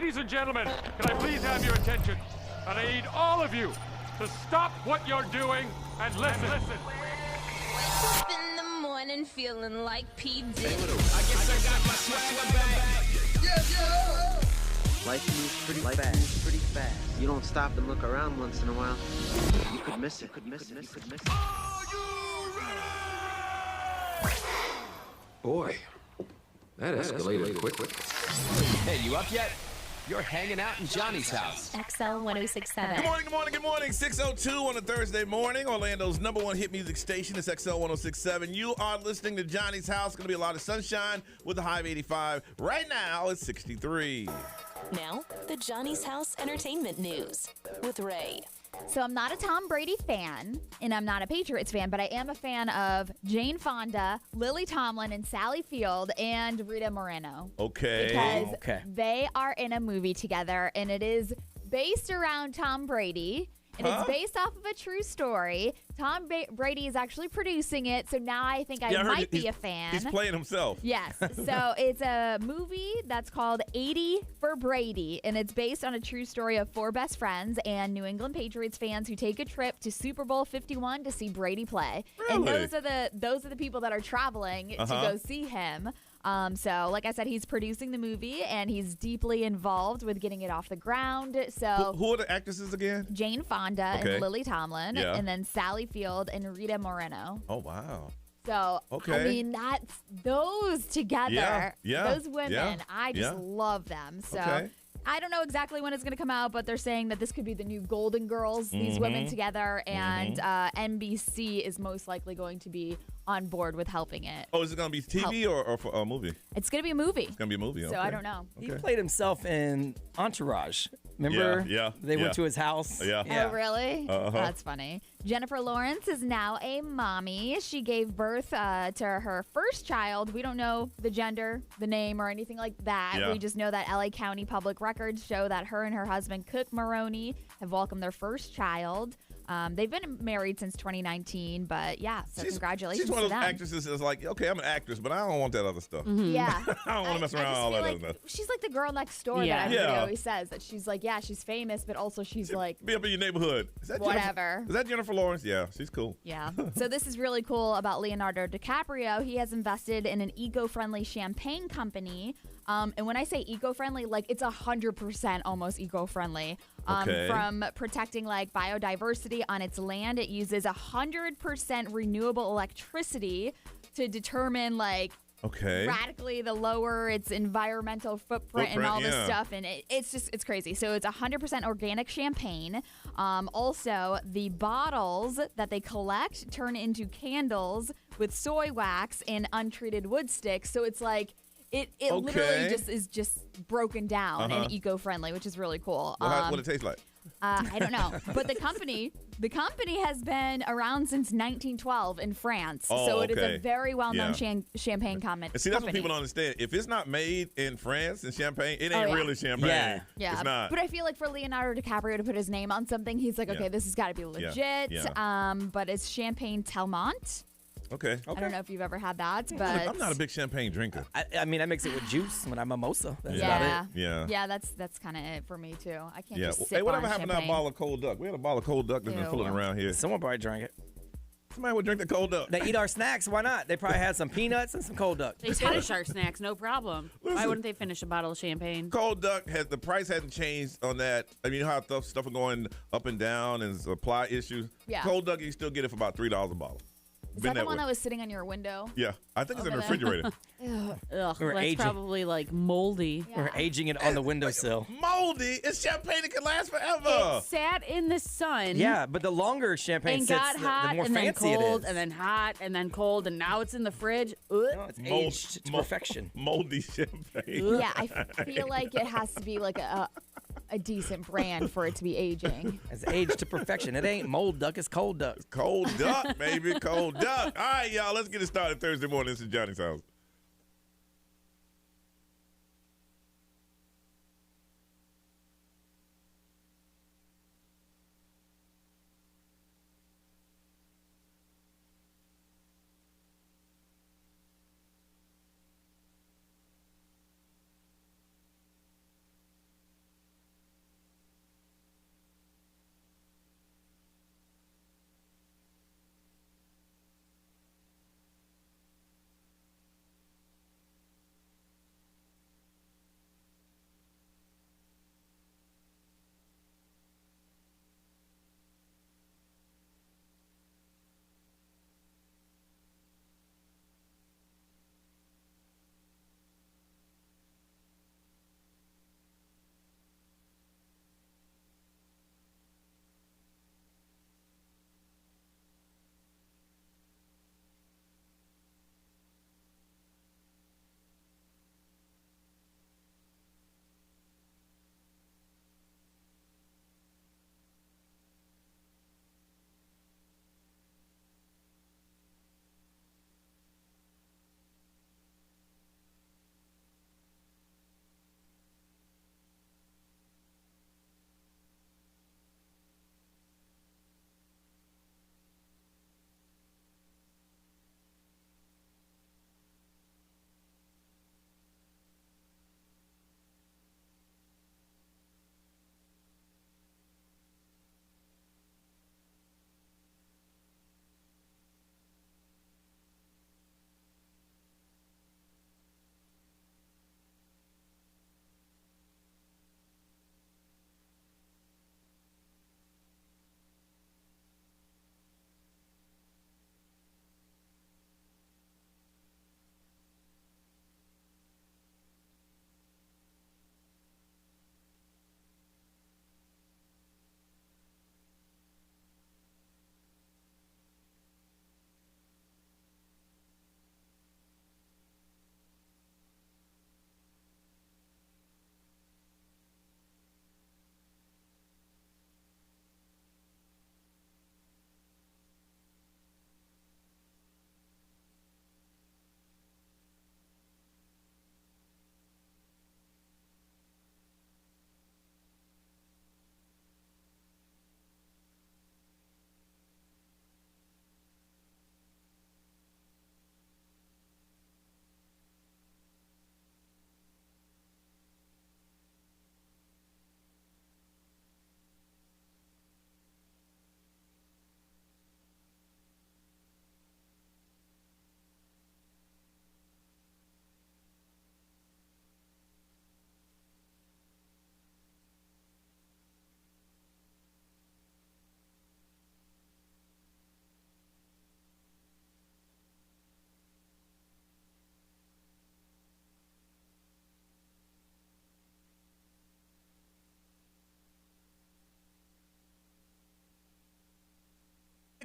Ladies and gentlemen, can I please have your attention? And I need all of you to stop what you're doing and listen. Up in the morning feeling like P. Diddy. I guess I got my swagger back. Life moves pretty fast. You don't stop and look around once in a while, you could miss it. Are you ready? Boy, that escalated quickly. Hey, you up yet? You're hanging out in Johnny's house. XL 1067. Good morning. 6:02 on a Thursday morning. Orlando's number one hit music station is XL 1067. You are listening to Johnny's house. Going to be a lot of sunshine with a high of 85. Right now, it's 63. Now, the Johnny's House Entertainment News with Ray. So I'm not a Tom Brady fan, and I'm not a Patriots fan, but I am a fan of Jane Fonda, Lily Tomlin, and Sally Field, and Rita Moreno. Okay. Because they are in a movie together, and it is based around Tom Brady, and it's based off of a true story. Tom Brady is actually producing it, so now I think I might be a fan. He's playing himself. Yes. So it's a movie that's called 80 for Brady, and it's based on a true story of four best friends and New England Patriots fans who take a trip to Super Bowl 51 to see Brady play. Really? And those are the people that are traveling to go see him. So, like I said, he's producing the movie, and he's deeply involved with getting it off the ground. So, Who are the actresses again? Jane Fonda and Lily Tomlin, and then Sally Field and Rita Moreno. Oh, wow. So, I mean, that's those together. Yeah. Those women, I just love them. So, I don't know exactly when it's going to come out, but they're saying that this could be the new Golden Girls, these women together, and NBC is most likely going to be on board with helping it. Oh, is it going to be TV or a movie? It's going to be a movie. It's going to be a movie, So I don't know. He played himself in Entourage. Remember? Yeah. They went to his house. Yeah. Oh, really? That's funny. Jennifer Lawrence is now a mommy. She gave birth to her first child. We don't know the gender, the name, or anything like that. Yeah. We just know that LA County public records show that her and her husband, Cook Maroney, have welcomed their first child. They've been married since 2019, but so congratulations She's one of to those them. actresses that's like, okay, I'm an actress, but I don't want that other stuff. Yeah. I don't want to mess around with all that other stuff. She's like the girl next door that everybody always says, that she's like, she's famous, but also she's like, be up in your neighborhood. Is that whatever. Is that Jennifer Lawrence? Yeah, she's cool. Yeah. So this is really cool about Leonardo DiCaprio. He has invested in an eco-friendly champagne company. And when I say eco-friendly, like it's 100% almost eco-friendly. From protecting like biodiversity on its land, it uses 100% renewable electricity to determine like radically the lower its environmental footprint and all this stuff. And it's crazy. So it's 100% organic champagne. Also, the bottles that they collect turn into candles with soy wax and untreated wood sticks. So it's like, it literally is just broken down and eco-friendly, which is really cool. What it tastes like? I don't know. But the company has been around since 1912 in France. So it is a very well-known champagne company. And see, that's what people don't understand. If it's not made in France and champagne, it ain't really champagne. Yeah. It's not. But I feel like for Leonardo DiCaprio to put his name on something, he's like, okay, this has got to be legit. But it's Champagne Telmont. Okay. I don't know if you've ever had that, but I'm not a big champagne drinker. I mean, I mix it with juice when I mimosa. That's about it. Yeah. That's kind of it for me too. I can't just sip Hey, whatever on happened to champagne. that bottle of cold duck? We had a bottle of cold duck that's been fooling around here. Someone probably drank it. Somebody would drink the cold duck. They eat our snacks. Why not? They probably had some peanuts and some cold duck. They finish our snacks, no problem. Why wouldn't they finish a bottle of champagne? Cold duck the price hasn't changed on that. I mean, you know how stuff are going up and down and supply issues. Yeah. Cold duck, you still get it for about $3 a bottle. Is that the one that was sitting on your window? Yeah, I think it's in the refrigerator. Ugh, We're that's aging. probably like moldy. We're aging it on the windowsill. Moldy? It's champagne that can last forever. It sat in the sun. Yeah, but the longer champagne And sits, got hot, the more and then fancy it cold, is. and then hot, and then cold, and now it's in the fridge. No, it's aged to perfection. Moldy champagne. Yeah, I feel like it has to be like a decent brand for it to be aging. It's aged to perfection. It ain't mold duck, it's cold duck. Cold duck, baby. Cold duck. All right, y'all, let's get it started Thursday morning. This is Johnny's house.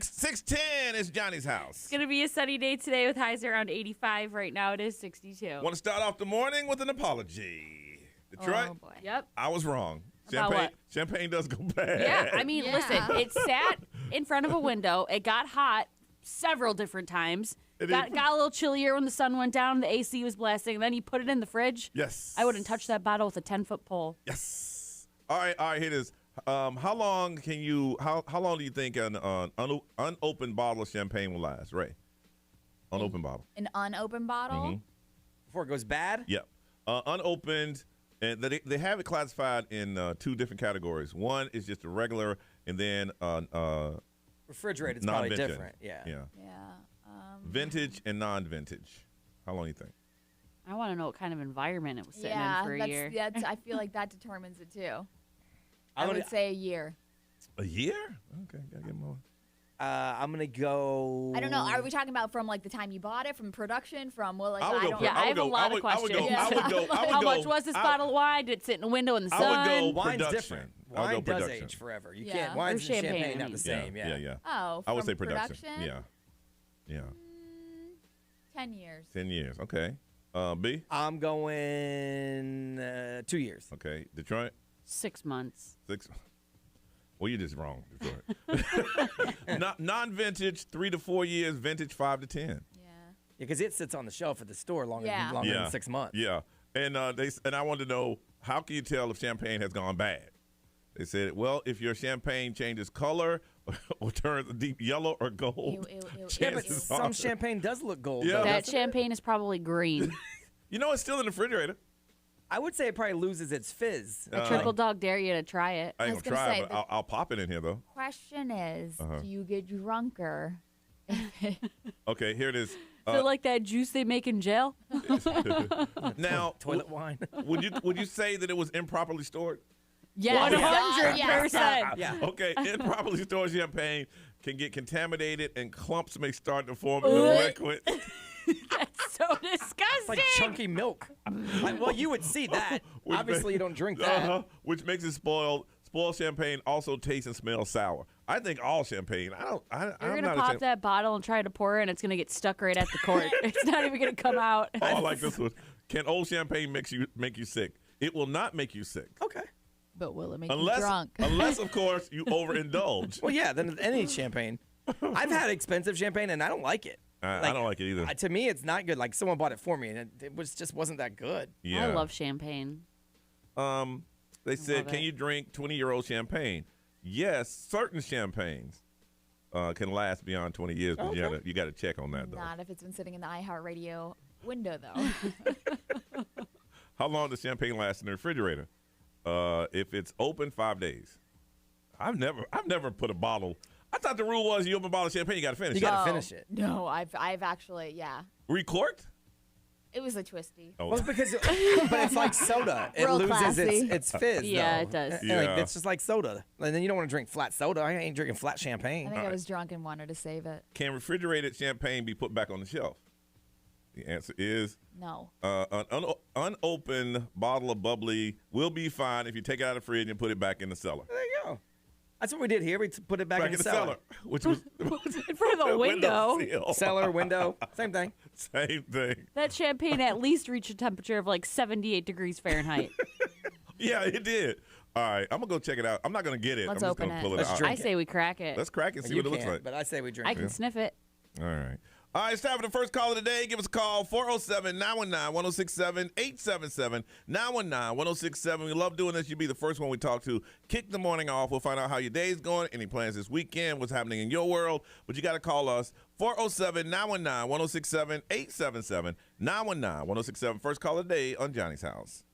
610 is Johnny's house. It's going to be a sunny day today with highs around 85. Right now it is 62. Want to start off the morning with an apology. Detroit? Oh, boy. Yep. I was wrong. About what? Champagne does go bad. Yeah, I mean, listen, it sat in front of a window. It got hot several different times. Got a little chillier when the sun went down. The AC was blasting. And then you put it in the fridge. Yes. I wouldn't touch that bottle with a 10-foot pole. Yes. All right, here it is. How long do you think an unopened bottle of champagne will last, Ray? Unopened bottle. An unopened bottle? Before it goes bad? Yep. Unopened, and they have it classified in 2 different categories. One is just a regular, and then refrigerated is probably non-vintage. different. Yeah. Vintage and non-vintage. How long do you think? I want to know what kind of environment it was sitting in for a year. I feel like that determines it too. I would say a year. A year? Okay, gotta get more. I'm gonna go. I don't know. Are we talking about from like the time you bought it, from production, from what? Like, I have a lot of questions. How much was this bottle of wine? Did it sit in a window in the sun? I would go Wine's production. different. Wine does age forever. You can't. Wine's and champagne not the same. Yeah. Oh, I would say production. Yeah. 10 years. 10 years. Okay. B? I'm going 2 years. Okay. Detroit? 6 months. 6. Well, you're just wrong, Detroit. Non-vintage, 3 to 4 years. Vintage, 5 to 10. Yeah. Because it sits on the shelf at the store longer than 6 months. Yeah. And I wanted to know, how can you tell if champagne has gone bad? They said, well, if your champagne changes color or turns a deep yellow or gold. Yeah, but some champagne does look gold. Yeah. That champagne is probably green. You know, it's still in the refrigerator. I would say it probably loses its fizz. I triple dog dare you to try it. I ain't gonna try it, but I'll pop it in here, though. Question is, do you get drunker? Okay, here it is. Feel like that juice they make in jail? Now, toilet wine. Would you say that it was improperly stored? Yes. 100%. Yeah. Okay, improperly stored champagne can get contaminated and clumps may start to form in the liquid. That's so disgusting. It's like chunky milk. Well, you would see that. Obviously, you don't drink that. Which makes it spoiled. Spoiled champagne also tastes and smells sour. I think all champagne. You're gonna pop that bottle and try to pour it, and it's gonna get stuck right at the cork. It's not even gonna come out. Oh, I like this one. Can old champagne make you sick? It will not make you sick. Okay. But will it make you drunk? Unless, of course, you overindulge. Well, yeah, then any champagne. I've had expensive champagne, and I don't like it. I don't like it either. To me, it's not good. Like, someone bought it for me, and it just wasn't that good. Yeah. I love champagne. They said, can you drink 20-year-old champagne? Yes, certain champagnes can last beyond 20 years, but you got to check on that, though. Not if it's been sitting in the iHeartRadio window, though. How long does champagne last in the refrigerator? If it's open, 5 days. I've never put a bottle. I thought the rule was you open a bottle of champagne, you got to finish it. You got to finish it. No, I've actually, yeah. Recorked? It was a twisty. Oh. Well, it's because, but it's like soda. It Real loses classy. its fizz. Yeah, though. it does. And, Yeah. it's just like soda. And then you don't want to drink flat soda. I ain't drinking flat champagne. I think I was drunk and wanted to save it. Can refrigerated champagne be put back on the shelf? The answer is No. an unopened bottle of bubbly will be fine if you take it out of the fridge and put it back in the cellar. There you go. That's what we did here. We put it back in the cellar. Which was In front of the window. windowsill. Cellar, window, same thing. Same thing. That champagne at least reached a temperature of like 78 degrees Fahrenheit. Yeah, it did. All right, I'm gonna go check it out. I'm not gonna get it. Let's I'm just open gonna it. pull it Let's out. drink I say we crack it. Let's crack it, see You what it looks can't, like. but I say we drink I it. can sniff it. All right. All right, it's time for the first call of the day. Give us a call, 407-919-1067, 877-919-1067. We love doing this. You'll be the first one we talk to. Kick the morning off. We'll find out how your day's going, any plans this weekend, what's happening in your world. But you got to call us, 407-919-1067, 877-919-1067. First call of the day on Johnny's House.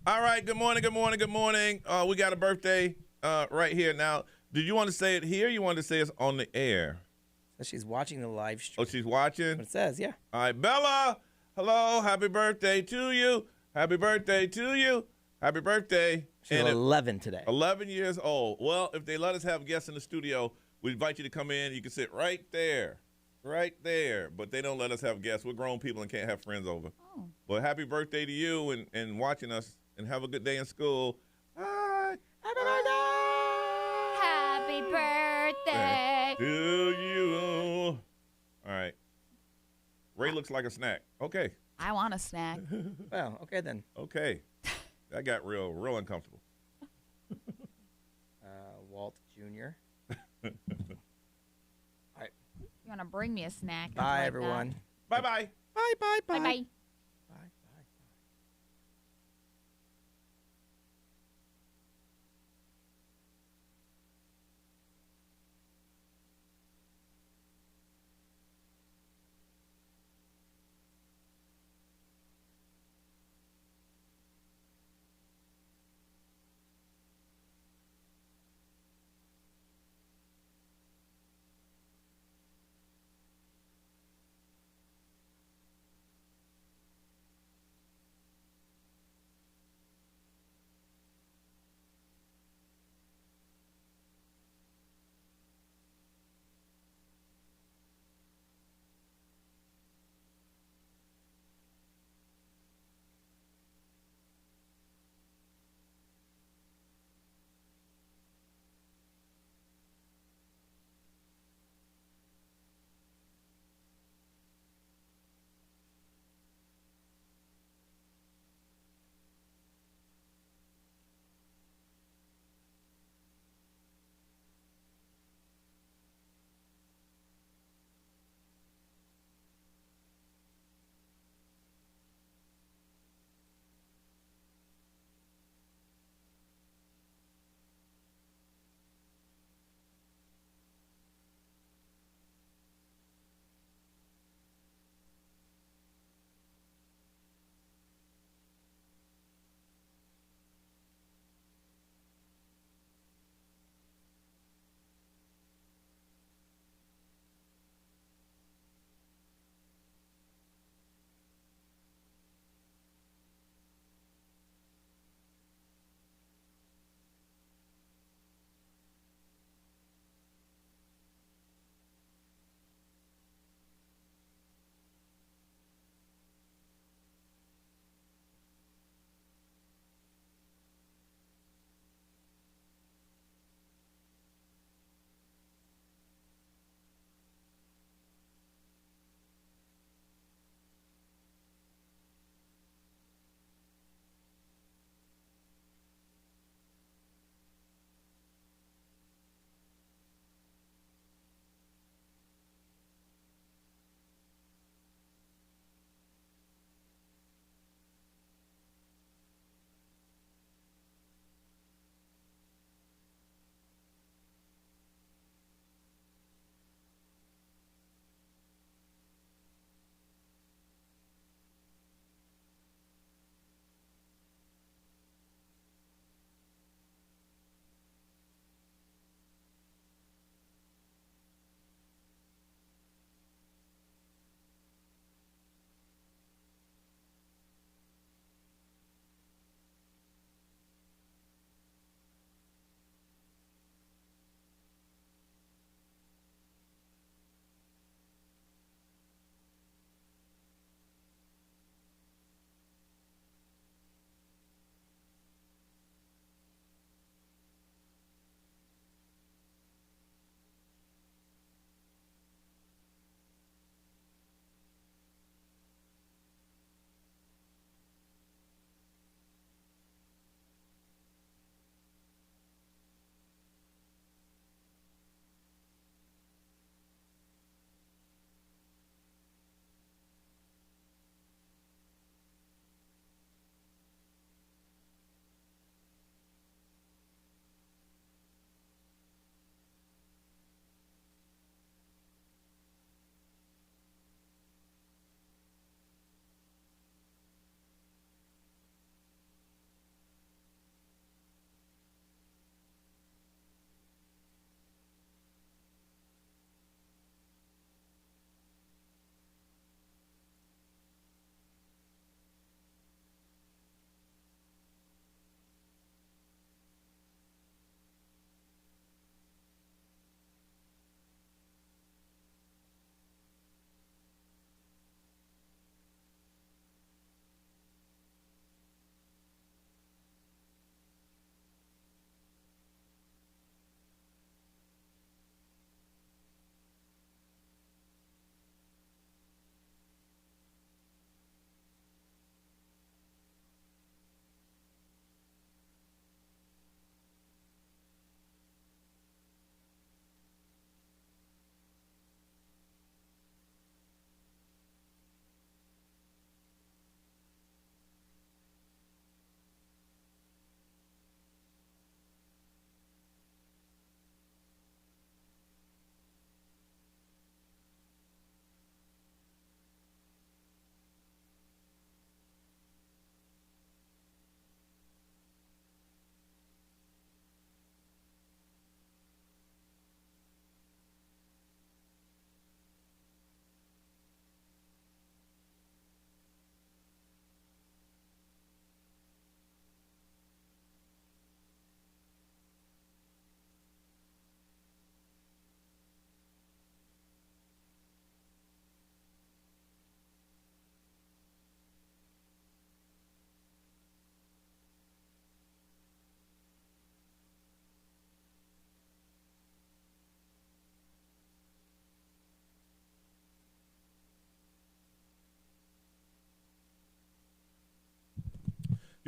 All right. Good morning. Good morning. Good morning. We got a birthday right here now. Did you want to say it here? Or you want to say it's on the air? So she's watching the live stream. Oh, she's watching? That's what it says, yeah. All right, Bella. Hello. Happy birthday to you. Happy birthday to you. Happy birthday. She's 11 today. 11 years old. Well, if they let us have guests in the studio, we invite you to come in. You can sit right there. Right there. But they don't let us have guests. We're grown people and can't have friends over. Oh. Well, happy birthday to you and watching us, and have a good day in school. Bye. Happy birthday To you. All right. Ray looks like a snack. Okay. I want a snack. Well, okay then. Okay. That got real uncomfortable. Walt Jr. All right. You want to bring me a snack? Bye, everyone. Bye-bye. Bye, bye, bye. Bye-bye.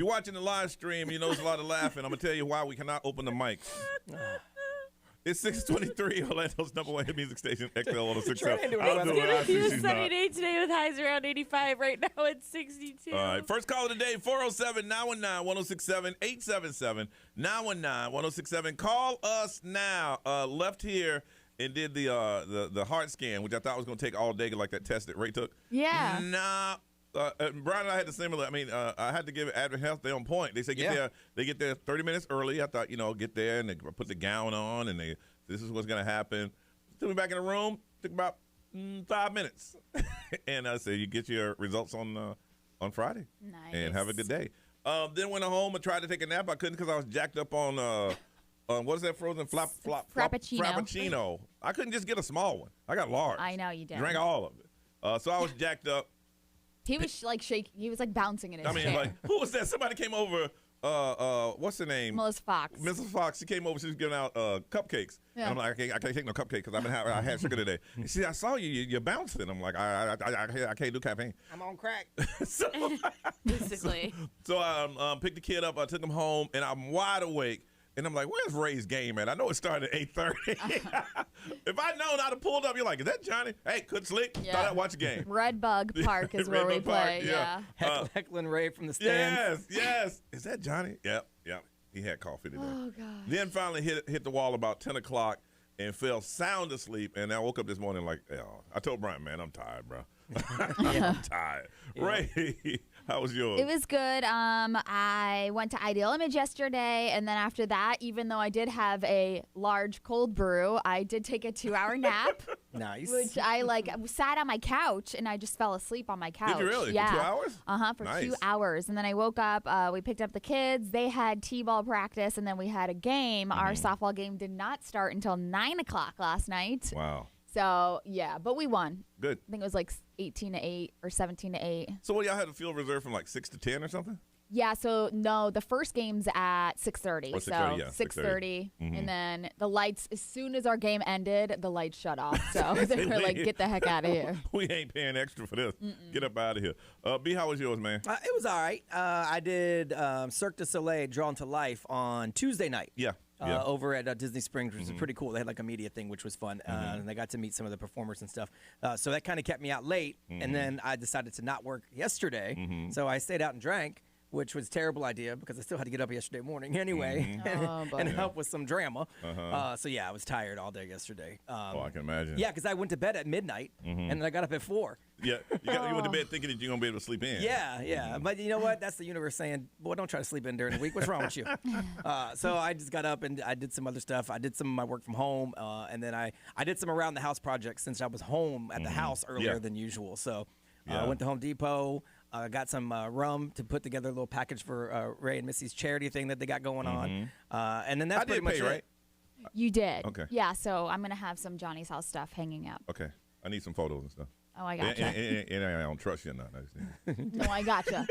you're watching the live stream, you know there's a lot of laughing. I'm going to tell you why we cannot open the mics. It's 623, Orlando's number one hit music station, XL 1067. It's going to be a sunny day today with highs around 85. Right now it's 62. All right, first call of the day, 407-919-1067, 877-919-1067. Call us now. Left here and did the heart scan, which I thought was going to take all day, like that test that Ray took. Yeah. Nah. Brian and I had the similar. I mean, I had to give Advent Health. They're on point. They say They get there 30 minutes early. I thought, get there and they put the gown on and this is what's gonna happen. Took me back in the room. Took about 5 minutes, and I said, you get your results on Friday. Nice. And have a good day. Then went home and tried to take a nap. I couldn't because I was jacked up on what is that frozen frappuccino? I couldn't just get a small one. I got large. I know you did. Drank all of it. So I was jacked up. He was like shaking. He was like bouncing in his chair. Like, who was that? Somebody came over. What's her name? Melissa Fox. Mrs. Fox. She came over. She was giving out cupcakes. Yeah. And I'm like, I can't take no cupcake because I had sugar today. And she, I saw you're bouncing. I'm like, I can't do caffeine. I'm on crack. Basically. So I picked the kid up. I took him home, and I'm wide awake. And I'm like, where's Ray's game at? I know it started at 8:30. If I'd known, I'd have pulled up. You're like, is that Johnny? Hey, couldn't sleep. Yeah. Thought I'd watch a game. Red Bug Park is where we play. Yeah. Heckling Ray from the stands. Yes. Is that Johnny? Yep. He had coffee today. Oh, God. Then finally hit the wall about 10 o'clock and fell sound asleep. And I woke up this morning like, I told Brian, man, I'm tired, bro. I'm tired. Yeah. Ray, how was yours? It was good. I went to Ideal Image yesterday, and then after that, even though I did have a large cold brew, I did take a 2-hour nap. Nice. Which I sat on my couch, and I just fell asleep on my couch. Did you really? Yeah. For 2 hours? For nice. 2 hours. And then I woke up, we picked up the kids. They had t-ball practice, and then we had a game. Mm-hmm. Our softball game did not start until 9 o'clock last night. Wow. So, yeah, but we won. Good. I think it was like 18-8 or 17-8. So what, y'all had a field reserve from like 6 to 10 or something? Yeah, so no, the first game's at 6:30. Oh, 6:30, so yeah, 6:30. Mm-hmm. And then the lights, as soon as our game ended, the lights shut off. So they were like, get the heck out of here. We ain't paying extra for this. Get up out of here. B, how was yours, man? It was all right. I did Cirque du Soleil Drawn to Life on Tuesday night. Yeah. Over at Disney Springs, which is pretty cool. They had like a media thing, which was fun, and I got to meet some of the performers and stuff. So that kind of kept me out late, and then I decided to not work yesterday, so I stayed out and drank, which was a terrible idea because I still had to get up yesterday morning anyway and help with some drama. So yeah, I was tired all day yesterday. I can imagine. Yeah, because I went to bed at midnight, and then I got up at 4. Yeah, you went to bed thinking that you're going to be able to sleep in. Yeah. But you know what? That's the universe saying, boy, don't try to sleep in during the week. What's wrong with you? So I just got up and I did some other stuff. I did some of my work from home, and then I did some around the house projects since I was home at the house earlier than usual. So I went to Home Depot. Got some rum to put together a little package for Ray and Missy's charity thing that they got going on. And then that's pretty much it. Right? You did. Okay. Yeah, so I'm going to have some Johnny's House stuff hanging up. Okay. I need some photos and stuff. Oh, I gotcha. And I don't trust you or nothing. No, I gotcha.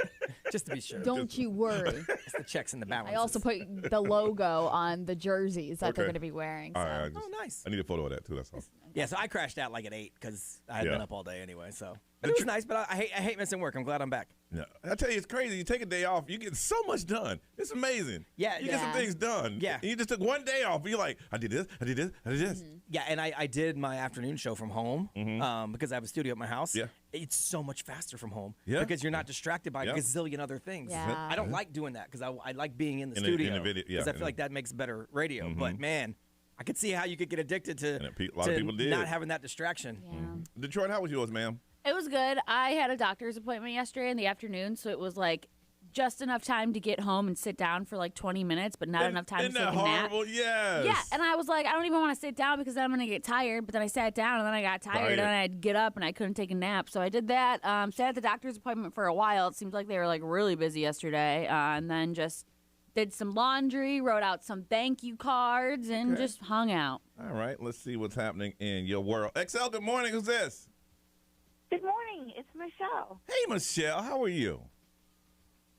Just to be sure. Don't you worry. It's the checks and the balances. I also put the logo on the jerseys that they're going to be wearing. So. All right, nice. I need a photo of that, too. That's all. Yeah, so I crashed out like at 8 because I had been up all day anyway. So but it was nice, but I hate missing work. I'm glad I'm back. Yeah, I tell you, it's crazy. You take a day off, you get so much done. It's amazing. Yeah, you get some things done. Yeah, and you just took one day off. You're like, I did this, I did this, I did this. Yeah, and I did my afternoon show from home because I have a studio at my house. Yeah, it's so much faster from home. Yeah, because you're not distracted by a gazillion other things. Yeah. I don't like doing that because I like being in the studio. In the video, because I feel like that makes better radio. But man, I could see how you could get addicted to a lot of people did. Not having that distraction. Yeah. Detroit, how was yours, ma'am? It was good. I had a doctor's appointment yesterday in the afternoon, so it was like just enough time to get home and sit down for like 20 minutes, but not enough time to take a nap. Horrible? Yes. Yeah, and I was like, I don't even want to sit down because I'm going to get tired. But then I sat down, and then I got tired, and then I'd get up, and I couldn't take a nap. So I did that. Sat at the doctor's appointment for a while. It seems like they were like really busy yesterday, and then just did some laundry, wrote out some thank you cards, and just hung out. All right, let's see what's happening in your world. XL, good morning. Who's this? Good morning. It's Michelle. Hey, Michelle. How are you?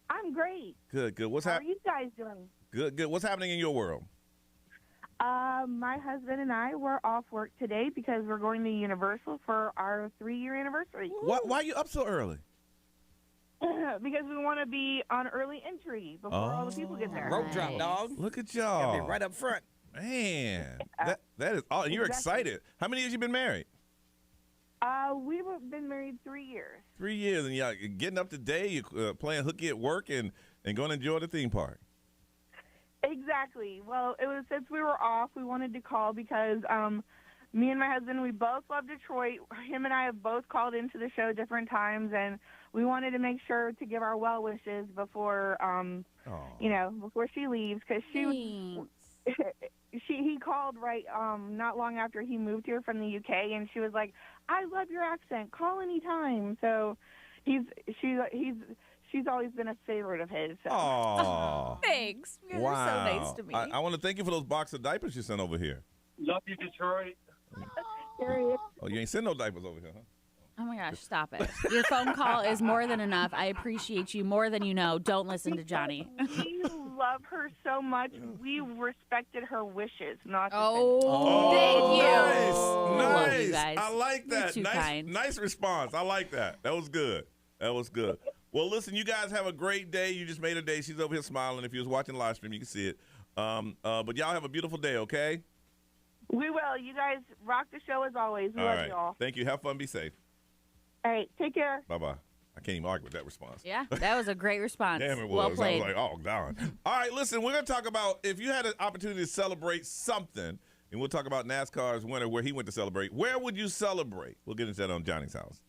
I'm great. Good. What's How are you guys doing? Good. What's happening in your world? My husband and I were off work today because we're going to Universal for our 3-year anniversary. Why are you up so early? because we want to be on early entry before all the people get there. Rope drop, dog. Look at Gotta y'all. be right up front. Man, that is all. You're excited. How many years you been married? We've been married 3 years. 3 years, and y'all getting up to date. You playing hooky at work and going to enjoy the theme park. Exactly. Well, it was since we were off, we wanted to call because me and my husband, we both love Detroit. Him and I have both called into the show different times, and we wanted to make sure to give our well wishes before, before she leaves, because he called not long after he moved here from the UK, and she was like, "I love your accent. Call anytime." So she's always been a favorite of his. So. Aw. Thanks. You're so nice to me. I want to thank you for those box of diapers you sent over here. Love you, Detroit. Oh, you ain't sent no diapers over here, huh? Oh my gosh, stop it. Your phone call is more than enough. I appreciate you more than you know. Don't listen to Johnny. We love her so much. We respected her wishes, not thank you. Nice. Love you guys. I like that. You're too kind. Nice response. I like that. That was good. Well, listen, you guys have a great day. You just made a day. She's over here smiling. If you was watching live stream, you can see it. But y'all have a beautiful day, okay? We will. You guys rock the show as always. We All love right. you all. Thank you. Have fun. Be safe. All right. Take care. Bye-bye. I can't even argue with that response. Yeah, that was a great response. Damn, it was. Well played. I was like, oh, God. All right, listen, we're going to talk about if you had an opportunity to celebrate something, and we'll talk about NASCAR's winner, where he went to celebrate. Where would you celebrate? We'll get into that on Johnny's House.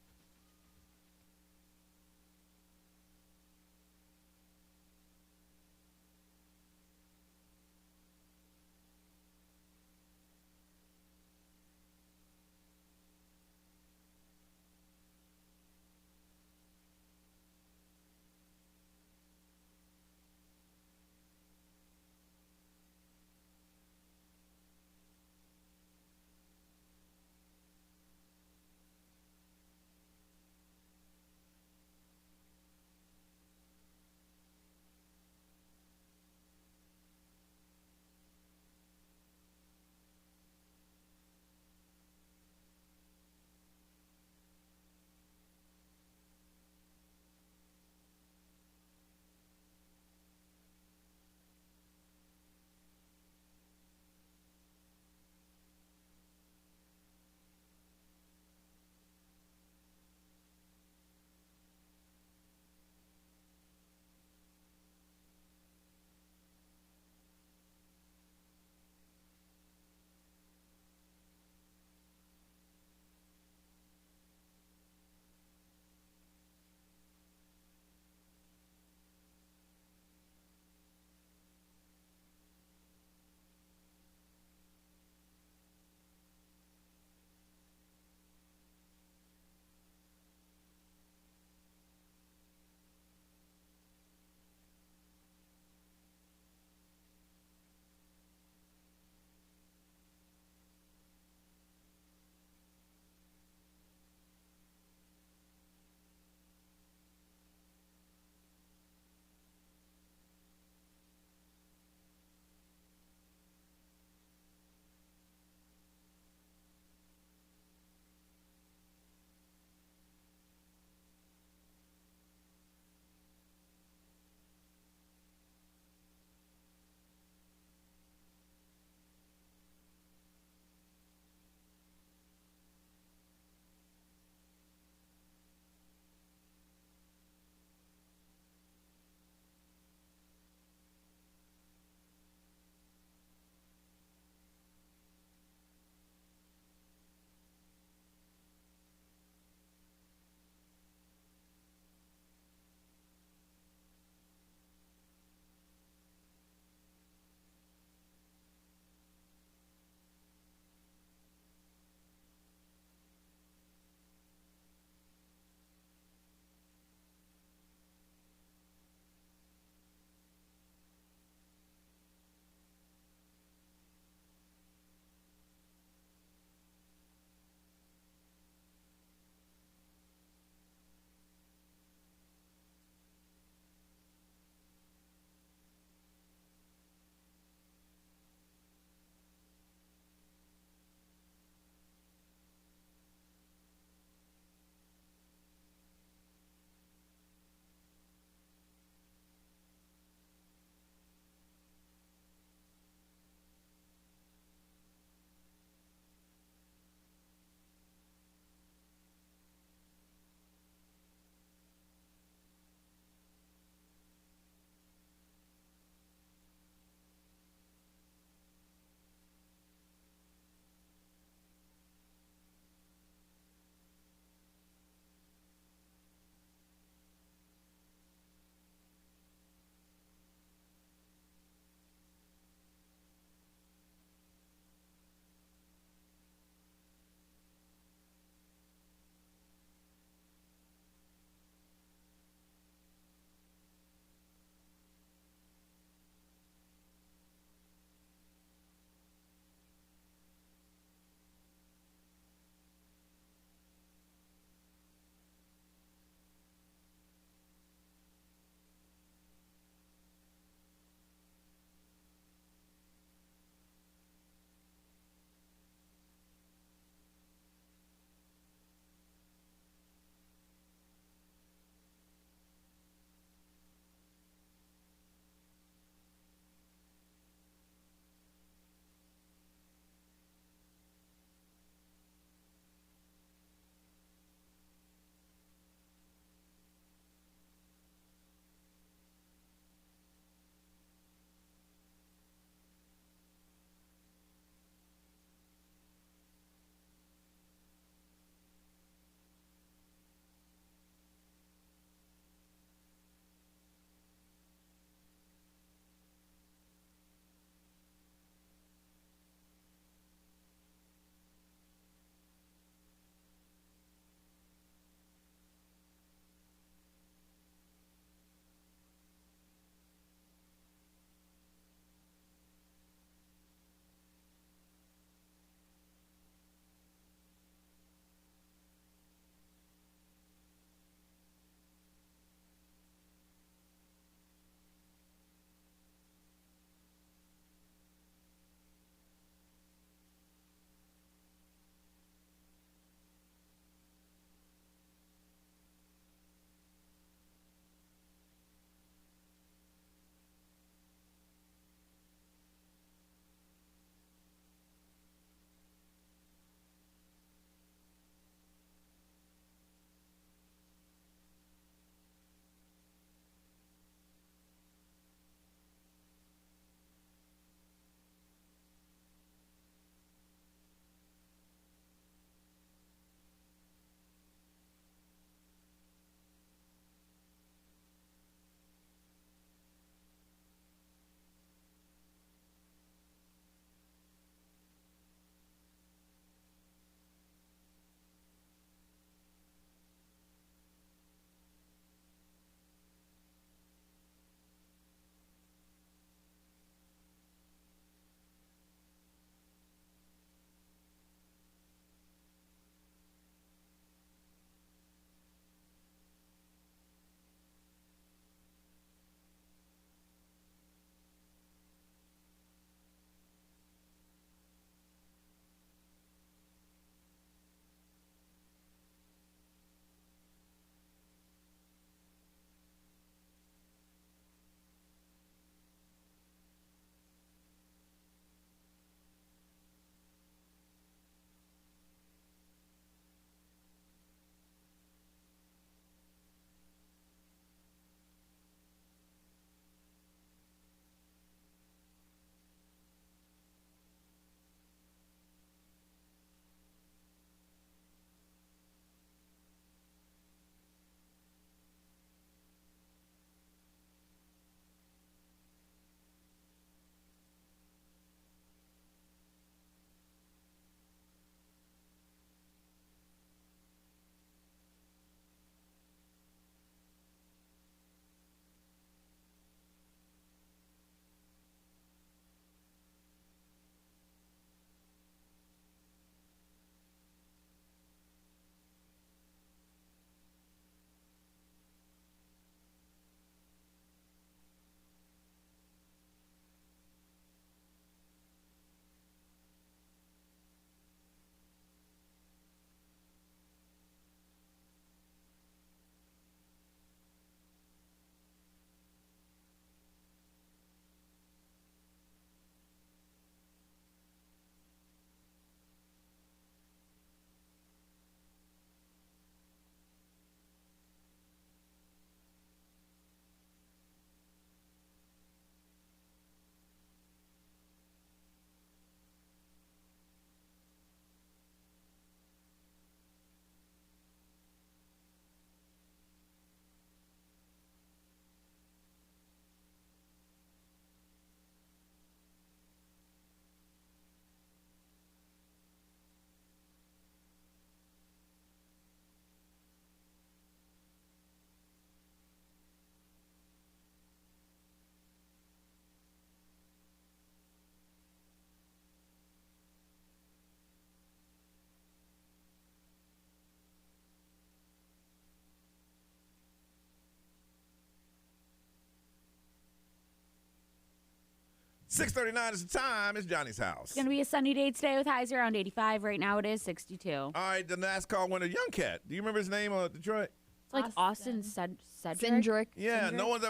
6:39 is the time. It's Johnny's house. It's going to be a sunny day today with highs around 85. Right now it is 62. All right, the NASCAR winner, Young Cat. Do you remember his name on Detroit? It's like Austin Cedric. Cindric. Yeah, no one's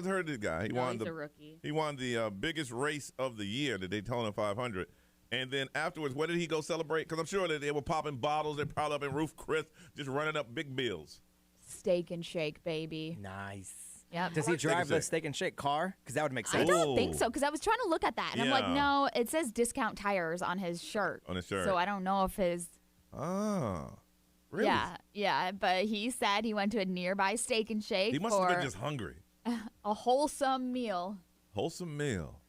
heard of this guy. No, he's a rookie. He won the biggest race of the year, the Daytona 500. And then afterwards, where did he go celebrate? Because I'm sure that they were popping bottles. They're probably up in Roof Chris, just running up big bills. Steak and Shake, baby. Nice. Yep. Does he drive the Steak and Shake car? Because that would make sense. I don't think so, because I was trying to look at that, and I'm like, Yeah. no, it says Discount Tires on his shirt. On his shirt. So I don't know if his... Ah, really? Yeah, but he said he went to a nearby Steak and Shake He must for have been just hungry. a wholesome meal. Wholesome meal.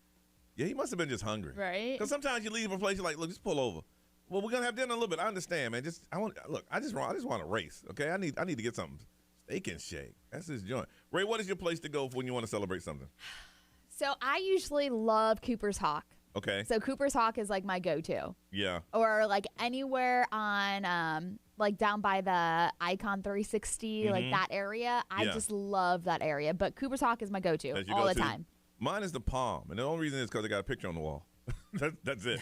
Yeah, he must have been just hungry. Right. Because sometimes you leave a place, you're like, look, just pull over. Well, we're gonna have dinner in a little bit. I understand, man. I just want to race. Okay, I need to get something. Steak and Shake. That's his joint. Ray, what is your place to go for when you want to celebrate something? So I usually love Cooper's Hawk. Okay. So Cooper's Hawk is like my go-to. Yeah. Or like anywhere on like down by the Icon 360, like that area. I just love that area. But Cooper's Hawk is my go-to That's your all the go-to? time. Mine is the Palm, and the only reason is because they got a picture on the wall. That's it.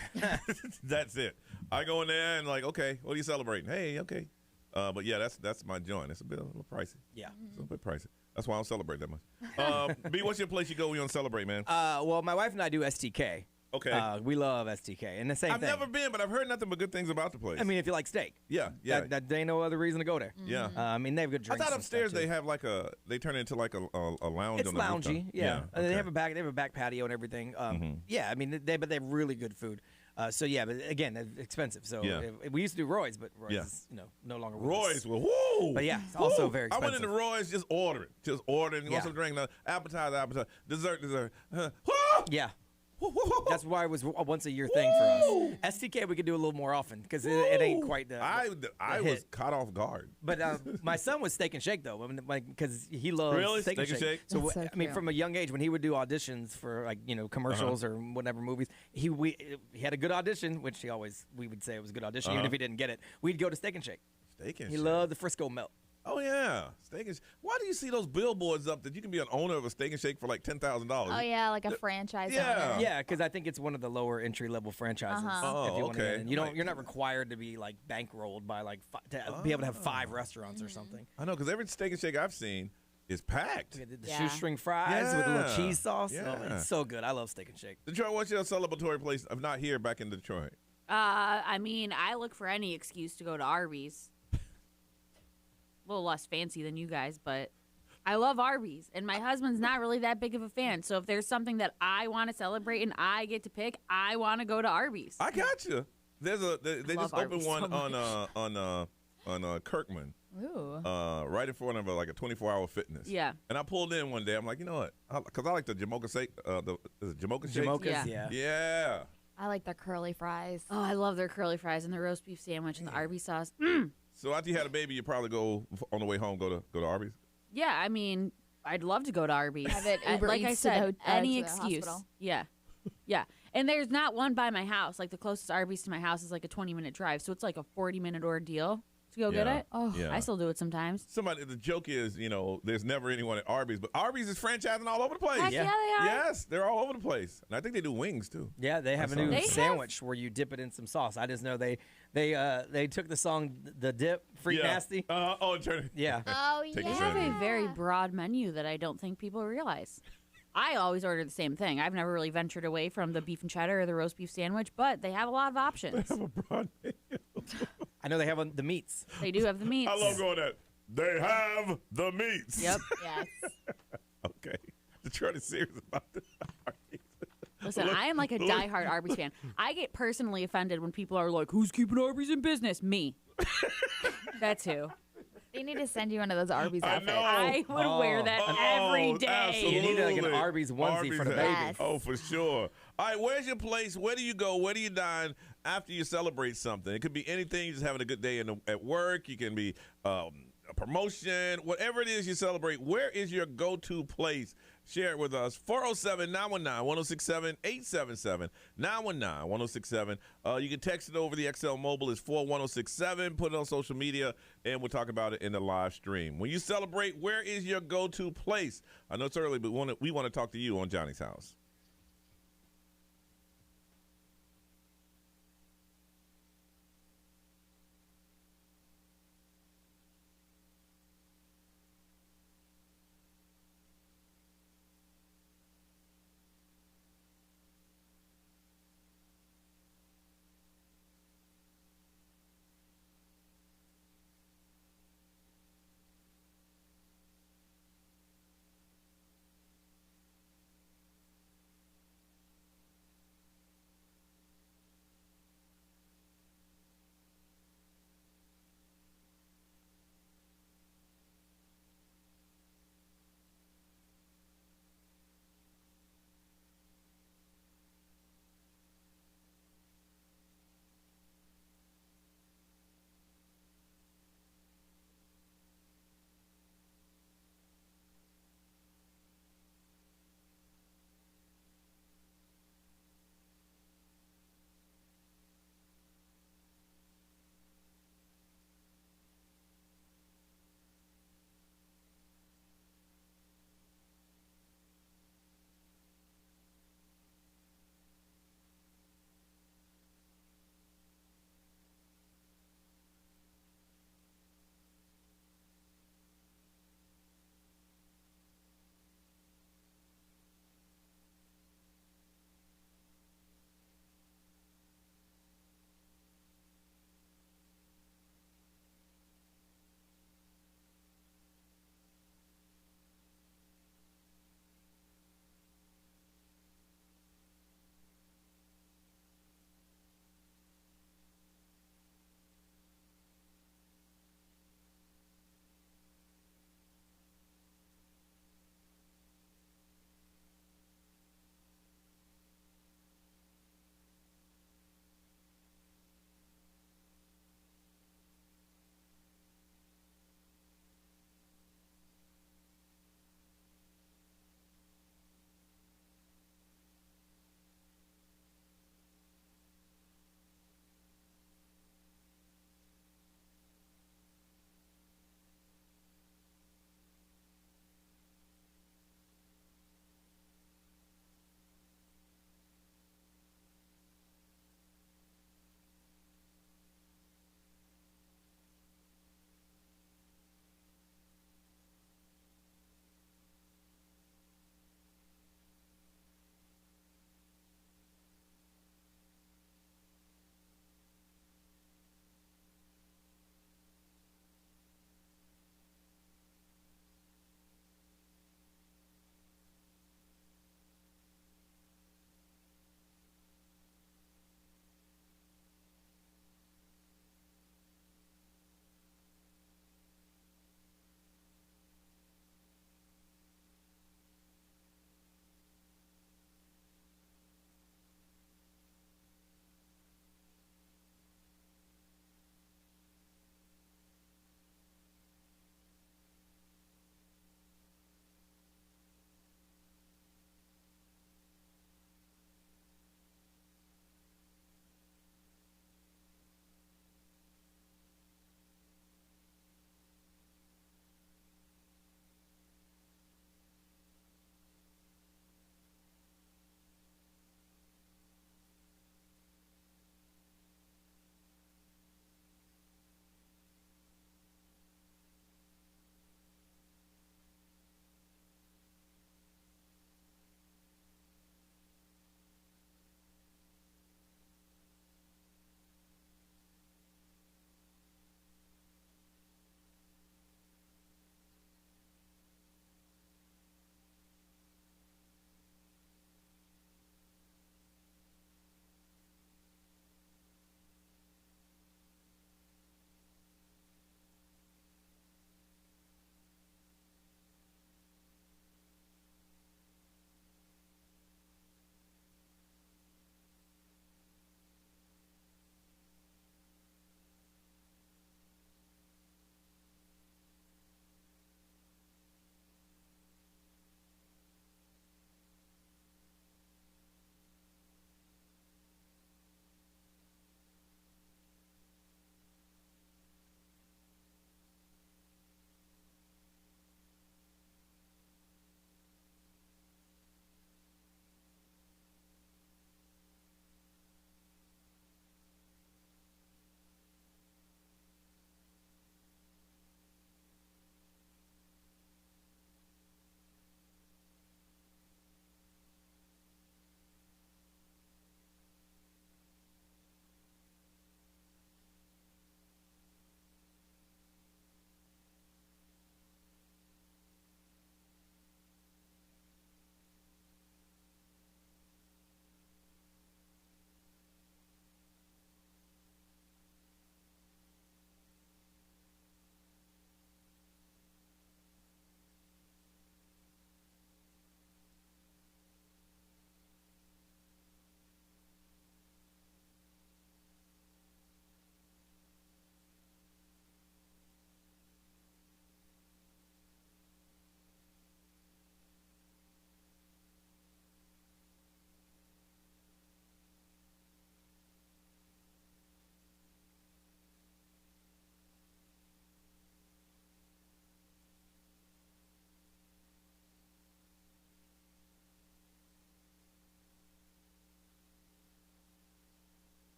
That's it. I go in there and like, okay, what are you celebrating? Hey, okay. But yeah, that's my joint. It's a little pricey. Yeah. It's a bit pricey. That's why I don't celebrate that much. B, what's your place you go when you want to celebrate, man? Well, my wife and I do STK. Okay. We love STK. And the same I've thing. never been, but I've heard nothing but good things about the place. I mean, if you like steak. Yeah. That there ain't no other reason to go there. Yeah. I mean, they have good I drinks. thought and upstairs stuff, too. they have like they turn it into like a lounge. It's on the loungy, rooftop. yeah. Okay. They have a back patio and everything. Yeah, I mean, but they have really good food. So yeah, but again, it's expensive. So we used to do Roy's, but Roy's is no longer with Roy's, us. well, woo! But yeah, it's also very expensive. I went into Roy's, just ordering. You want some drink, appetizer, dessert. Yeah. That's why it was a once a year thing for us. STK we could do a little more often because it ain't quite the. I was caught off guard. But my son was Steak and Shake though, because he loves Steak and Shake. So I mean, from a young age, when he would do auditions for commercials or whatever movies, he had a good audition, which we would say it was a good audition, even if he didn't get it. We'd go to Steak and Shake. He loved the Frisco melt. Oh yeah, Steak and Shake. Why do you see those billboards up that you can be an owner of a Steak and Shake for like $10,000? Oh yeah, like a franchise. Yeah. owner. Yeah, because I think it's one of the lower entry level franchises. If you want to get in. You're not required to be like bankrolled by to be able to have 5 restaurants or something. I know, because every Steak and Shake I've seen is packed. The shoestring fries with a little cheese sauce. Yeah. Oh, it's so good. I love Steak and Shake. Detroit, what's your celebratory place? I'm not here back in Detroit. I mean, I look for any excuse to go to Arby's. A little less fancy than you guys, but I love Arby's, and my husband's not really that big of a fan. So if there's something that I want to celebrate and I get to pick, I want to go to Arby's. I got you. They just opened one so on Kirkman. Ooh. Right in front of like a 24-hour fitness. Yeah. And I pulled in one day. I'm like, you know what? Because I like the Jamocha shake. Is it Jamocha shake? Jamochas, Yeah. Yeah. I like the curly fries. Oh, I love their curly fries and the roast beef sandwich and the Arby's sauce. So after you had a baby, you probably go on the way home, go to Arby's. Yeah, I mean, I'd love to go to Arby's. Have it Uber like I Eats to the said, any to the excuse. hospital. Yeah. Yeah. And there's not one by my house. Like the closest Arby's to my house is like a 20-minute drive. So it's like a 40-minute ordeal to go get it. Oh, Yeah. I still do it sometimes. The joke is, there's never anyone at Arby's, but Arby's is franchising all over the place. Heck yeah, they are. Yes, they're all over the place. And I think they do wings too. Yeah, they have a new They sandwich where you dip it in some sauce. I just know they took the song "The Dip" Freak Nasty. Turn it. Yeah. Oh Take a They sip. have a very broad menu that I don't think people realize. I always order the same thing. I've never really ventured away from the beef and cheddar or the roast beef sandwich, but they have a lot of options. Have a broad menu. I know they have the meats. They do have the meats. I love going that. They have the meats. Yep. Yes. Okay. Detroit is serious about this. Listen, I am like a diehard Arby's fan. I get personally offended when people are like, "Who's keeping Arby's in business?" Me. That's who. They need to send you one of those Arby's I outfits. know. I would wear that every day. Absolutely. You need like an Arby's onesie for the baby. Yes. Oh, for sure. All right, where's your place? Where do you go? Where do you dine after you celebrate something? It could be anything. You're just having a good day at work. You can be a promotion. Whatever it is you celebrate, where is your go-to place? Share it with us. 407-919-1067, 877-919-1067. You can text it over the XL Mobile. It's 41067. Put it on social media, and we'll talk about it in the live stream. When you celebrate, where is your go-to place? I know it's early, but we want to talk to you on Johnny's House.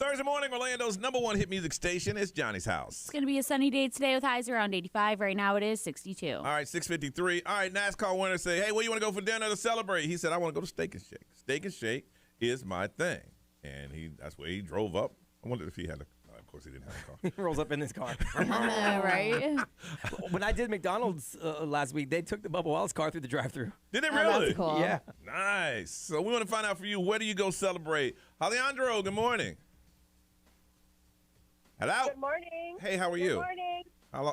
Thursday morning, Orlando's number one hit music station. It's Johnny's house. It's going to be a sunny day today with highs around 85. Right now it is 62. All right, 6:53. All right, NASCAR winner say, hey, where you want to go for dinner to celebrate? He said, I want to go to Steak and Shake. Steak and Shake is my thing. And that's where he drove up. I wondered if he had of course he didn't have a car. He rolls up in his car. Right? When I did McDonald's last week, they took the Bubba Wallace car through the drive-thru. Did they really? That's cool. Yeah. Nice. So we want to find out for you, where do you go celebrate? Alejandro, good morning. Hello? Good morning. Hey, how are you? Good morning.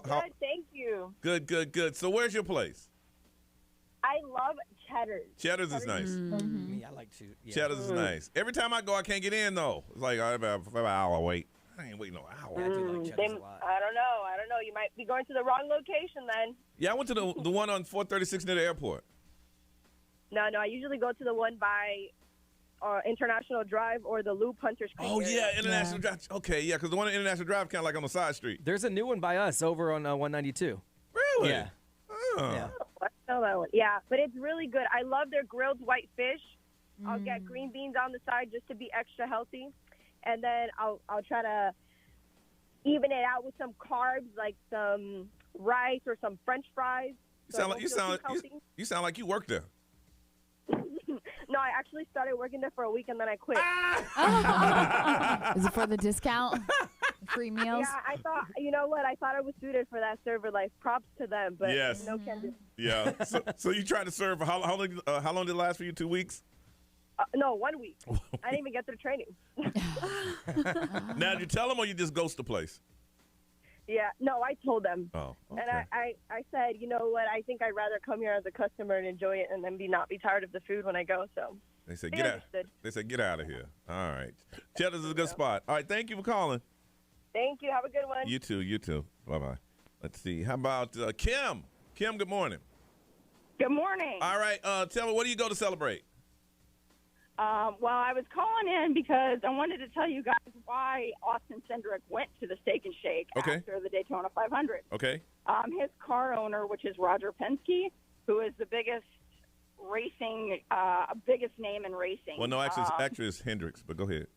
Good, thank you. Good. So where's your place? I love Cheddar's. Cheddar's is nice. Me, I like to. Yeah. Cheddar's is nice. Every time I go, I can't get in, though. It's like I have an hour wait. I ain't waiting no hour. Yeah, I do like Cheddar's a lot. I don't know. You might be going to the wrong location then. Yeah, I went to the one on 436 near the airport. No, I usually go to the one by International Drive or the Loop Hunters Creek. Oh, area. yeah, International Drive. Okay, yeah, because the one on International Drive kind of like on the side street. There's a new one by us over on 192. Really? Yeah. Oh. Yeah. I know that one. Yeah, but it's really good. I love their grilled white fish. I'll get green beans on the side just to be extra healthy. And then I'll try to even it out with some carbs, like some rice or some French fries. You sound like you work there. No, I actually started working there for a week and then I quit. Is it for the discount? Free meals? Yeah, I thought, you know what? I thought I was suited for that server life. Props to them, but Yes. no can do. Yeah. So you tried to serve for how long did it last for you? 2 weeks? No, 1 week. I didn't even get through training. Now, did you tell them or you just ghost the place? Yeah, no, I told them. Oh, okay. And I said, you know what? I think I'd rather come here as a customer and enjoy it and then not be tired of the food when I go. So They said, they get out. understood. They said, get out of here. All right. Cheddar's is a good spot. All right, thank you for calling. Thank you. Have a good one. You too. Bye-bye. Let's see. How about Kim? Kim, good morning. Good morning. All right, tell me, what do you go to celebrate? Well, I was calling in because I wanted to tell you guys why Austin Cindric went to the Steak and Shake after the Daytona 500. Okay. His car owner, which is Roger Penske, who is the biggest name in racing. Well, no, actually it's Hendricks, but go ahead.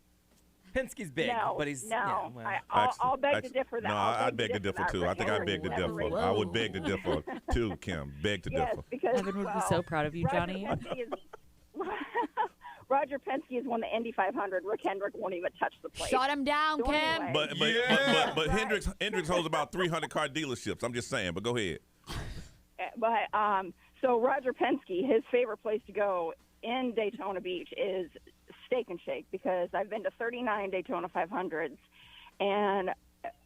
Penske's big, but he's no. Yeah, well. I'll beg to differ. No, I'd beg to differ too. I think I'd beg to differ. I would beg to differ too, Kim. Beg to differ. Because Evan would be so proud of you, Johnny. Roger Penske has won the Indy 500. Rick Hendrick won't even touch the plate. Shut him down, So Kim. anyway. But Hendricks holds about 300 car dealerships. I'm just saying, but go ahead. But so Roger Penske, his favorite place to go in Daytona Beach is Steak and Shake because I've been to 39 Daytona 500s, and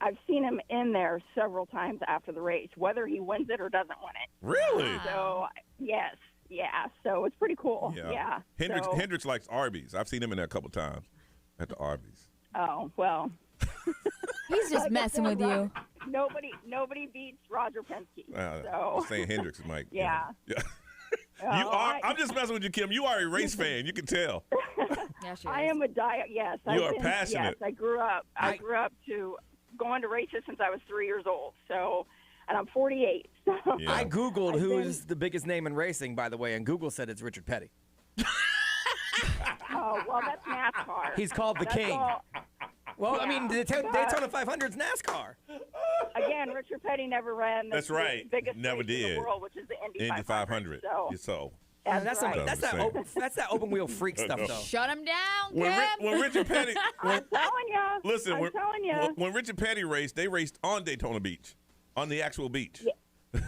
I've seen him in there several times after the race, whether he wins it or doesn't win it. Really? So yes. Yeah, so it's pretty cool. Yeah. Hendricks likes Arby's. I've seen him in there a couple times at the Arby's. Oh, well. He's just messing with you. Nobody beats Roger Penske. I'm saying Hendricks might. Yeah. I'm just messing with you, Kim. You are a race fan. You can tell. Yeah, she I am a yes. You are passionate. Yes, I grew up to going to races since I was 3 years old. So, and I'm 48. So Yeah. I Googled who is the biggest name in racing, by the way, and Google said it's Richard Petty. Oh, well, that's NASCAR. He's called the That's king. all- Well, I mean, the Daytona 500 is NASCAR. Again, Richard Petty never ran the That's right. biggest Never race in did. the world, which is the Indy 500. So, That's right. that open wheel freak stuff, though. Shut him down, Kim. When Richard Petty, I'm telling you. listen, I'm telling you. when Richard Petty raced, they raced on Daytona Beach, on the actual beach. Yeah.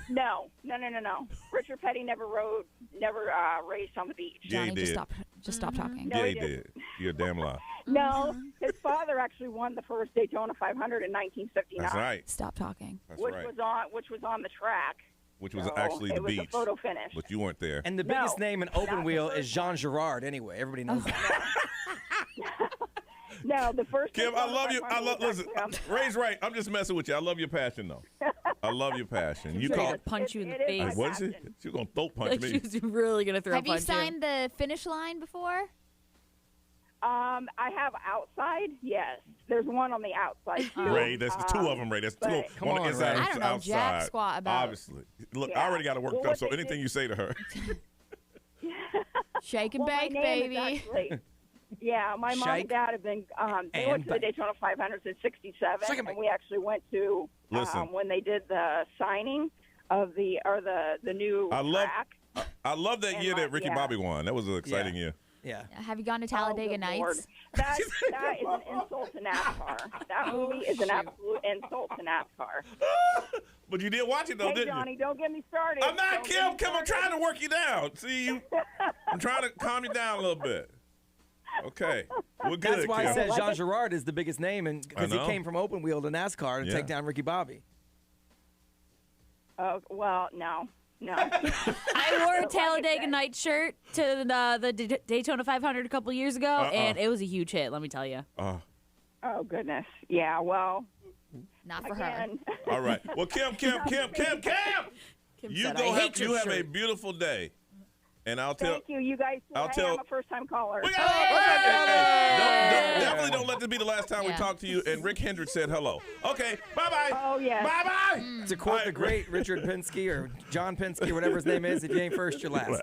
No. Richard Petty never raced on the beach. Yeah, he Johnny, did. just stop talking. No, Yeah, he he did. You're a damn lie. No, his father actually won the first Daytona 500 in 1959. That's right. Stop talking. That's which right. was on the track. Which was So actually the it was beach. a photo finish. But you weren't there. And the No, biggest name in open not the wheel first is Jean Girard, anyway. Everybody knows that. No, the first. Kim, I Daytona love you. 500 was Listen, actually Ray's right. I'm just messing with you. I love your passion, though. I love your passion. You She's call gonna punch you in the It is face. my What is it? passion. She's gonna throat punch Like me. she's really gonna throw a Have you punch signed the finish line before? I have outside. Yes, there's one on the outside too. Ray, that's two of them, Ray. That's two. but- Come One on, inside, Ray. I don't know outside. jack squat about. Obviously. Look, I Yeah. already got it worked Well, up, what so they anything did- you say to her. Shake and Well, my bake, name baby. Is actually, Yeah, my mom Shake. and dad have been. They went to the Daytona 500 since '67, and we actually went to when they did the signing of the new track. I love that year that Ricky yeah. Bobby won. That was an exciting year. Yeah. Have you gone to Talladega Nights? Lord. That is an insult to NASCAR. That movie is an absolute insult to NASCAR. But you did watch it though, Hey, didn't Johnny, you? don't get me started. I'm not Don't Kim. get me Kim, I'm started. trying to work you down. See you. I'm trying to calm you down a little bit. Okay, we're good. That's why Kim. I said Jean Girard is the biggest name, and because he know. came from open wheel to NASCAR to Yeah. take down Ricky Bobby. Oh, well, no. I wore a Talladega Night shirt to the Daytona 500 a couple years ago, and it was a huge hit, let me tell you. Oh, goodness. Yeah, well. Not for again. All right. Well, Kim, Kim you said, go "I have hate your you have shirt." a beautiful day, and I'll tell. Thank you. You guys, I'll tell. I'm a first-time caller. Definitely don't let this be the last time we Yeah. talk to you. And Rick Hendricks said hello. Okay, bye-bye. Oh, yeah. Bye-bye. To quote the great Richard Penske or John Penske, whatever his name is, if you ain't first, you're last.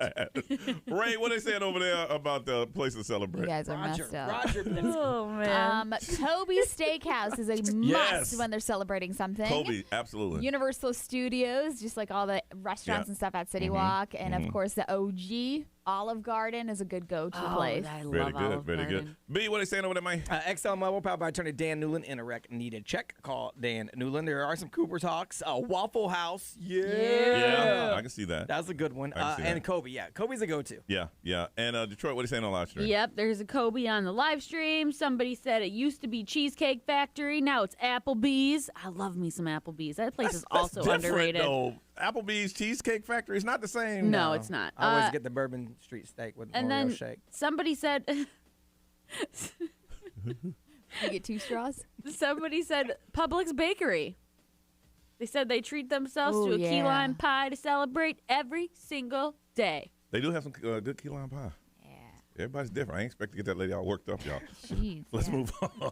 Ray, what are they saying over there about the place to celebrate? You guys are messed up. Roger Penske. Oh, man. Kobe's Steakhouse is a Yes. must when they're celebrating something. Kobe, absolutely. Universal Studios, just like all the restaurants Yeah. and stuff at City Mhm. Walk. And, Mhm. of course, the OG Olive Garden is a good go-to place. Very good, very good. B, what are they saying over there, man? XL Mobile, powered by attorney Dan Newland. In a wreck, need a check? Call Dan Newland. There are some Cooper Talks. Waffle House. Yeah, I can see that. That's a good one. I can see And that. Kobe, yeah. Kobe's a go-to. Yeah. And Detroit, what are they saying on live stream? Yep, there's a Kobe on the live stream. Somebody said it used to be Cheesecake Factory. Now it's Applebee's. I love me some Applebee's. That place is also Different, underrated. though. Applebee's Cheesecake Factory is not the same. No, it's not. I always get the Bourbon Street steak with And Oreo then shake. somebody said, You get 2 straws? somebody said Publix Bakery. They said they treat themselves Ooh, to a key yeah. lime pie to celebrate every single day. They do have some good key lime pie. Yeah. Everybody's different. I ain't expect to get that lady all worked up, y'all. Jeez, Let's move on.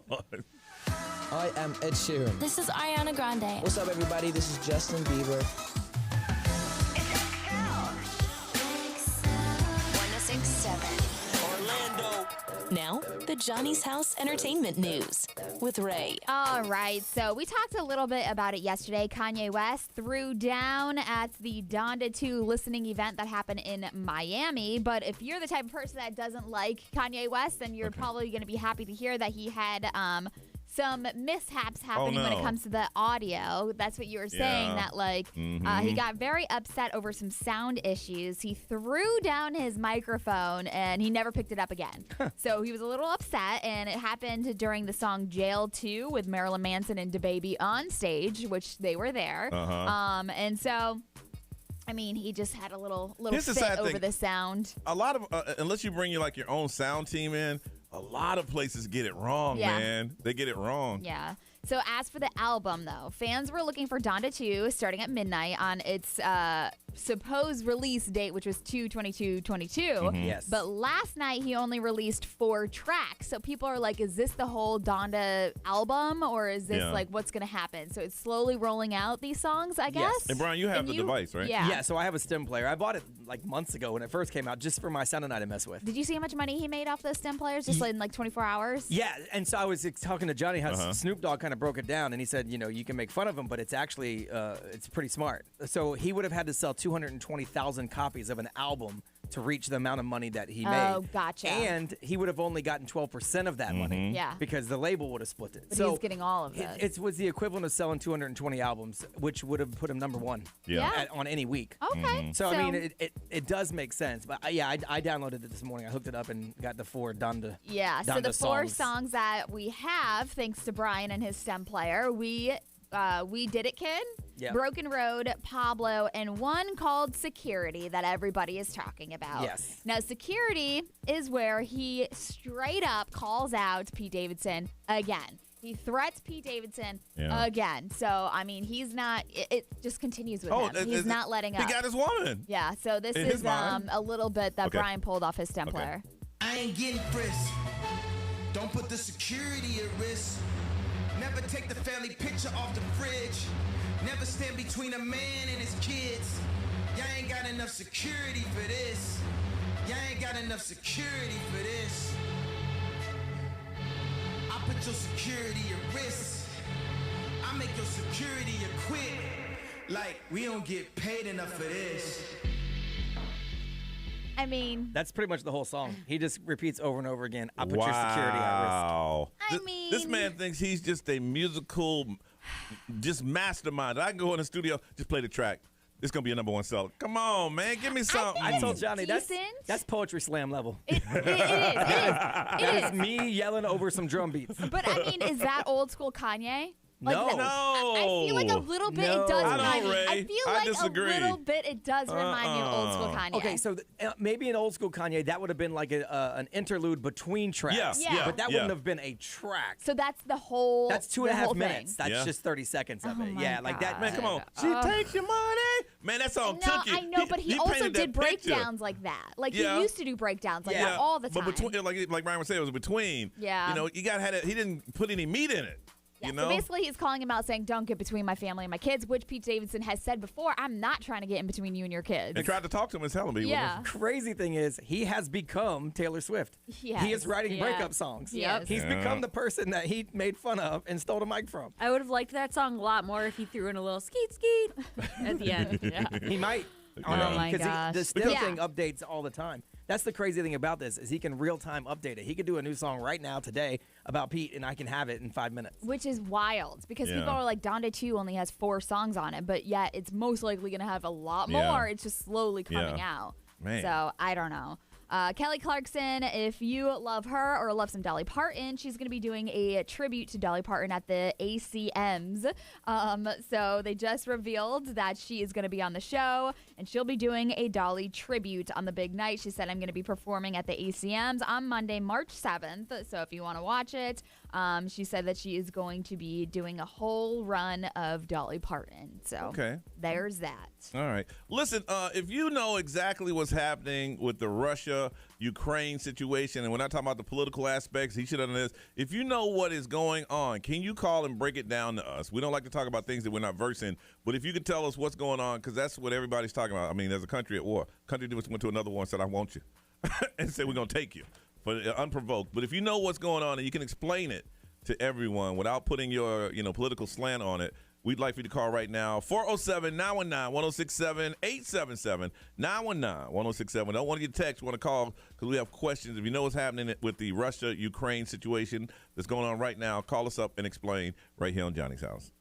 I am Ed Sheeran. This is Ariana Grande. What's up, everybody? This is Justin Bieber. 1067. Orlando. Now, the Johnny's House Entertainment News with Ray. All right, so we talked a little bit about it yesterday. Kanye West threw down at the Donda 2 listening event that happened in Miami. But if you're the type of person that doesn't like Kanye West, then you're probably going to be happy to hear that he had some mishaps happening when it no. comes to the audio. That's what you were saying, Yeah. that like he Mhm. got very upset over some sound issues. He threw down his microphone and he never picked it up again. So he was a little upset, and it happened during the song Jail 2 with Marilyn Manson and DaBaby on stage, which they were there. And so, I mean, he just had a little Here's the fit sad over thing. the sound. A lot of, unless you bring like your own sound team in, a lot of places get it wrong, Yeah. man. They get it wrong. Yeah. So as for the album, though, fans were looking for Donda 2 starting at midnight on its supposed release date, which was 2/22/22. Yes. But last night, he only released 4 tracks. So people are like, is this the whole Donda album, or is this Yeah. like what's going to happen? So it's slowly rolling out these songs, I guess. And Brian, you have And the device, right? Yeah. Yeah, so I have a stem player. I bought it like months ago when it first came out, just for my son and I to mess with. Did you see how much money he made off those stem players just in like 24 hours? Yeah, and so I was talking to Johnny how Snoop Dogg kind of broke it down, and he said, you know, you can make fun of him, but it's actually it's pretty smart. So he would have had to sell 220,000 copies of an album to reach the amount of money that he made. Oh, gotcha. And he would have only gotten 12% of that money. Yeah. Because the label would have split it. But so he's getting all of it. It was the equivalent of selling 220 albums, which would have put him number 1 Yeah. on any week. Okay. So, I mean, it does make sense. But I downloaded it this morning. I hooked it up and got the 4 Donda. Yeah, so Donda the 4 songs. songs that we have, thanks to Brian and his stem player, we Did It Kid, Yep. Broken Road, Pablo, and one called Security that everybody is talking about. Yes. Now, Security is where he straight up calls out Pete Davidson again. He threats Pete Davidson again. So, I mean, he's not, it just continues with him. He's not letting up. He got his woman. Yeah, so this In is his mind. a little bit that Okay. Brian pulled off his stem player. I ain't getting frisked. Don't put the security at risk. Never take the family picture off the fridge. Never stand between a man and his kids. Y'all ain't got enough security for this. Y'all ain't got enough security for this. your security a risk. I make your security a quit. Like, we don't get paid enough for this. I mean, that's pretty much the whole song. He just repeats over and over again, I put your security at risk. I mean, this man thinks he's just a musical, just mastermind. I can go in the studio, just play the track. It's gonna be a #1 seller. Come on, man, give me something. I told Johnny that's poetry slam level. It is me yelling over some drum beats. But I mean, is that old school Kanye? Like No. that, I feel like a little bit it does I remind don't, me. Ray. I feel I like disagree. a little bit it does remind me of old school Kanye. Okay, so maybe an old school Kanye, that would have been like an interlude between tracks. Yeah. But that wouldn't have been a track. So that's the whole. That's 2.5 minutes. That's just 30 seconds of it. my Yeah, like that. Man, come on. She takes your money. Man, that song No, took you. I know, but he also painted did that picture. breakdowns like that. Like Yeah. he used to do breakdowns like that all the time. But between, like Ryan was saying, it was between. Yeah. You know, you got he didn't put any meat in it. Yeah, You know. So basically, he's calling him out saying, don't get between my family and my kids, which Pete Davidson has said before, I'm not trying to get in between you and your kids. And tried to talk to him and tell him he Yeah. Crazy thing is, he has become Taylor Swift. Yes. He is writing Yeah. breakup songs. Yep. He's Yeah. become the person that he made fun of and stole the mic from. I would have liked that song a lot more if he threw in a little skeet skeet at the end. Yeah. He might. Oh my gosh. The still Yeah. thing updates all the time. That's the crazy thing about this is he can real time update it. He could do a new song right now today about Pete, and I can have it in 5 minutes. Which is wild because Yeah. people are like, Donda 2 only has 4 songs on it, but yet it's most likely going to have a lot Yeah. more. It's just slowly coming Yeah. out. Man. So I don't know. Kelly Clarkson, if you love her or love some Dolly Parton, she's going to be doing a tribute to Dolly Parton at the ACMs. So they just revealed that she is going to be on the show, and she'll be doing a Dolly tribute on the big night. She said, I'm going to be performing at the ACMs on Monday, March 7th. So if you want to watch it, she said that she is going to be doing a whole run of Dolly Parton. So Okay. there's that. All right. Listen, if you know exactly what's happening with the Russia-Ukraine situation, and we're not talking about the political aspects, he should have done this. If you know what is going on, can you call and break it down to us? We don't like to talk about things that we're not versed in, but if you can tell us what's going on, because that's what everybody's talking about. I mean, there's a country at war. Country just went to another war and said, I want you, and said, we're going to take you, but unprovoked. But if you know what's going on and you can explain it to everyone without putting your political slant on it, we'd like for you to call right now, 407-919-1067, 877-919-1067. Don't want to get text, want to call because we have questions. If you know what's happening with the Russia-Ukraine situation that's going on right now, call us up and explain right here on Johnny's House.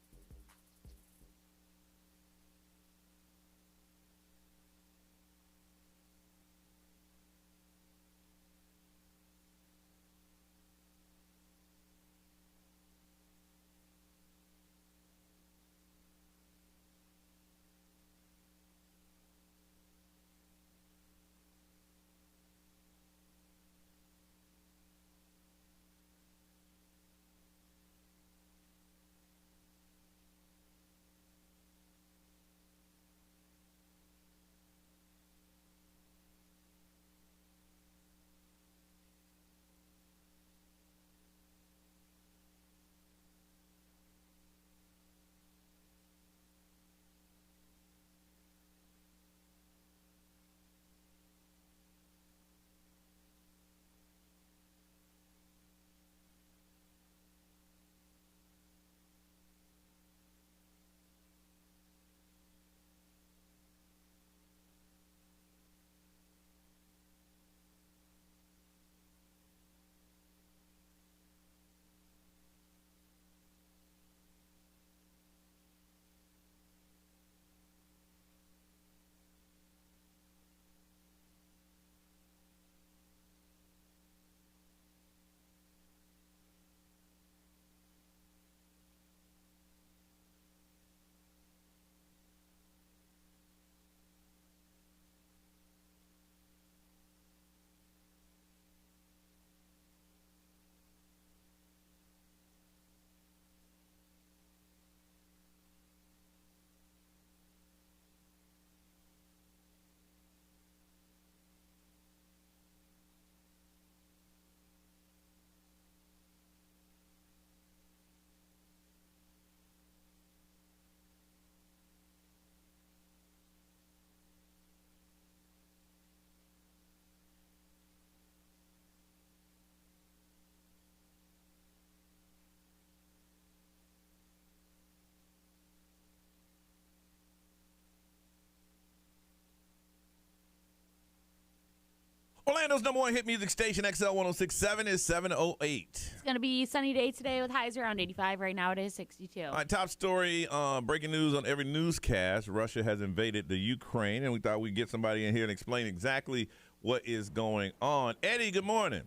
Orlando's number one hit music station, XL 1067, is 7:08. It's going to be a sunny day today with highs around 85. Right now it is 62. All right, top story, breaking news on every newscast. Russia has invaded the Ukraine, and we thought we'd get somebody in here and explain exactly what is going on. Eddie, good morning.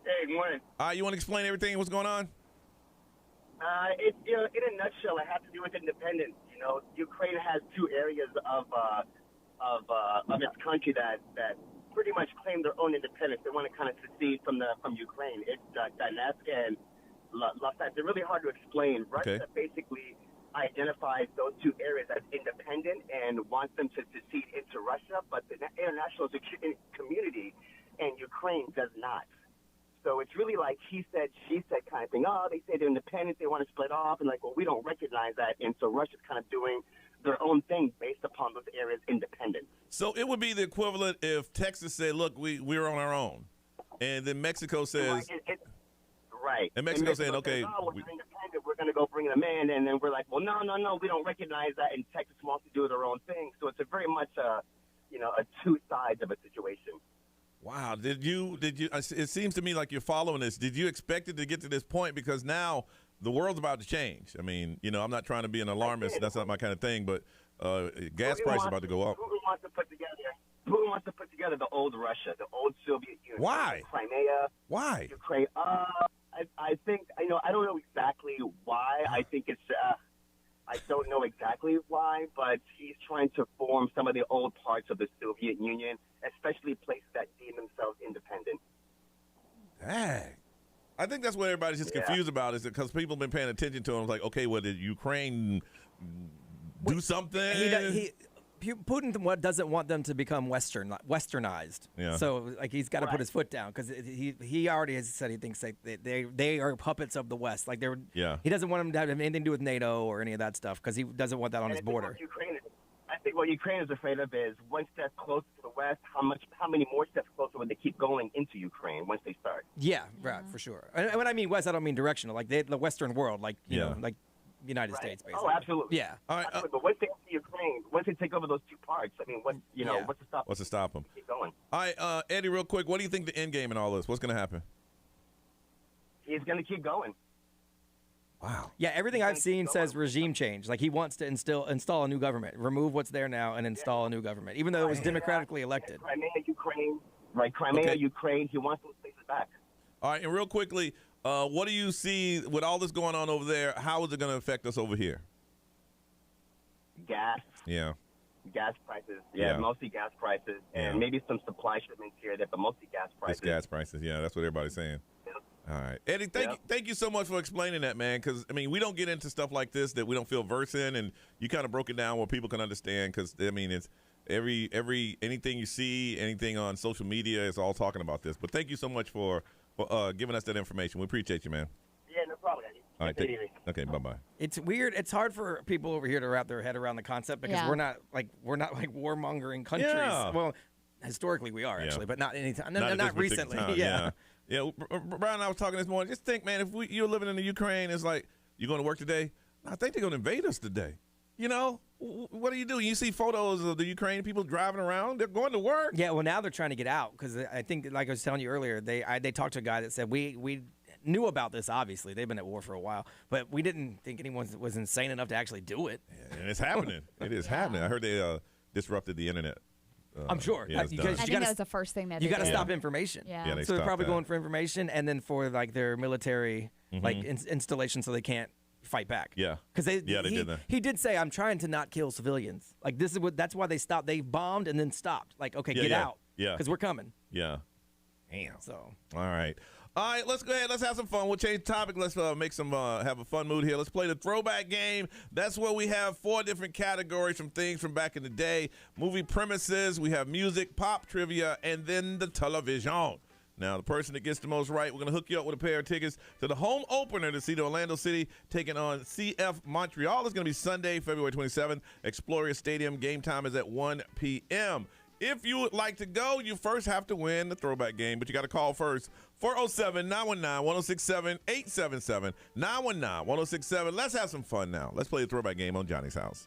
Hey, good morning. You want to explain everything, what's going on? In a nutshell, it has to do with independence. Ukraine has two areas of its country that pretty much claim their own independence. They want to kind of secede from Ukraine. It's Donetsk and Luhansk. They're really hard to explain. Russia basically identifies those two areas as independent and wants them to secede into Russia, but the international community and Ukraine does not. So it's really like he said, she said kind of thing. Oh, they say they're independent, they want to split off, and like, well, we don't recognize that. And so Russia's kind of doing their own thing based upon those areas' independence. So it would be the equivalent if Texas said, look, we're on our own. And then Mexico says... Right. And Mexico saying, okay... Says, oh, we're independent, we're going to go bring them in. And then we're like, well, no, we don't recognize that. And Texas wants to do their own thing. So it's a very much a two sides of a situation. Wow. Did you? It seems to me like you're following this. Did you expect it to get to this point? Because now the world's about to change. I mean, I'm not trying to be an alarmist. That's not my kind of thing. But gas prices about to go up. Who wants to put together the old Russia, the old Soviet Union? Why? Crimea. Why? Ukraine. I think I don't know exactly why. I think it's. I don't know exactly why, but he's trying to form some of the old parts of the Soviet Union, especially places that deem themselves independent. Dang. I think that's what everybody's just confused about, is because people have been paying attention to him. Like, okay, well, did Ukraine do something? Putin doesn't want them to become westernized. Yeah. So like he's got to put his foot down, because he already has said he thinks they are puppets of the West. Like he doesn't want them to have anything to do with NATO or any of that stuff, because he doesn't want that on his border. I think what Ukraine is afraid of is one step closer to the West. How many more steps closer would they keep going into Ukraine once they start? Yeah, right, for sure. And when I mean West, I don't mean directional. Like the Western world, like you know, like United States, basically. Oh, absolutely. Yeah. All right. But once they enter Ukraine, once they take over those two parts, I mean, what's to stop? What's to stop them? Keep going. All right, Eddie, real quick, what do you think the end game in all this? What's going to happen? He's going to keep going. Wow. Yeah, everything I've seen says regime change. Like he wants to install a new government, remove what's there now, and install a new government, even though it was democratically elected. Crimea, Ukraine, right? Crimea, Ukraine. He wants those places back. All right, and real quickly, what do you see with all this going on over there? How is it going to affect us over here? Gas. Yeah. Gas prices. Yeah, mostly gas prices, and maybe some supply shipments here, but mostly gas prices. It's gas prices. Yeah, that's what everybody's saying. All right, Eddie, thank you so much for explaining that, man. Because I mean, we don't get into stuff like this that we don't feel versed in, and you kind of broke it down where people can understand. Because I mean, it's anything you see, anything on social media, is all talking about this. But thank you so much for giving us that information. We appreciate you, man. Yeah, no problem. All right, okay, bye-bye. It's weird. It's hard for people over here to wrap their head around the concept, because we're not like warmongering countries. Yeah. Well, historically we are actually, but not anytime. Not recently. Time, yeah. Brian and I was talking this morning. Just think, man, if you're living in the Ukraine, it's like, you going to work today? I think they're going to invade us today. You know, what do? You see photos of the Ukrainian people driving around. They're going to work. Yeah, well, now they're trying to get out, because I think, like I was telling you earlier, they talked to a guy that said we knew about this. Obviously, they've been at war for a while, but we didn't think anyone was insane enough to actually do it. Yeah, and it's happening. It is happening. I heard they disrupted the internet. I'm sure. I think that was the first thing that you got to did. stop information. Yeah. So they're probably going for information, and then for like their military installation, so they can't fight back. Yeah. Because they did that. He did say, "I'm trying to not kill civilians." Like that's why they stopped. They bombed and then stopped. Like, okay, get out. Yeah. Because we're coming. Yeah. Damn. So. All right. All right, let's go ahead. Let's have some fun. We'll change the topic. Let's make some have a fun mood here. Let's play the throwback game. That's where we have 4 different categories from things from back in the day. Movie premises. We have music, pop trivia, and then the television. Now, the person that gets the most right, we're going to hook you up with a pair of tickets to the home opener to see the Orlando City taking on CF Montreal. It's going to be Sunday, February 27th, Exploria Stadium. Game time is at 1 p.m. If you would like to go, you first have to win the throwback game, but you got to call first. 407-919-1067, 877-919-1067. Let's have some fun now. Let's play the throwback game on Johnny's House.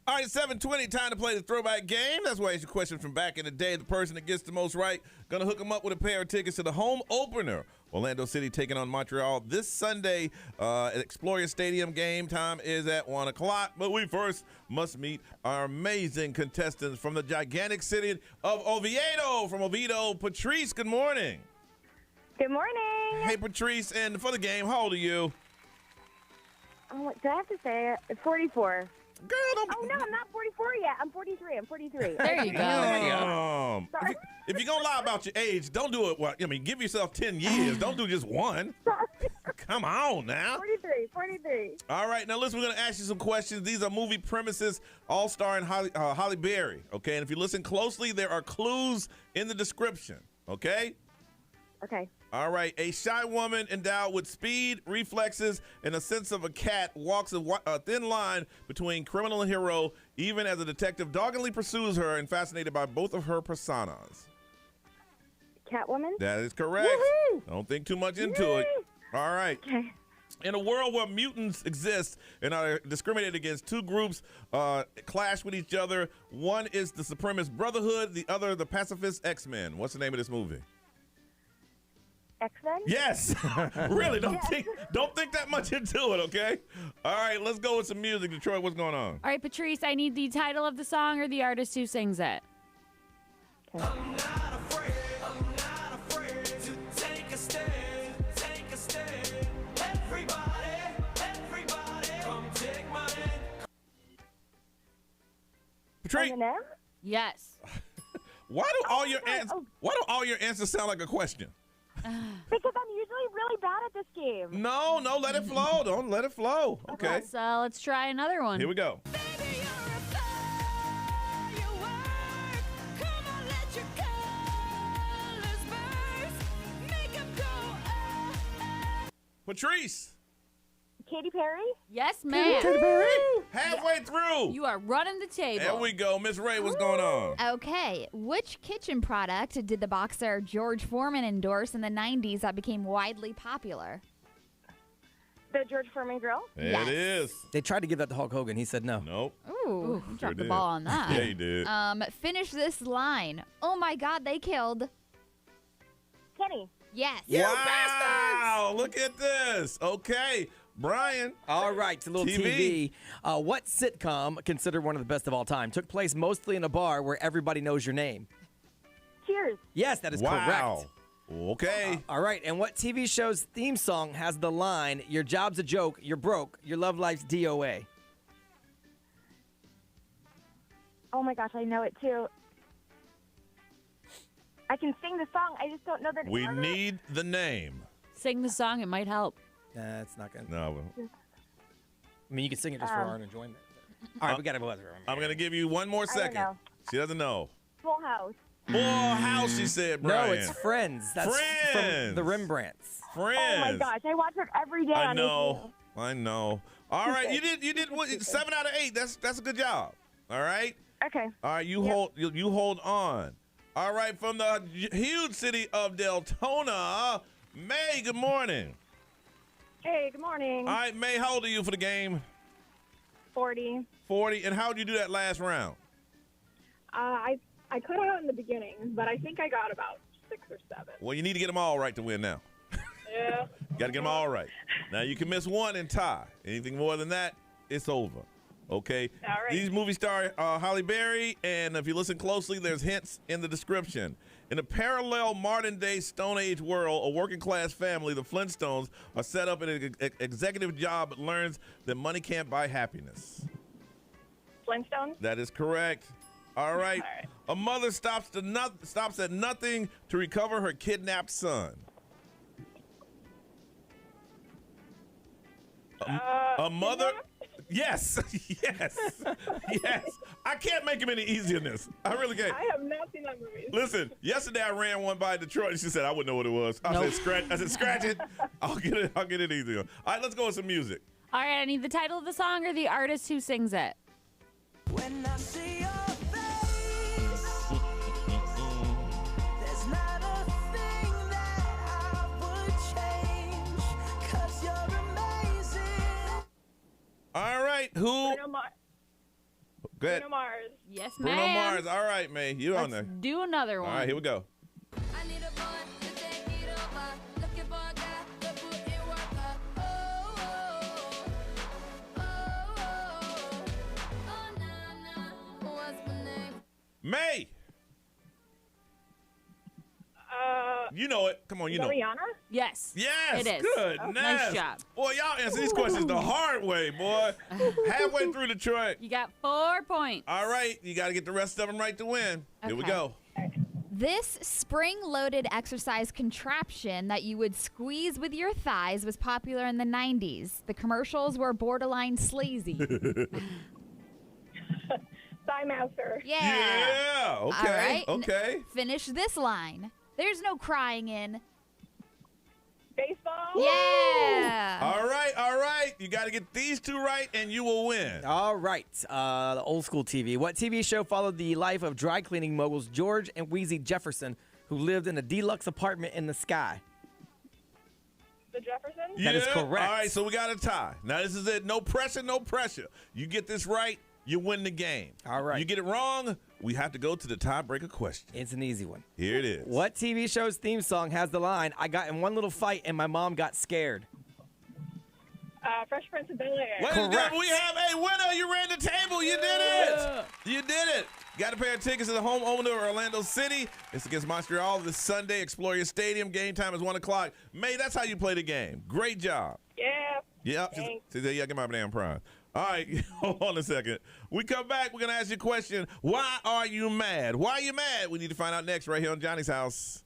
All right, 7:20, time to play the throwback game. That's why it's a question from back in the day. The person that gets the most right, gonna hook them up with a pair of tickets to the home opener. Orlando City taking on Montreal this Sunday at Exploria Stadium. Game time is at 1 o'clock. But we first must meet our amazing contestants from the gigantic city of Oviedo. From Oviedo, Patrice, good morning. Good morning. Hey, Patrice, and for the game, how old are you? Oh, do I have to say it? It's 44. Girl, don't Oh, no, I'm not 44 yet. I'm 43. I'm 43. There you go. Sorry. If you're going to lie about your age, don't do it. Well, I mean, give yourself 10 years. Don't do just one. Come on now. 43. All right, now listen, we're going to ask you some questions. These are movie premises, all starring Holly Berry, okay? And if you listen closely, there are clues in the description, okay? Okay. All right, a shy woman endowed with speed, reflexes, and a sense of a cat walks a thin line between criminal and hero, even as a detective doggedly pursues her and fascinated by both of her personas. Catwoman? That is correct. Woohoo! Don't think too much into it. All right. Okay. In a world where mutants exist and are discriminated against, two groups clash with each other. One is the Supremacist Brotherhood, the other the Pacifist X-Men. What's the name of this movie? X-Men? Yes. Really, don't think that much into it, okay? All right, let's go with some music. Detroit, what's going on? All right, Patrice, I need the title of the song or the artist who sings it. I'm not afraid to take a stand, Everybody, come take my hand. Patrice. Yes. Why do all your answers sound like a question? Because I'm usually really bad at this game. No, let it flow. Don't let it flow. Okay. Let's try another one. Here we go. Patrice. Katy Perry? Yes, ma'am. Katy Perry. Halfway through. You are running the table. There we go. Miss Ray, what's going on? Okay, which kitchen product did the boxer George Foreman endorse in the 90s that became widely popular? The George Foreman grill? There it is. They tried to give that to Hulk Hogan. He said no. Nope. Ooh, you dropped the did. ball on that. Yeah, he did. Finish this line. Oh my God, they killed. Kenny. Yes. Wow, look at this. Okay, Brian. All right, it's a little TV. What sitcom, considered one of the best of all time, took place mostly in a bar where everybody knows your name? Cheers. Yes, that is Wow. correct. Okay. All right, and what TV show's theme song has the line, your job's a joke, you're broke, your love life's DOA? Oh my gosh, I know it too. I can sing the song. I just don't know the name. We need the name. Sing the song. It might help. It's not going to. No. I mean, you can sing it just for our own enjoyment. All right, we got to go. I'm going to give you one more second. know. She doesn't know. Full House. Full House, she said, Brian. No, it's Friends. That's Friends. from the Rembrandts. Friends. Oh my gosh, I watch it every day. I on know. HBO. I know. All right, you did what, 7 out of 8. That's a good job. All right. Okay. All right, you hold on. All right, from the huge city of Deltona, May. Good morning. Hey, good morning. All right, May. How old are you for the game? 40. 40. And how'd you do that last round? I cut out in the beginning, but I think I got about 6 or 7. Well, you need to get them all right to win now. Yeah. Got to get them all right. Now, you can miss one and tie. Anything more than that, it's over. Okay? All right. These movie star Holly Berry, and if you listen closely, there's hints in the description. In a parallel modern-day Stone Age world, a working-class family, the Flintstones, are set up in an executive job but learns that money can't buy happiness. Flintstones? That is correct. All right. A mother stops at nothing to recover her kidnapped son. A mother. Yes. Yes. I can't make him any easier than this. I really can't. I have not seen that movie. Listen, yesterday I ran one by Detroit and she said I wouldn't know what it was. I said scratch it. I'll get it easier. All right, let's go with some music. All right, I need the title of the song or the artist who sings it. When I see your face, there's not a thing that I would change, 'cause you're amazing. All right, who? Go ahead. Bruno Mars. Yes, Bruno ma'am. Mars. All right, May. You on there. Do another one. All right, here we go. I need a boy to take it over. Looking for a guy to put in work. What's my name? May. You know it. Come on, you Is that know it. Rihanna? Yes. Yes. It is. Good. Nice job. Boy, y'all answer these questions the hard way, boy. Halfway through Detroit. You got 4 points. All right. You got to get the rest of them right to win. Here we Okay. go. This spring-loaded exercise contraption that you would squeeze with your thighs was popular in the 90s. The commercials were borderline sleazy. Thigh Master. Yeah. Yeah. Okay. All right. Okay. Finish this line. There's no crying in. Baseball. Yeah. All right. All right. You got to get these two right, and you will win. All right. The old school TV. What TV show followed the life of dry cleaning moguls George and Wheezy Jefferson, who lived in a deluxe apartment in the sky? The Jeffersons. That is correct. All right. So we got a tie. Now this is it. No pressure. No pressure. You get this right, you win the game. All right. You get it wrong, we have to go to the tiebreaker question. It's an easy one. Here it is. What TV show's theme song has the line, "I got in one little fight and my mom got scared"? Fresh Prince of Bel-Air. Ladies and gentlemen, we have a winner. You ran the table. You did it. You did it. Got a pair of tickets to the home opener of Orlando City. It's against Montreal this Sunday, Exploria Stadium. Game time is 1 o'clock. May, that's how you play the game. Great job. Yeah. Yep. Thanks. Yeah, get my damn prize. All right, hold on a second. We come back, we're going to ask you a question. Why are you mad? Why are you mad? We need to find out next right here on Johnny's House.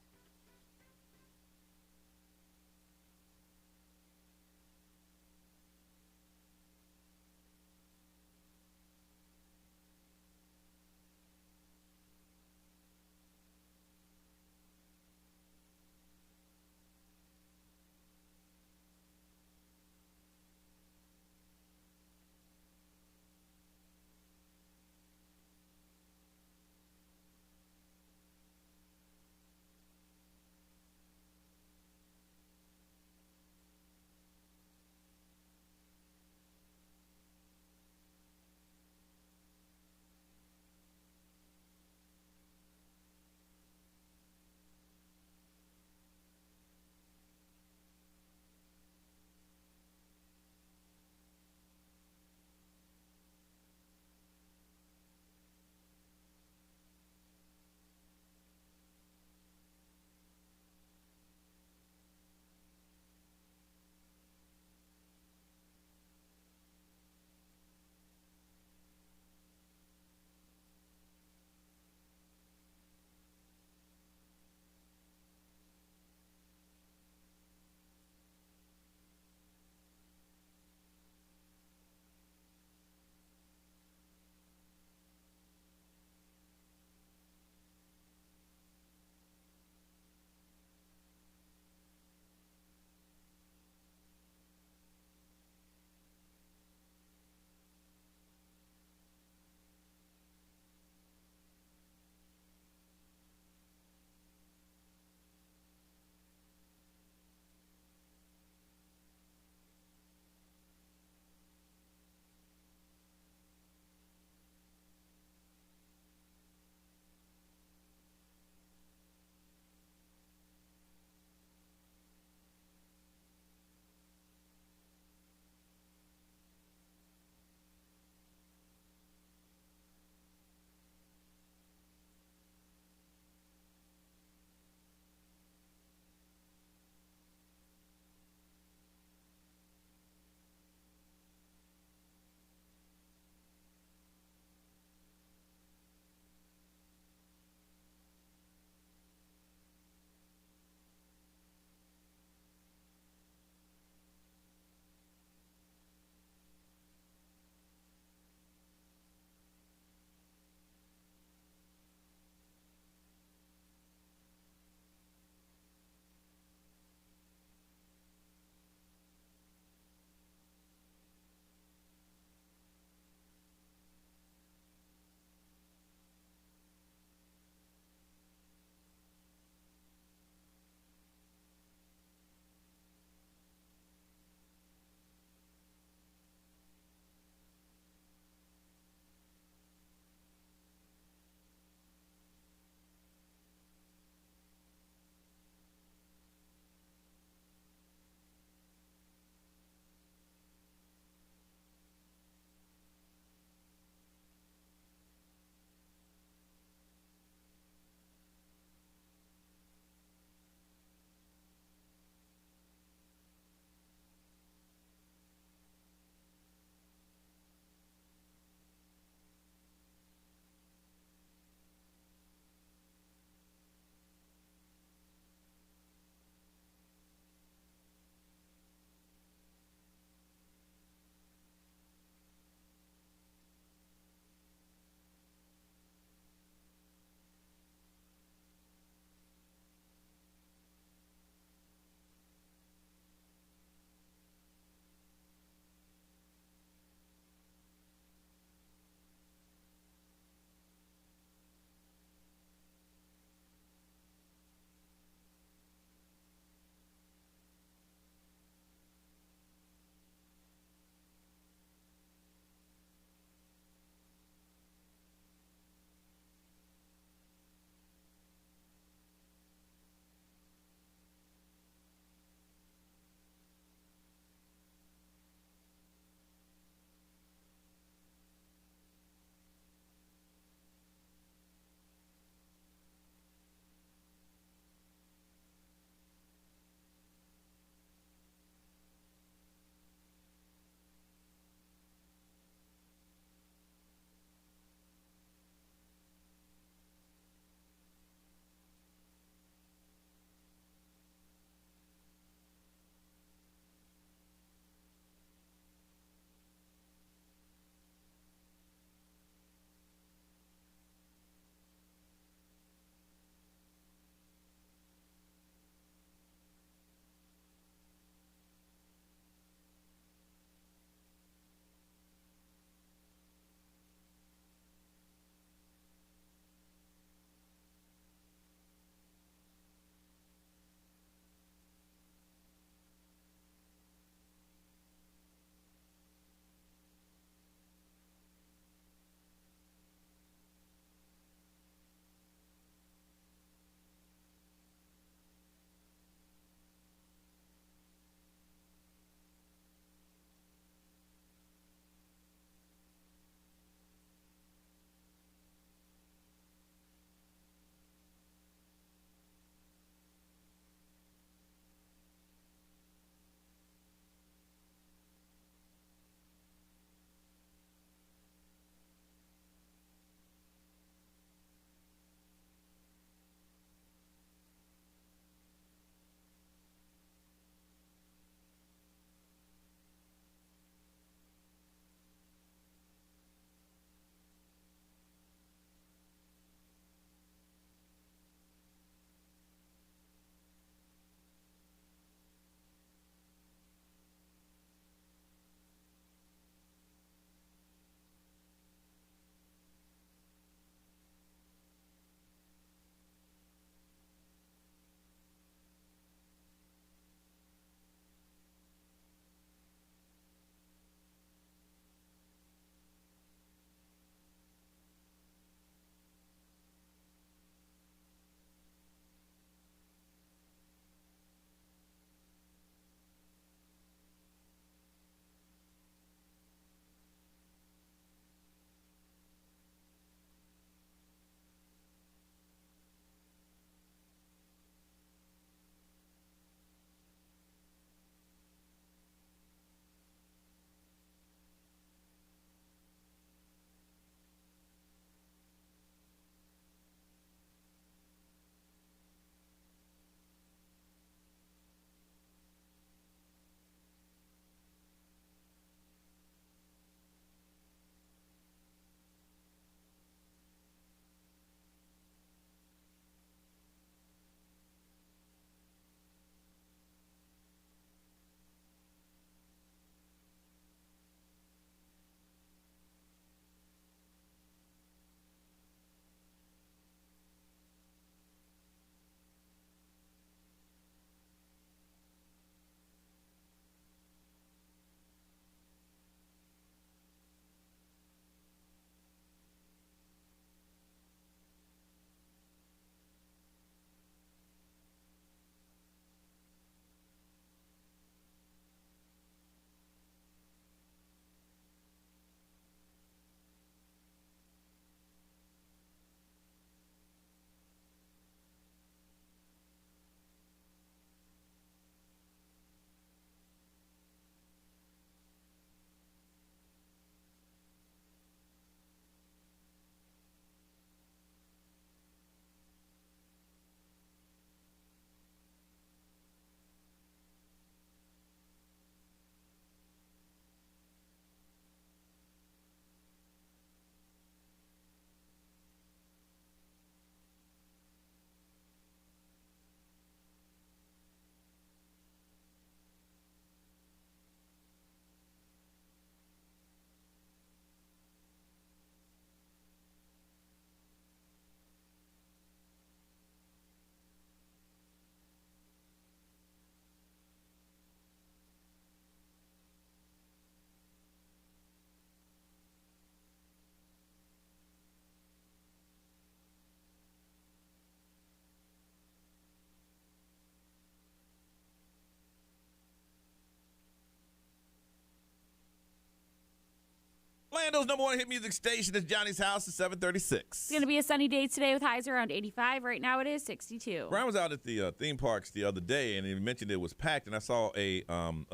Orlando's number one hit music station is Johnny's House at 736. It's going to be a sunny day today with highs around 85. Right now it is 62. Brian was out at the theme parks the other day, and he mentioned it was packed. And I saw a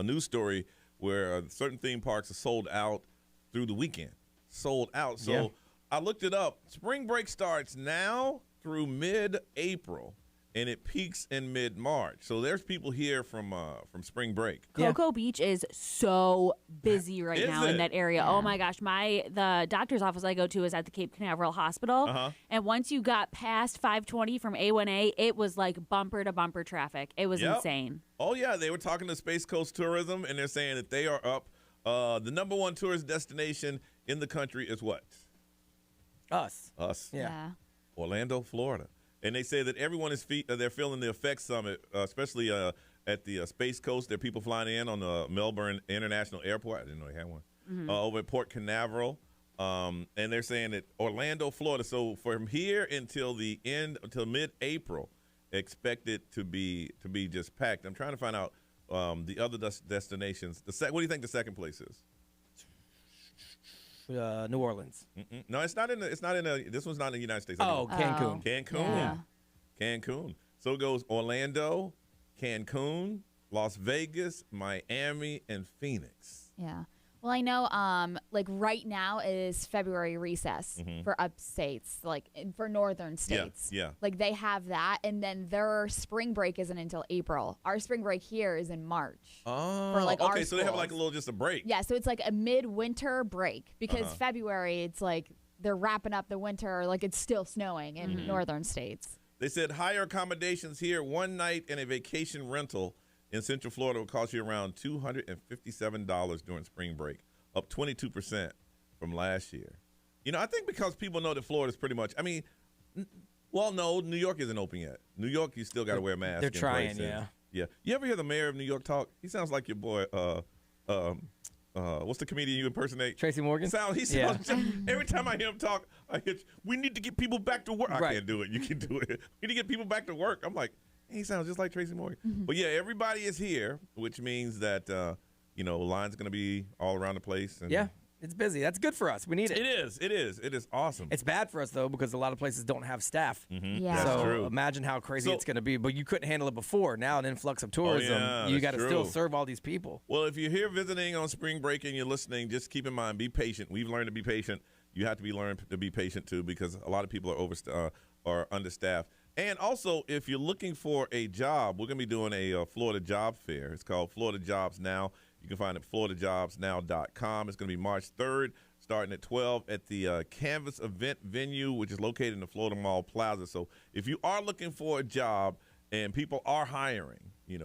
news story where certain theme parks are sold out through the weekend. Sold out. So I looked it up. Spring break starts now through mid-April, and it peaks in mid-March. So there's people here from spring break. Cocoa Beach is so busy right now in that area. Oh my gosh, the doctor's office I go to is at the Cape Canaveral Hospital, and once you got past 520 from A1A, it was like bumper to bumper traffic. It was insane. Oh yeah, they were talking to Space Coast Tourism, and they're saying that they are up. The number one tourist destination in the country is what? Us. Yeah. Orlando, Florida. And they say that everyone is they're feeling the effects from it, especially at the Space Coast. There are people flying in on the Melbourne International Airport. I didn't know they had one. Over at Port Canaveral. And they're saying that Orlando, Florida. So from here until mid-April, expect it to be just packed. I'm trying to find out the other destinations. What do you think the second place is? New Orleans. No, it's not in the. This one's not in the United States. Oh, Cancun. Cancun. So it goes Orlando, Cancun, Las Vegas, Miami, and Phoenix. Yeah. Well, I know, like right now is February recess for upstates, like for northern states. Yeah. Like they have that, and then their spring break isn't until April. Our spring break here is in March. Oh, for like okay. So they have like just a break. Yeah, so it's like a midwinter break because February, it's like they're wrapping up the winter, like it's still snowing in northern states. They said higher accommodations here, one night and a vacation rental in Central Florida will cost you around $257 during spring break, up 22% from last year. You know, I think because people know that Florida's pretty much, I mean, well, no, New York isn't open yet. New York, you still got to wear a mask. They're trying, yeah. Yeah. You ever hear the mayor of New York talk? He sounds like your boy, what's the comedian you impersonate? Tracy Morgan? He sounds every time I hear him talk, we need to get people back to work. I can't do it. You can do it. We need to get people back to work. I'm like, he sounds just like Tracy Morgan. But yeah, everybody is here, which means that lines going to be all around the place. And yeah, it's busy. That's good for us. We need it. It is awesome. It's bad for us though because a lot of places don't have staff. Yeah, that's so true. Imagine how crazy it's going to be. But you couldn't handle it before. Now an influx of tourism, you got to still serve all these people. Well, if you're here visiting on spring break and you're listening, just keep in mind, be patient. We've learned to be patient. You have to learn to be patient too because a lot of people are understaffed. And also, if you're looking for a job, we're going to be doing a Florida job fair. It's called Florida Jobs Now. You can find it at floridajobsnow.com. It's going to be March 3rd, starting at 12 at the Canvas event venue, which is located in the Florida Mall Plaza. So if you are looking for a job and people are hiring,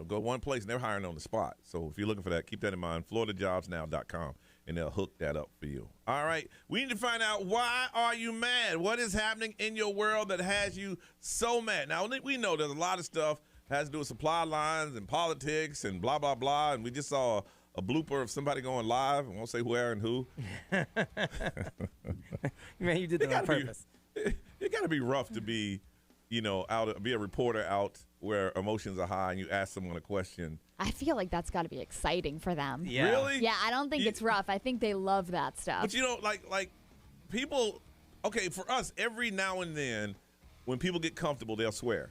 go one place and they're hiring on the spot. So if you're looking for that, keep that in mind, floridajobsnow.com. And they'll hook that up for you. All right. We need to find out, why are you mad? What is happening in your world that has you so mad? Now, we know there's a lot of stuff that has to do with supply lines and politics and blah, blah, blah. And we just saw a blooper of somebody going live. I won't say where and who. Man, you did that on purpose. It got to be rough to be, be a reporter out where emotions are high and you ask someone a question. I feel like that's got to be exciting for them. Yeah. Really? Yeah, I don't think it's rough. I think they love that stuff. But like people, okay, for us, every now and then when people get comfortable, they'll swear.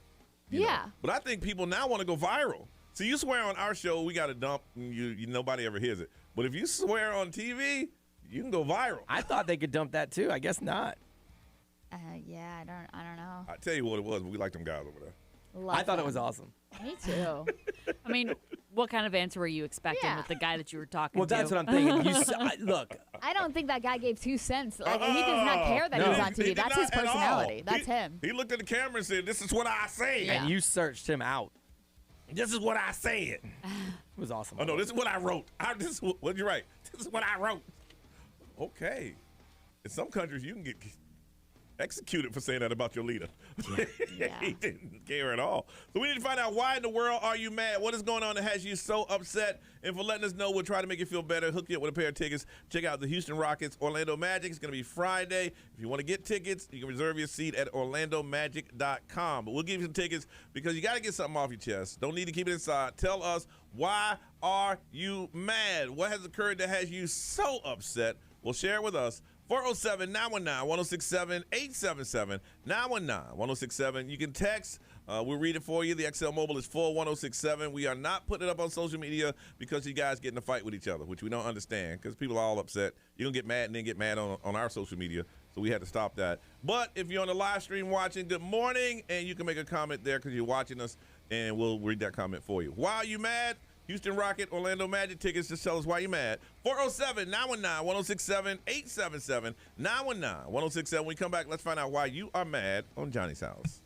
You know? But I think people now want to go viral. So you swear on our show, we got a dump, and nobody ever hears it. But if you swear on TV, you can go viral. I thought they could dump that too. I guess not. Yeah, I don't know. I tell you what it was. We like them guys over there. I thought it was awesome. Me too. I mean, what kind of answer were you expecting with the guy that you were talking to? Well, that's what I'm thinking. Look. I don't think that guy gave 2 cents. Like, he does not care that he's on TV. That's his personality. That's him. He looked at the camera and said, "This is what I say." And you searched him out. This is what I said. It was awesome. Oh, no, this is what I wrote. What'd you write? This is what I wrote. Okay. In some countries, you can get executed for saying that about your leader. Yeah. He didn't care at all. So we need to find out, why in the world are you mad? What is going on that has you so upset? And for letting us know, we'll try to make you feel better, hook you up with a pair of tickets. Check out the Houston Rockets Orlando Magic. It's going to be Friday. If you want to get tickets, you can reserve your seat at orlandomagic.com. But we'll give you some tickets because you got to get something off your chest. Don't need to keep it inside. Tell us, why are you mad? What has occurred that has you so upset? Well, share it with us. 407-919-1067, 877-919-1067. You can text. We'll read it for you. The XL Mobile is 41067. We are not putting it up on social media because you guys get in a fight with each other, which we don't understand because people are all upset. You're going to get mad and then get mad on our social media. So we had to stop that. But if you're on the live stream watching, good morning. And you can make a comment there because you're watching us, and we'll read that comment for you. Why are you mad? Houston Rocket, Orlando Magic tickets. Just tell us why you're mad. 407-919-1067, 877-919-1067. When we come back, let's find out why you are mad on Johnny's House.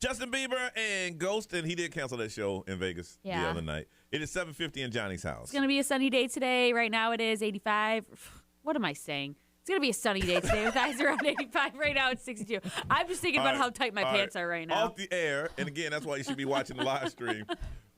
Justin Bieber and Ghost, and he did cancel that show in Vegas the other night. It is 7:50 in Johnny's house. It's going to be a sunny day today. Right now it is 85. What am I saying? It's going to be a sunny day today with highs around 85. Right now it's 62. I'm just thinking about how tight my pants are right now. Off the air, and again, that's why you should be watching the live stream.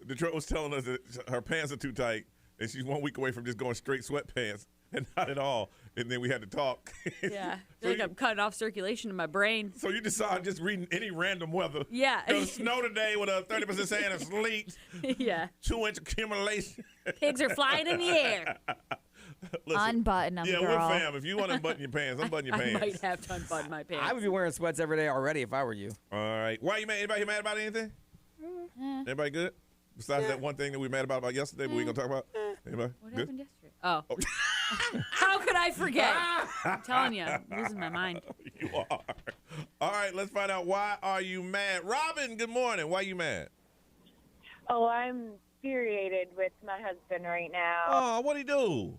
Detroit was telling us that her pants are too tight, and she's 1 week away from just going straight sweatpants, and not at all. And then we had to talk. Yeah. I feel like I'm cutting off circulation in my brain. So you decided just reading any random weather. Yeah. It was snow today with a 30% chance of sleet. Yeah. 2-inch accumulation. Pigs are flying in the air. Listen, unbutton them, yeah, girl. we're fam. If you want to unbutton your pants, unbutton your pants. I might have to unbutton my pants. I would be wearing sweats every day already if I were you. All right. Why you mad? Anybody mad about anything? Everybody good? Besides that one thing that we mad about yesterday, but we ain't gonna talk about? Anybody What good? happened yesterday? Oh. How could I forget? I'm telling you, I'm losing my mind. You are. All right, let's find out why are you mad. Robin, good morning. Why you mad? Oh, I'm infuriated with my husband right now. Oh, what'd he do?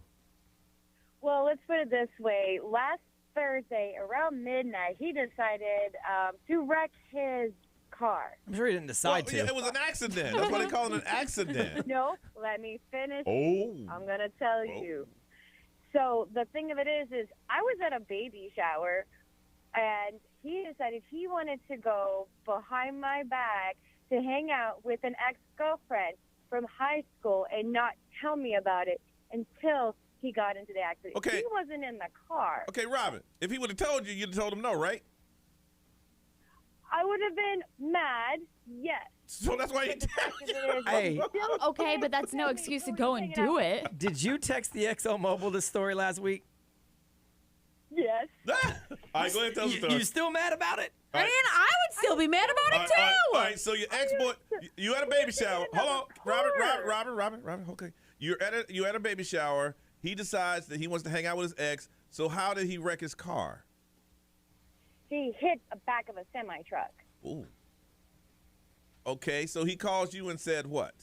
Well, let's put it this way. Last Thursday, around midnight, he decided to wreck his car. I'm sure he didn't decide to. Yeah, it was an accident. That's why they call it an accident. No, let me finish. Oh. I'm going to tell you. So the thing of it is I was at a baby shower, and he decided he wanted to go behind my back to hang out with an ex-girlfriend from high school and not tell me about it until he got into the accident. Okay. He wasn't in the car. Okay, Robin, if he would have told you, you'd have told him no, right? I would have been mad, yes. So that's why he Hey. Okay, but that's no excuse to go and do it. Did you text the XO Mobile this story last week? Yes. All right, go ahead and tell the story. You still mad about it? I mean, I would still be mad about it, too. All right, so your ex-boy, you had a baby shower. Hold on, Robert, okay. You're at a baby shower. He decides that he wants to hang out with his ex. So how did he wreck his car? He hit the back of a semi-truck. Ooh. Okay, so he calls you and said what?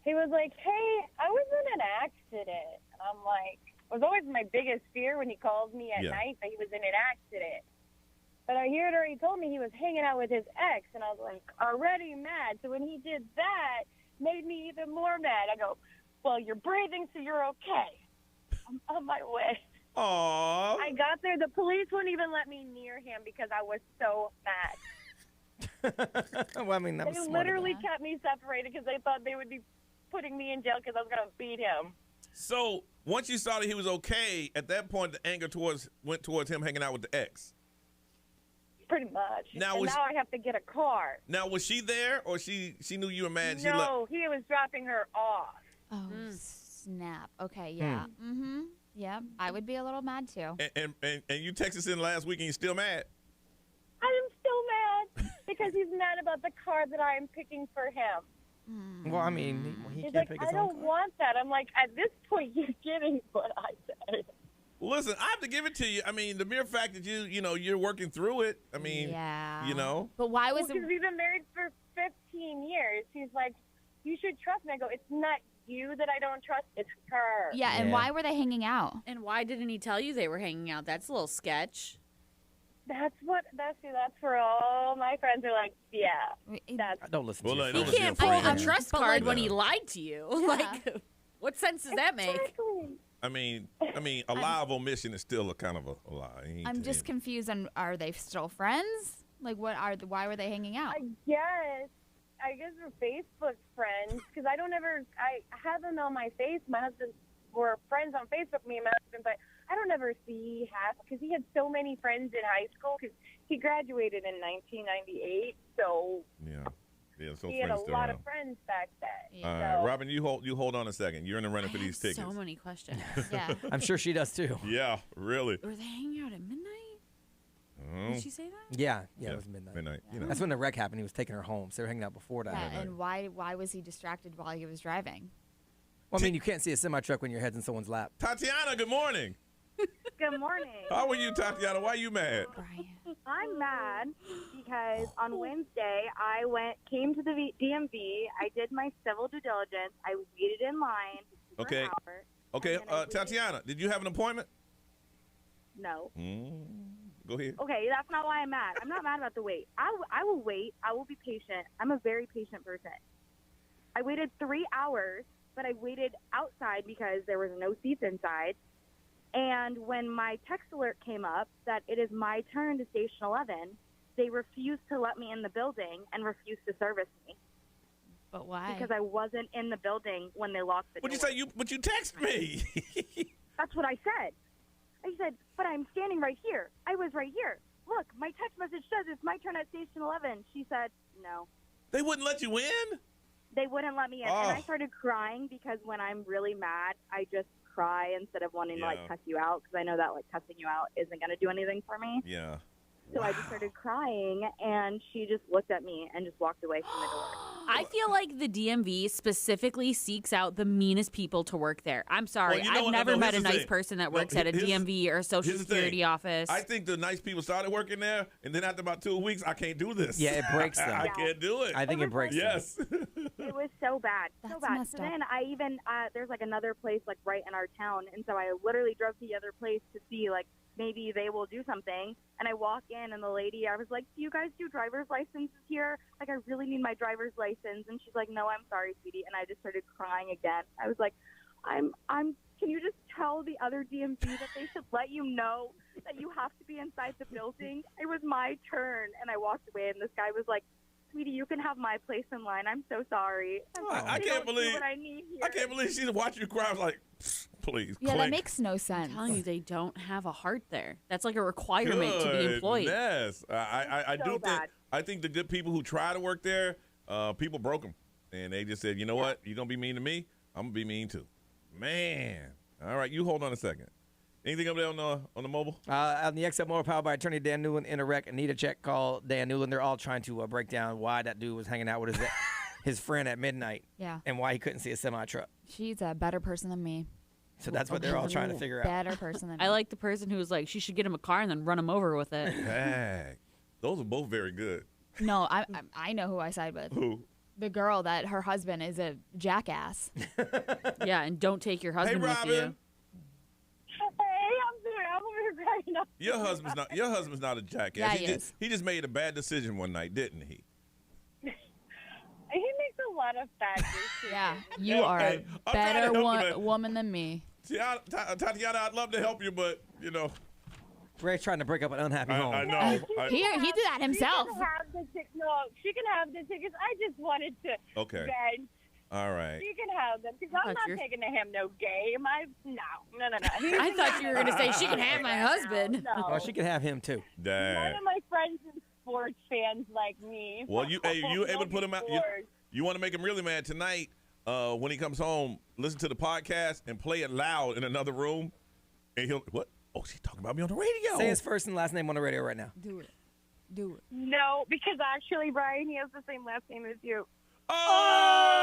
He was like, hey, I was in an accident. And I'm like, it was always my biggest fear when he called me at night that he was in an accident. But I heard already told me he was hanging out with his ex, and I was like, already mad. So when he did that, made me even more mad. I go, well, you're breathing, so you're okay. I'm on my way. Aww. I got there. The police wouldn't even let me near him because I was so mad. Well, I mean, that was They smart. literally kept me separated because they thought they would be putting me in jail because I was going to beat him. So once you saw that he was okay, at that point the anger went towards him hanging out with the ex. Pretty much. Now and now I have to get a car. Now was she there or she knew you were mad? No, he was dropping her off. Oh, snap. Okay, yeah. Mm-hmm. Yeah, I would be a little mad too. And you texted us in last week and you're still mad? I am still mad because he's mad about the car that I am picking for him. Well, I mean, he He's can't like, pick I his own don't want that. I'm like, at this point, you're getting what I said. Listen, I have to give it to you. I mean, the mere fact that you're working through it. I mean, you know. But why was Because we've been married for 15 years. He's like, you should trust me. I go, it's not you that I don't trust, it's her. Yeah, and why were they hanging out? And why didn't he tell you they were hanging out? That's a little sketch. That's where all my friends are like, yeah. That's Don't listen Well, to like, you. don't He listen can't to your pull a friend. trust But, card like- when he lied to you. Like, what sense does that make? I mean, a lie of omission is still a kind of a lie. I'm just confused on, are they still friends? Like, why were they hanging out? I guess we're Facebook friends because I have him on my face. My husband, we're friends on Facebook, me and my husband, but I don't ever see half because he had so many friends in high school because he graduated in 1998. So so he had a friends still lot around. of friends back then. All right, Robin, you hold on a second. You're in the running for these tickets. So many questions. Yeah. I'm sure she does too. Yeah, really. Were they hanging out at midnight? Did she say that? Yeah, it was midnight. You know. That's when the wreck happened. He was taking her home, so they were hanging out before that. Yeah, and why was he distracted while he was driving? Well, I mean, you can't see a semi truck when your head's in someone's lap. Tatiana, good morning. Good morning. How are you, Tatiana? Why are you mad? I'm mad because on Wednesday I came to the DMV. I did my civil due diligence. I waited in line for Okay. an hour. Okay, and then I waited- Tatiana, did you have an appointment? No. Go ahead. Okay, that's not why I'm mad. I'm not mad about the wait. I will wait. I will be patient. I'm a very patient person. I waited 3 hours, but I waited outside because there was no seats inside. And when my text alert came up that it is my turn to Station 11, they refused to let me in the building and refused to service me. But why? Because I wasn't in the building when they locked the door. What'd you say? But you text me. That's what I said. I said, but I'm standing right here. I was right here. Look, my text message says it's my turn at Station 11. She said, no. They wouldn't let you in? They wouldn't let me in. Oh. And I started crying because when I'm really mad, I just cry instead of wanting to, like, cuss you out because I know that, like, cussing you out isn't going to do anything for me. Yeah. So I just started crying, and she just looked at me and just walked away from the door. I feel like the DMV specifically seeks out the meanest people to work there. I'm sorry. Well, you know I've what? never No, met a here's the nice thing. person that No, works at a here's- DMV or a Social here's the Security thing. office. I think the nice people started working there, and then after about 2 weeks, I can't do this. Yeah, it breaks them. I can't do it. I think it breaks them. Yes. It was so bad, so bad. messed So up. then I even there's like another place like right in our town, and so I literally drove to the other place to see like maybe they will do something. And I walk in, and the lady, I was like, "Do you guys do driver's licenses here? Like, I really need my driver's license." And she's like, "No, I'm sorry, sweetie." And I just started crying again. I was like, "I'm. Can you just tell the other DMV that they should let you know that you have to be inside the building?" It was my turn, and I walked away, and this guy was like, "Sweetie, you can have my place in line. I'm so sorry." I'm like, I "You can't don't do believe. what I need here." I can't believe she's watching you cry. I was like, please. Yeah, that click. makes no sense. I'm telling you, they don't have a heart there. That's like a requirement to be employed. Yes, I So do think. bad. I think the good people who try to work there, people broke them, and they just said, "You know what? You're gonna be mean to me. I'm gonna be mean too." Man, all right, you hold on a second. Anything up there on the mobile? On the XL Motor powered by attorney Dan Newland in a wreck. Anita check call Dan Newland. They're all trying to break down why that dude was hanging out with his friend at midnight. Yeah. And why he couldn't see a semi truck. She's a better person than me. So that's what they're all trying to figure out. Better person than me. I like the person who was like, she should get him a car and then run him over with it. Dang. Those are both very good. No, I know who I side with. Who? The girl that her husband is a jackass. Yeah, and don't take your husband with you. Robin. Hey, I'm sorry. I'm over here crying up. Your husband's not a jackass. Yeah, he is. He just made a bad decision one night, didn't he? He makes a lot of bad decisions. Yeah, you Yeah, are okay. a I'm trying to better help you, man. woman than me. Tatiana, I'd love to help you, but you know, Ray's trying to break up an unhappy home. I know. He did that himself. She can have the tickets. I just wanted to Okay. vent. All right. She can have them because I'm not taking to him no game. No. I thought you were going to say she can have my husband. No. Well, she can have him too. Dang. None of my friends are sports fans like me. Well, you able to put him out? Sports. You want to make him really mad tonight? When he comes home, listen to the podcast and play it loud in another room, and he'll what? Oh, she's talking about me on the radio. Say his first and last name on the radio right now. Do it. Do it. No, because actually, Brian, he has the same last name as you.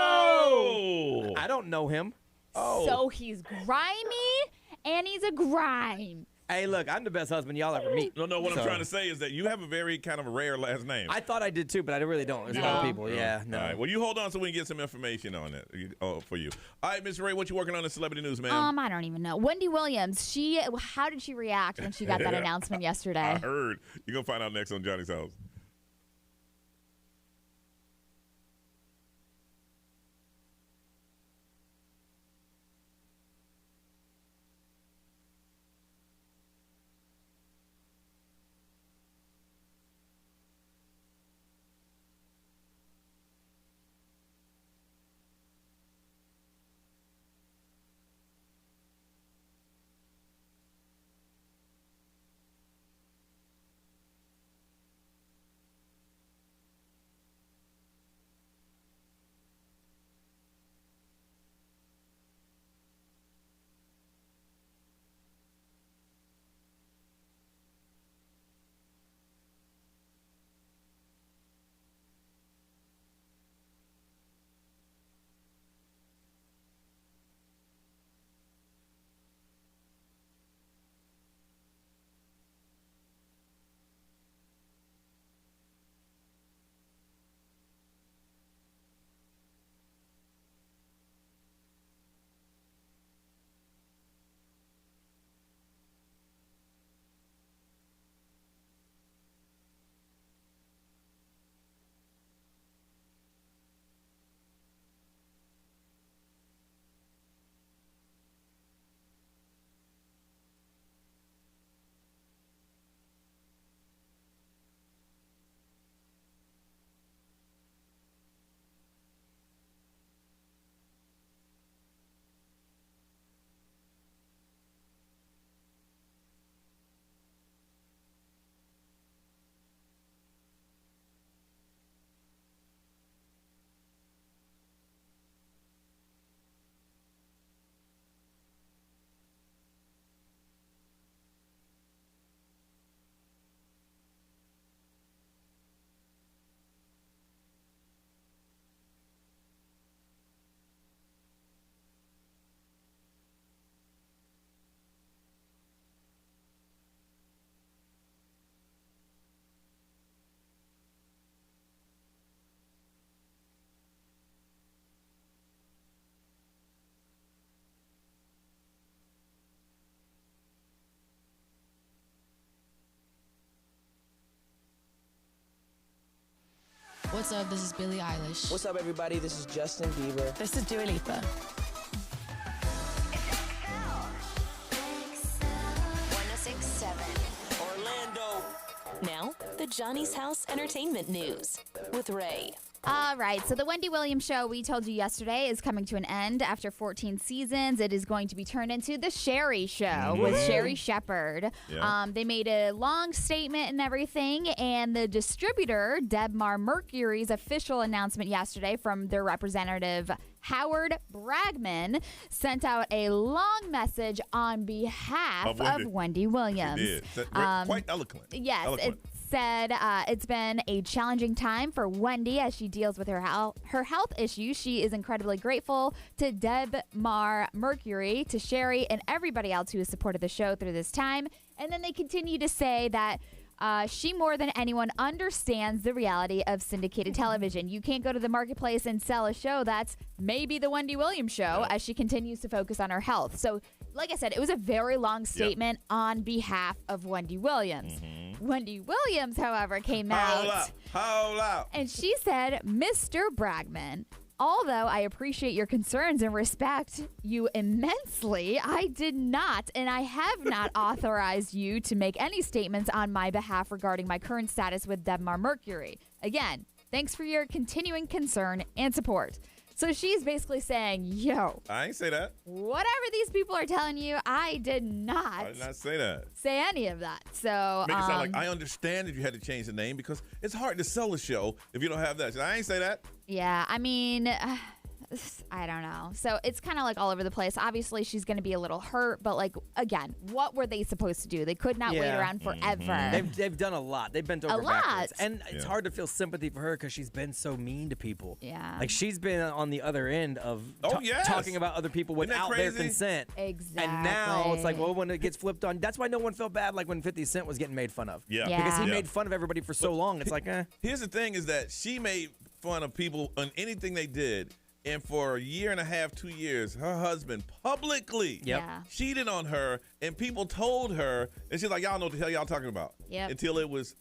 Oh! I don't know him. Oh. So he's grimy and he's a grime. Hey, look, I'm the best husband y'all ever meet. No, what So- I'm trying to say is that you have a very kind of a rare last name. I thought I did too, but I really don't. There's a lot of people. Yeah, no. All right. Well, you hold on so we can get some information on it for you. All right, Miss Ray, what you working on in celebrity news, ma'am? I don't even know. Wendy Williams, how did she react when she got that announcement yesterday? I heard. You're going to find out next on Johnny's House. What's up? This is Billie Eilish. What's up, everybody? This is Justin Bieber. This is Dua Lipa. 106.7 Orlando. Now, the Johnny's House Entertainment News with Ray. All right, so the Wendy Williams show we told you yesterday is coming to an end after 14 seasons. It is going to be turned into the Sherry Show with Sherry Shepherd. Yeah. They made a long statement and everything, and the distributor, Debmar Mercury's official announcement yesterday from their representative, Howard Bragman, sent out a long message on behalf of Wendy Williams. It did. Quite eloquent. Yes, Eloquent. it said it's been a challenging time for Wendy as she deals with her health issues. She is incredibly grateful to Debmar Mercury, to Sherry, and everybody else who has supported the show through this time. And then they continue to say that she more than anyone understands the reality of syndicated television. You can't go to the marketplace and sell a show that's maybe the Wendy Williams show as she continues to focus on her health. So, like I said, it was a very long statement on behalf of Wendy Williams. Wendy Williams, however, came out. Hold up. And she said, Mr. Bragman, although I appreciate your concerns and respect you immensely, I did not and I have not authorized you to make any statements on my behalf regarding my current status with Debmar Mercury. Again, thanks for your continuing concern and support. So she's basically saying, yo, I ain't say that. whatever these people are telling you, I did not I did not say that. say any of that. So Make it sound like I understand that you had to change the name because it's hard to sell a show if you don't have that. I ain't say that. yeah, I mean, I don't know. So it's kind of like all over the place. Obviously, she's going to be a little hurt, but like, again, what were they supposed to do? They could not wait around forever. They've done a lot. They've bent over A lot. backwards. And it's hard to feel sympathy for her because she's been so mean to people. Yeah. Like, she's been on the other end of talking about other people Isn't that without their crazy? consent. Exactly. And now it's like, well, when it gets flipped on, that's why no one felt bad like when 50 Cent was getting made fun of. Yeah. Because he Yeah. made fun of everybody for so long. It's like, Here's the thing is that she made fun of people on anything they did. And for a year and a half, 2 years, her husband publicly cheated on her, and people told her, and she's like, "Y'all know what the hell y'all talking about." Yep. Until it was,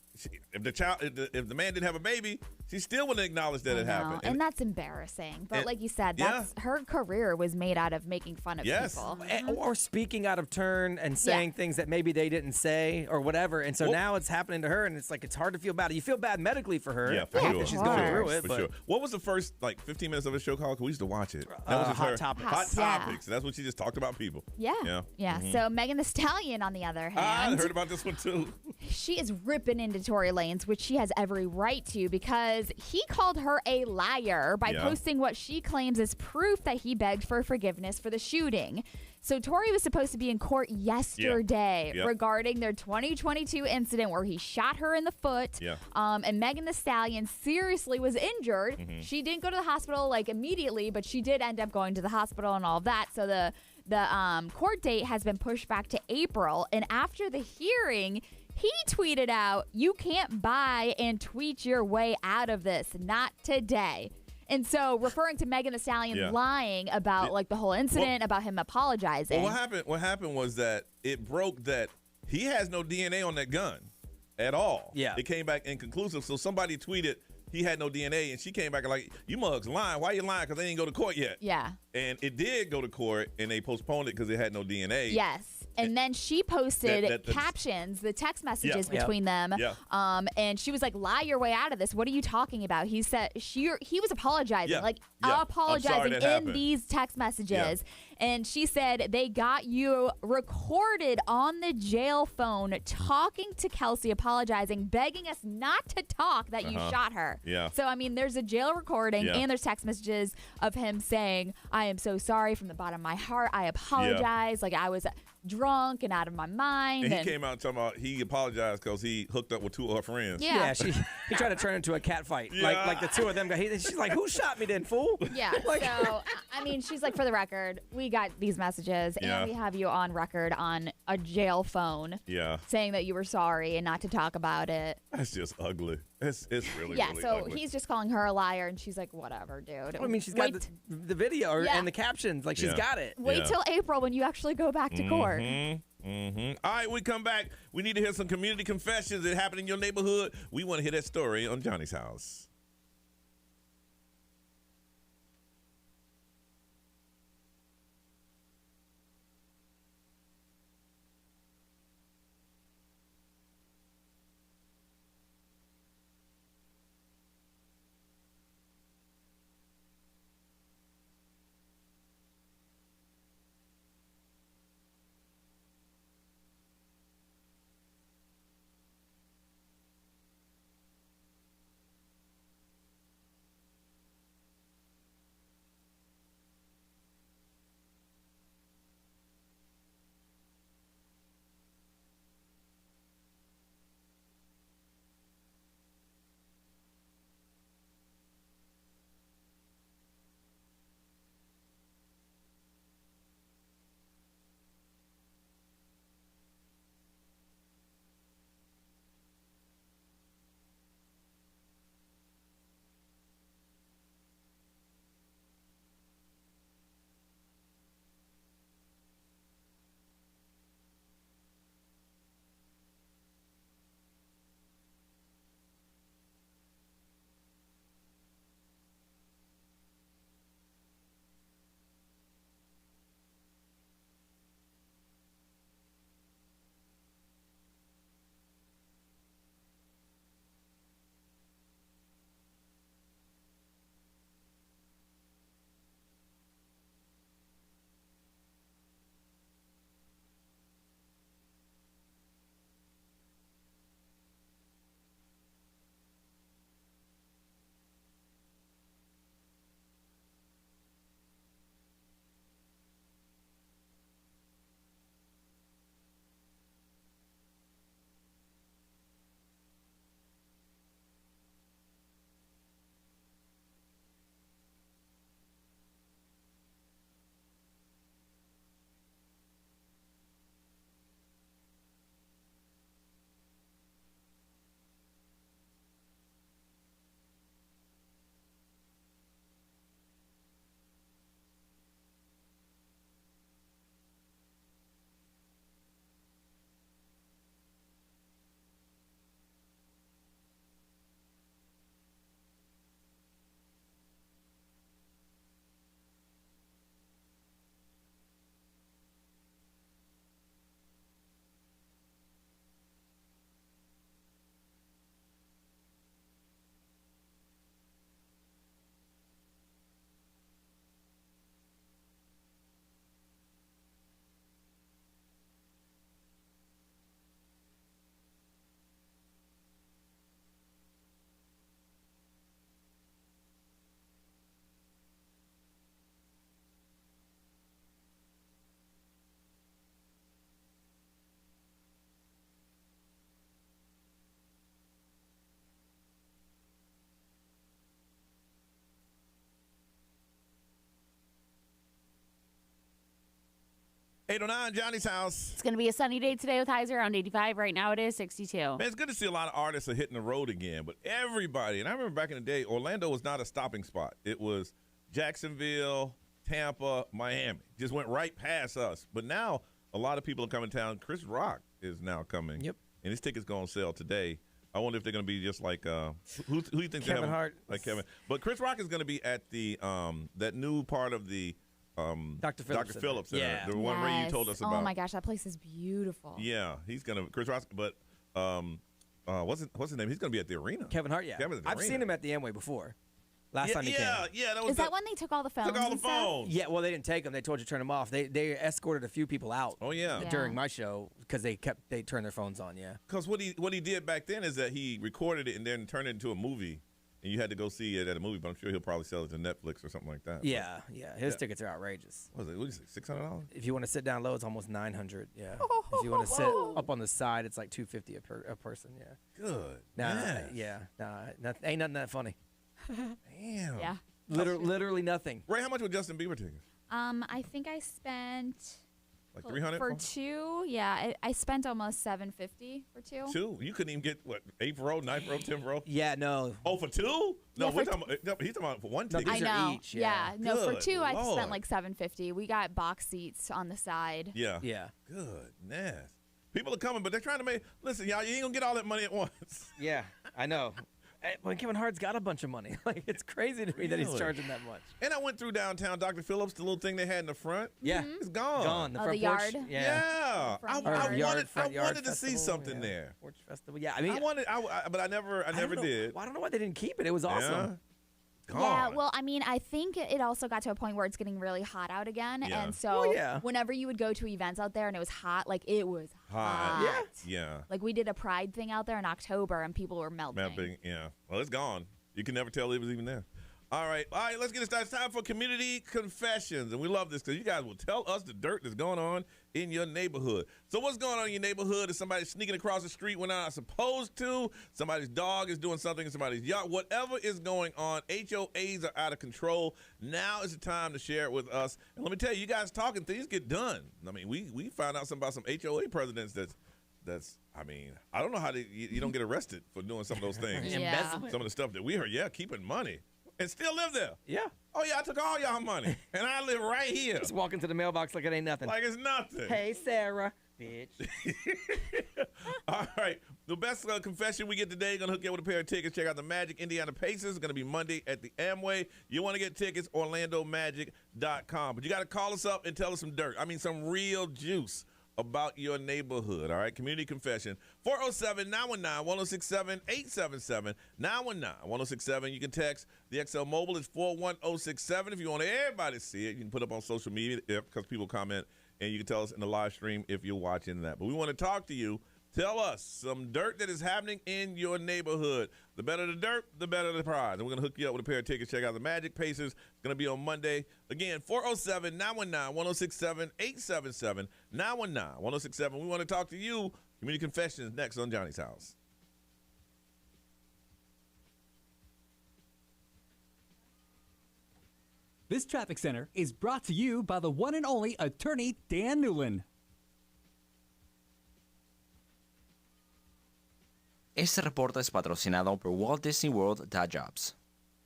if the man didn't have a baby, she still wouldn't acknowledge that I it know, happened. and that's embarrassing. But and- like you said, that's her career was made out of making fun of people. Or speaking out of turn and saying things that maybe they didn't say or whatever. And so now it's happening to her, and it's like it's hard to feel bad. You feel bad medically for her. Yeah, for sure. She's going through it. For but sure. What was the first 15 minutes of the show called? 'Cause we used to watch it. That was just Hot her. Topics. Hot Yeah. Topics. That's what she just talked about people. Yeah. Yeah. Mhm. So Megan Thee Stallion, on the other I hand, heard about this one too. she is ripping into Tory Lanez, which she has every right to, because he called her a liar by posting what she claims is proof that he begged for forgiveness for the shooting. So Tory was supposed to be in court yesterday regarding their 2022 incident where he shot her in the foot. And Megan Thee Stallion seriously was injured. She didn't go to the hospital like immediately, but she did end up going to the hospital and all of that. So the court date has been pushed back to April. And after the hearing, he tweeted out, "You can't buy and tweet your way out of this. Not today." And so, referring to Megan Thee Stallion lying about like the whole incident, about him apologizing. Well, what happened was that it broke that he has no DNA on that gun at all. Yeah. It came back inconclusive. So somebody tweeted he had no DNA, and she came back like, "You mugs lying. Why you lying? Because they didn't go to court yet." Yeah. And it did go to court, and they postponed it because it had no DNA. Yes. And then she posted That's- captions, the text messages Yeah. between them. Yeah. And she was like, "Lie your way out of this. What are you talking about?" He said he was apologizing, Yeah. like Yeah. I'm sorry apologizing that in happened. these text messages. And she said they got you recorded on the jail phone talking to Kelsey, apologizing, begging us not to talk that you shot her. Yeah. So I mean, there's a jail recording Yeah. and there's text messages of him saying, "I am so sorry from the bottom of my heart. I apologize. Like I was drunk and out of my mind." And he came out talking about he apologized because he hooked up with two of her friends. Yeah. he tried to turn into a cat fight. Yeah. Like the two of them. She's like, "Who shot me then, fool?" Yeah. So, I mean, she's like, for the record, we got these messages Yeah. and we have you on record on a jail phone saying that you were sorry and not to talk about it. That's just ugly. It's really, Yeah. really So ugly. he's just calling her a liar and she's like, whatever, dude. I mean, she's got the video and the captions. Like, she's got it. Wait till April when you actually go back to court. All right, we come back. We need to hear some community confessions that happened in your neighborhood. We want to hear that story on Johnny's House. 809 Johnny's house. It's going to be a sunny day today with highs around 85. Right now it is 62. Man, it's good to see a lot of artists are hitting the road again, but everybody, and I remember back in the day, Orlando was not a stopping spot. It was Jacksonville, Tampa, Miami. Just went right past us. But now a lot of people are coming to town. Chris Rock is now coming. Yep. And his ticket's going on sale today. I wonder if they're going to be just like who do you think they have? Kevin Hart. Like Kevin. But Chris Rock is going to be at the that new part of the Dr. Phillips Center. Yeah. The one where you told us about. Oh my gosh, that place is beautiful. Yeah, he's going to Chris Rock, but what's his name? He's going to be at the arena. Kevin Hart, yeah. I've seen him at the Amway before. Last time he came. Yeah, that was Is that when they took all the phones? Took all the and stuff? phones. Yeah, well, they didn't take them. They told you to turn them off. They escorted a few people out. Oh yeah. During my show because they turned their phones on. Yeah. Because what he did back then is that he recorded it and then turned it into a movie, and you had to go see it at a movie. But I'm sure he'll probably sell it to Netflix or something like that. Yeah, yeah. His tickets are outrageous. What was it? $600? If you want to sit down low, it's almost $900. Yeah. If you want to sit up on the side, it's like $250 a person. Yeah. Good. Ain't nothing that funny. Damn. Yeah. Literally nothing. Ray, how much were Justin Bieber tickets? I think I spent like $300 for two. Yeah, I spent almost $750 for two. Two? You couldn't even get what 8th row, 9th row, 10th row? Yeah, no. Oh, for two? No, Yeah, he's talking about for one ticket. I know. each, yeah. No, for Good two I Lord. spent like $750. We got box seats on the side. Yeah. Yeah. Goodness. People are coming, but they're trying to make. Listen, y'all, you ain't gonna get all that money at once. Yeah, I know. When Kevin Hart's got a bunch of money. Like, it's crazy to me that he's Really? charging that much. And I went through downtown Dr. Phillips, the little thing they had in the front. Yeah. It's gone. Gone. The Oh, front the porch. yard? Yeah. Front I yard. wanted to see something there. Porch festival. Yeah, I mean, But I never did. I don't know why they didn't keep it. It was awesome. Gone. Yeah, well, I mean, I think it also got to a point where it's getting really hot out again. Yeah. And so Well, yeah. whenever you would go to events out there and it was hot, like it was hot. Yeah. Like we did a Pride thing out there in October and people were melting. Yeah. Well, it's gone. You can never tell it was even there. All right, let's get it started. It's time for Community Confessions. And we love this because you guys will tell us the dirt that's going on in your neighborhood. So what's going on in your neighborhood? Is somebody sneaking across the street when they're not supposed to? Somebody's dog is doing something in somebody's yard. Whatever is going on, HOAs are out of control. Now is the time to share it with us. And let me tell you, you guys talking, things get done. I mean, we found out something about some HOA presidents that's I mean, I don't know how you don't get arrested for doing some of those things. Yeah. Some of the stuff that we heard, keeping money. And still live there. Yeah. Oh, yeah, I took all y'all money. And I live right here. Just walk into the mailbox like it ain't nothing. Like it's nothing. Hey, Sarah. Bitch. All right. The best confession we get today, going to hook you up with a pair of tickets. Check out the Magic Indiana Pacers. It's going to be Monday at the Amway. You want to get tickets, OrlandoMagic.com. But you got to call us up and tell us some dirt. I mean, some real juice about your neighborhood, all right? Community Confession, 407-919-1067, 877-919-1067. You can text the XL Mobile. It's 41067. If you want everybody to see it, you can put it up on social media because people comment, and you can tell us in the live stream if you're watching that. But we want to talk to you. Tell us some dirt that is happening in your neighborhood. The better the dirt, the better the prize. And we're going to hook you up with a pair of tickets. Check out the Magic Pacers. It's going to be on Monday. Again, 407-919-1067, 877-919-1067. We want to talk to you. Community Confessions next on Johnny's House. This traffic center is brought to you by the one and only attorney Dan Newland. Este reporte es patrocinado por Walt Disney World.jobs.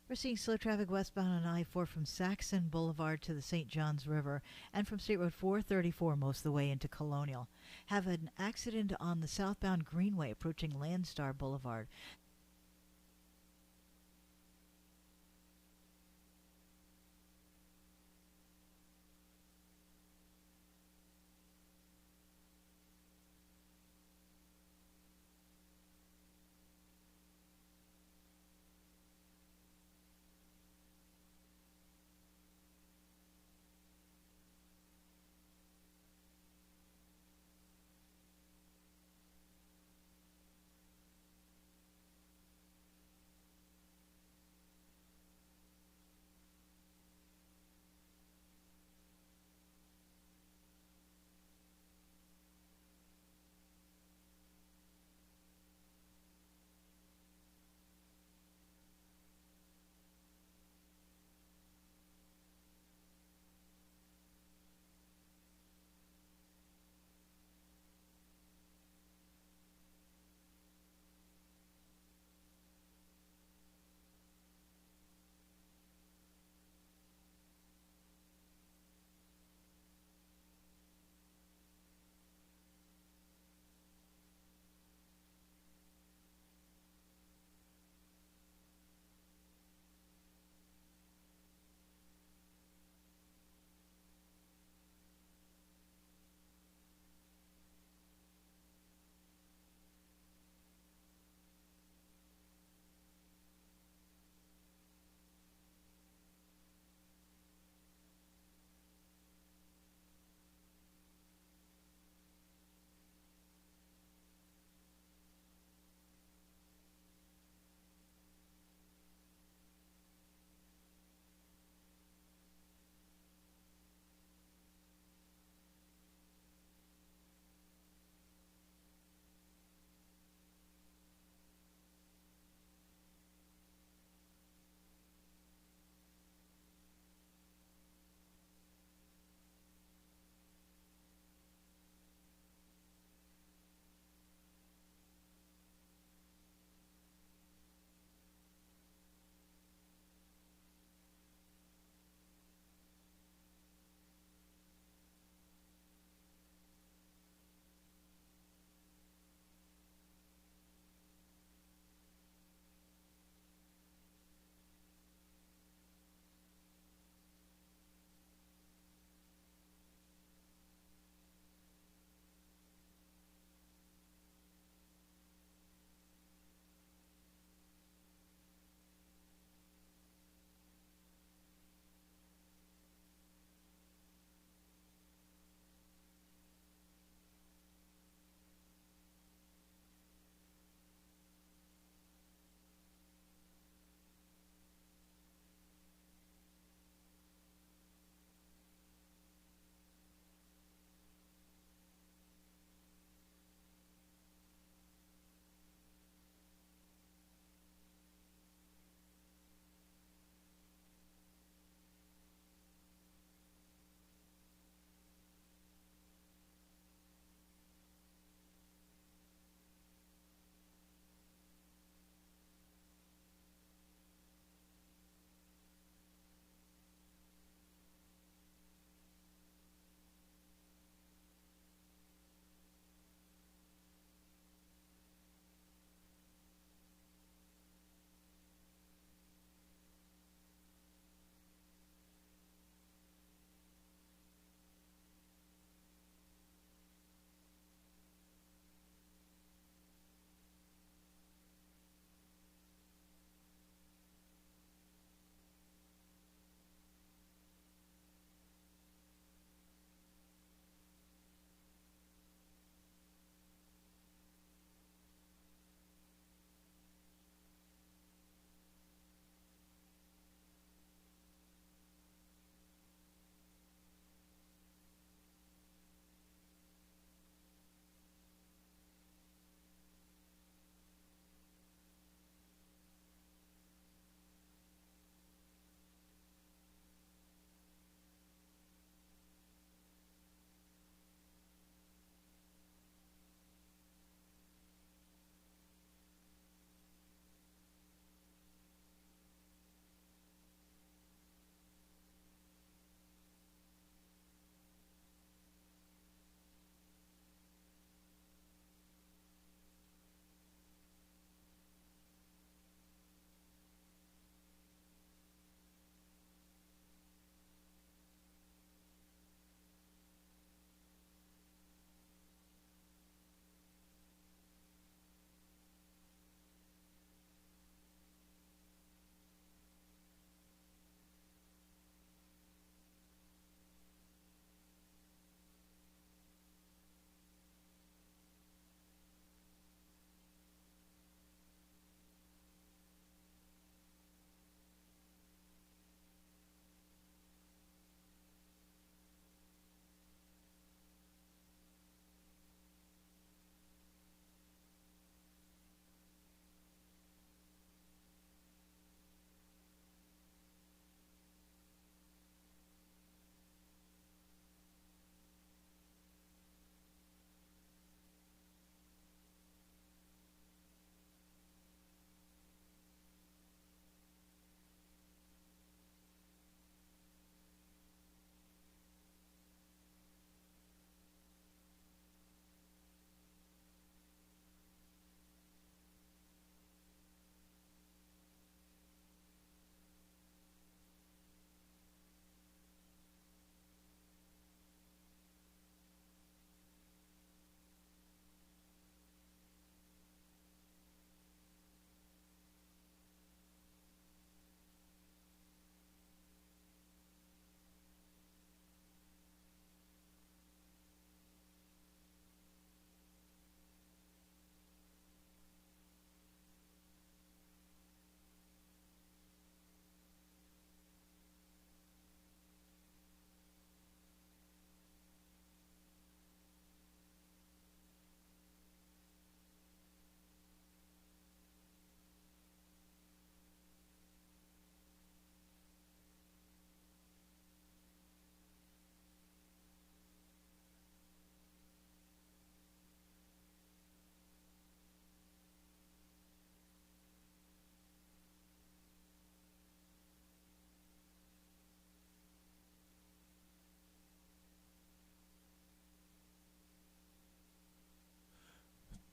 We're seeing slow traffic westbound on I-4 from Saxon Boulevard to the St. Johns River and from State Road 434 most of the way into Colonial. Have an accident on the southbound Greenway approaching Landstar Boulevard.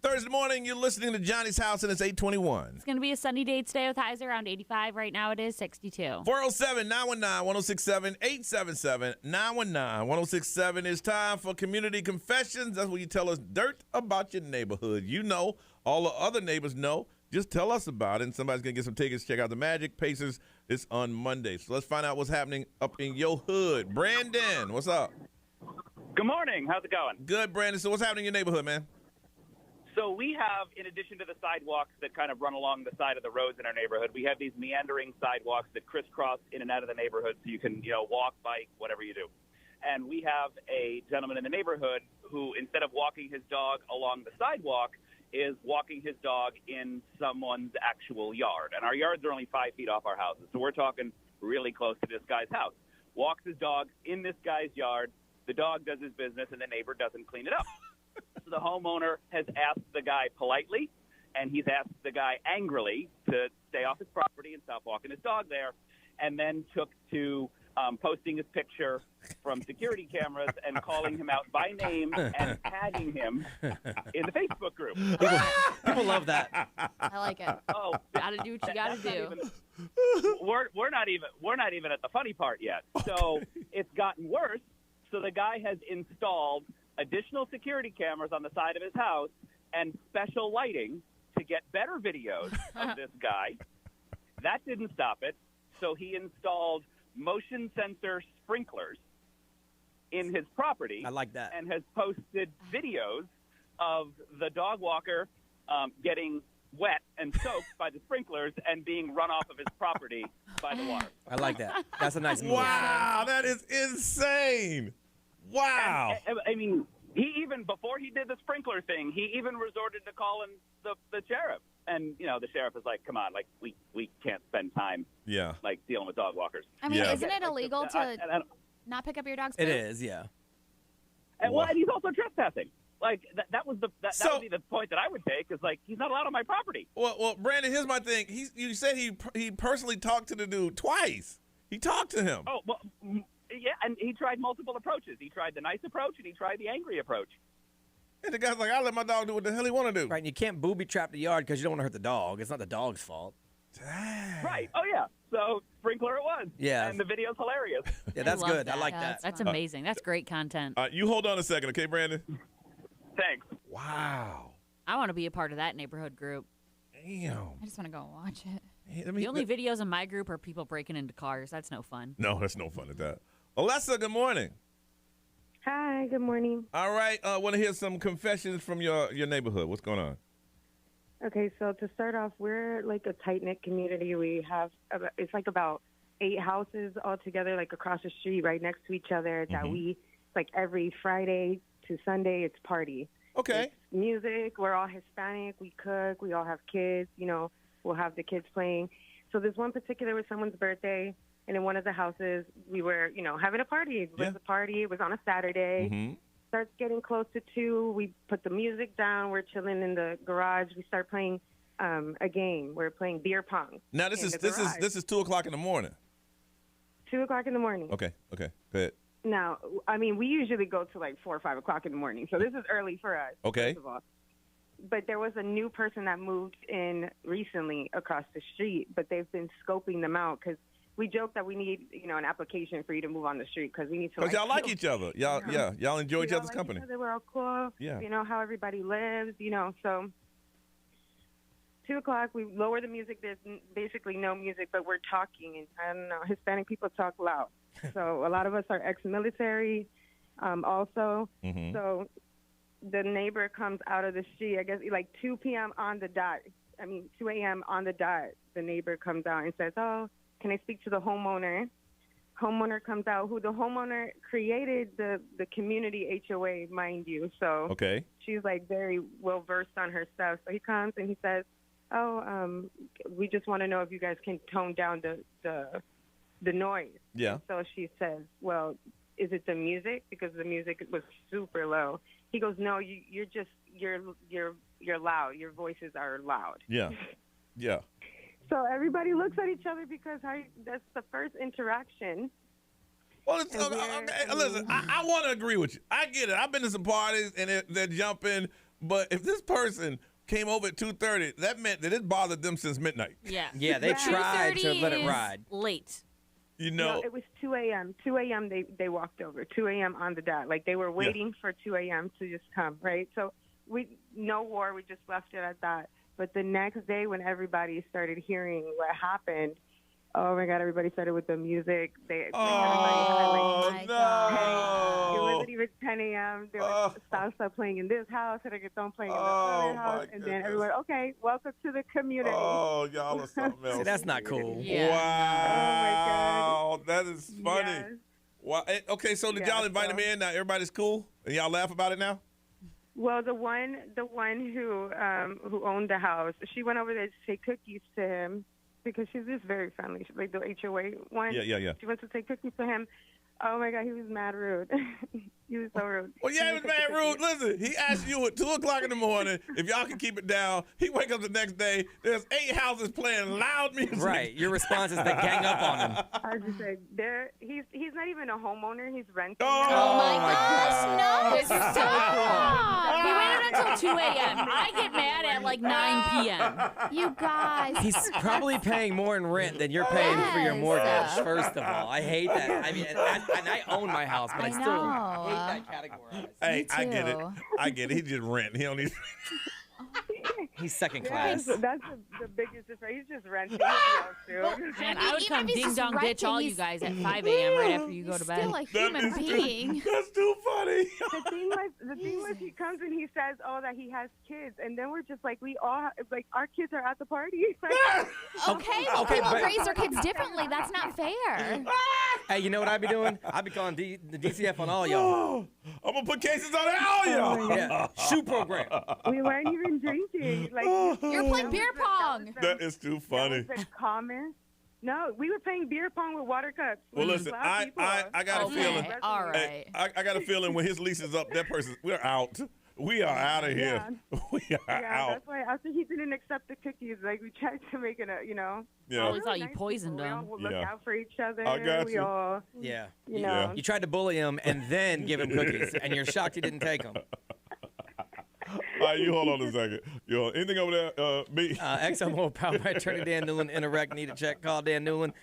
Thursday morning. You're listening to Johnny's House, and it's 8:21. It's going to be a sunny day today with highs around 85. Right now it is 62. 407-919-1067, 877-919-1067. It's time for Community Confessions. That's where you tell us dirt about your neighborhood. You know, all the other neighbors know. Just tell us about it, and somebody's going to get some tickets. Check out the Magic Pacers. It's on Monday. So let's find out what's happening up in your hood. Brandon, what's up? Good morning. How's it going? Good, Brandon. So what's happening in your neighborhood, man? So we have, in addition to the sidewalks that kind of run along the side of the roads in our neighborhood, we have these meandering sidewalks that crisscross in and out of the neighborhood so you can, walk, bike, whatever you do. And we have a gentleman in the neighborhood who, instead of walking his dog along the sidewalk, is walking his dog in someone's actual yard. And our yards are only 5 feet off our houses. So we're talking really close to this guy's house. Walks his dog in this guy's yard. The dog does his business, and the neighbor doesn't clean it up. So the homeowner has asked the guy politely, and he's asked the guy angrily to stay off his property and stop walking his dog there, and then took to posting his picture from security cameras and calling him out by name and tagging him in the Facebook group. People love that. I like it. Oh, gotta do what you gotta do. We're not even at the funny part yet. So it's gotten worse. So the guy has installed additional security cameras on the side of his house and special lighting to get better videos of this guy. That didn't stop it. So he installed motion sensor sprinklers in his property. I like that. And has posted videos of the dog walker getting wet and soaked by the sprinklers and being run off of his property by the water. I like that. That's a nice move. Wow, that is insane. Wow. And, I mean, he even, before he did the sprinkler thing, he even resorted to calling the sheriff. And, the sheriff is like, come on, like, we can't spend time, like, dealing with dog walkers. I mean, isn't it illegal to not pick up your dog's poop? It is, yeah. And, and he's also trespassing. Like, that would be the point that I would take, is, like, he's not allowed on my property. Well, Brandon, here's my thing. You said he personally talked to the dude twice. He talked to him. Oh, well, yeah, and he tried multiple approaches. He tried the nice approach, and he tried the angry approach. And the guy's like, I'll let my dog do what the hell he want to do. Right, and you can't booby-trap the yard because you don't want to hurt the dog. It's not the dog's fault. Dang. Right. Oh, yeah. So, sprinkler it was. Yeah. And the video's hilarious. Yeah, that's good. That. I like that. That's amazing. That's great content. You hold on a second, okay, Brandon? Thanks. Wow. I want to be a part of that neighborhood group. Damn. I just want to go watch it. Hey, the only videos in my group are people breaking into cars. That's no fun. No, that's no fun at that. Alessa, good morning. Hi, good morning. All right, want to hear some confessions from your neighborhood. What's going on? Okay, so to start off, we're like a tight-knit community. We have, it's like about 8 houses all together, like across the street, right next to each other, that we, like every Friday to Sunday, it's party. Okay. It's music. We're all Hispanic. We cook. We all have kids. We'll have the kids playing. So this one particular was someone's birthday, and in one of the houses, we were, having a party. It was a party. It was on a Saturday. Starts getting close to 2. We put the music down. We're chilling in the garage. We start playing a game. We're playing beer pong. Now this is 2:00 in the morning. 2:00 in the morning. Okay. Go ahead. Now, I mean, we usually go to like 4 or 5 o'clock in the morning, so this is early for us. Okay. First of all. But there was a new person that moved in recently across the street, but they've been scoping them out because we joke that we need, an application for you to move on the street because we need to. Because y'all like each other. Y'all enjoy each other's company. Each other. We're all cool. Yeah. How everybody lives. So 2 o'clock, we lower the music. There's basically no music, but we're talking, and I don't know. Hispanic people talk loud, so a lot of us are ex-military, also. So the neighbor comes out of the street. I guess like 2 p.m. on the dot. 2 a.m. on the dot. The neighbor comes out and says, "Oh, can I speak to the homeowner?" Homeowner comes out, who the homeowner created the community HOA, mind you. So okay. She's like very well versed on her stuff. So he comes and he says, "Oh, we just want to know if you guys can tone down the noise." Yeah. So she says, "Well, is it the music? Because the music was super low." He goes, "No, you're loud. Your voices are loud." Yeah. Yeah. So everybody looks at each other because that's the first interaction. Well, listen, I want to agree with you. I get it. I've been to some parties and they're jumping. But if this person came over at 2:30, that meant that it bothered them since midnight. Yeah. Yeah, they tried to let it is ride. Late. You know, No, it was 2 a.m. 2 a.m. They walked over. 2 a.m. on the dot. Like they were waiting for 2 a.m. to just come, right? So no war. We just left it at that. But the next day, when everybody started hearing what happened, oh my God! Everybody started with the music. Everybody had, no! It wasn't even 10 a.m. There was salsa playing in this house, reggaeton playing in the other house, and then everyone, okay, welcome to the community. Oh, y'all are something else. See, that's not cool. Yeah. Wow, Oh that is funny. Yes. Wow. Okay, so did y'all invite him in? Now everybody's cool, and y'all laugh about it now? Well, the one who owned the house, she went over there to take cookies to him because she's just very friendly. She's like the HOA one. Yeah. She went to take cookies to him. Oh my God, he was mad rude. He was so rude. Well, yeah, he was mad rude. Listen, he asked you at 2 o'clock in the morning if y'all can keep it down. He wake up the next day. There's 8 houses playing loud music. Right. Your response is to gang up on him. I was just like, he's not even a homeowner. He's renting. Oh my gosh, no. This is so cool. He waited until 2 a.m. I get mad at like 9 p.m. You guys. He's probably paying more in rent than you're paying for your mortgage, first of all. I hate that. I mean, and I own my house, but I still hate that category. Hey, I get it. He just rent. He don't need. He's second class. That's the biggest difference. He's just renting. He'll be out soon. Man, I would come if he's ding dong just ditch all renting, you guys at 5 a.m. right after you go to bed. Still a human being. That's too funny. The thing was, he comes and he says, "Oh, that he has kids," and then we're just like, we all like our kids are at the party. Okay, well, people raise their kids differently. That's not fair. Hey, you know what I'd be doing? I'd be calling the DCF on all y'all. I'm gonna put cases on all y'all. Yeah, shoe program. We weren't even drinking. Like You're playing beer pong. That is too funny. That was the calmest. No, we were playing beer pong with water cups. Well, listen, I got a feeling. All right. Hey, I got a feeling when his lease is up, we're out. We are out of here. We are out. That's why after he didn't accept the cookies, like we tried to make it Yeah. Probably thought you poisoned we him. all look out for each other. I got we you. all, Yeah. you know. You tried to bully him and then give him cookies, and you're shocked he didn't take them. All right, you hold on a second. Anything over there, B? ExxonMobil powered by attorney Dan Newland. Interact, need a check, call Dan Newland.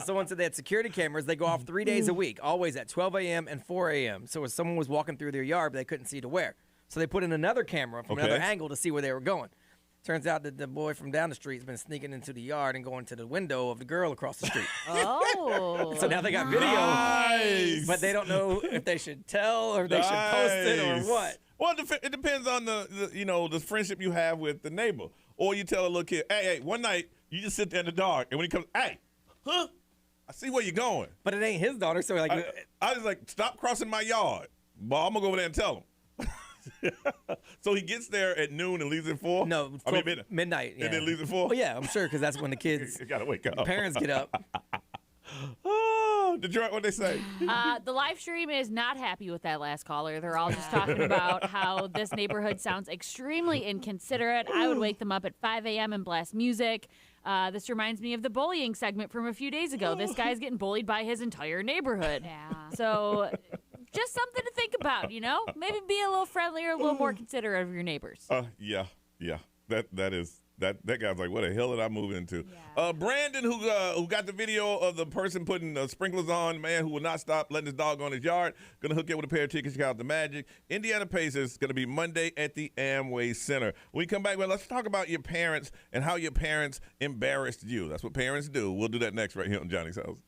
Someone said they had security cameras. They go off 3 days a week, always at 12 a.m. and 4 a.m. So if someone was walking through their yard, but they couldn't see to where. So they put in another camera from another angle to see where they were going. Turns out that the boy from down the street has been sneaking into the yard and going to the window of the girl across the street. Oh. So now they got video, but they don't know if they should tell or they should post it or what. Well, it depends on the friendship you have with the neighbor. Or you tell a little kid, hey, one night you just sit there in the dark, and when he comes, hey, I see where you're going. But it ain't his daughter, so like I was like, stop crossing my yard. But I'm gonna go over there and tell him. So he gets there at noon and leaves at 4? No, midnight. Yeah. And then leaves at 4? Well, yeah, I'm sure, because that's when the kids, you gotta wake up. The parents get up. Oh, Detroit, what'd they say? The live stream is not happy with that last caller. They're all just talking about how this neighborhood sounds extremely inconsiderate. I would wake them up at 5 a.m. and blast music. This reminds me of the bullying segment from a few days ago. This guy's getting bullied by his entire neighborhood. Yeah. So just something to think about, Maybe be a little friendlier, a little more considerate of your neighbors. Yeah. That guy's like, what the hell did I move into? Yeah. Brandon, who got the video of the person putting sprinklers on, man who will not stop letting his dog go in his yard, going to hook you up with a pair of tickets to check out the Magic. Indiana Pacers going to be Monday at the Amway Center. When we come back, let's talk about your parents and how your parents embarrassed you. That's what parents do. We'll do that next right here on Johnny's House.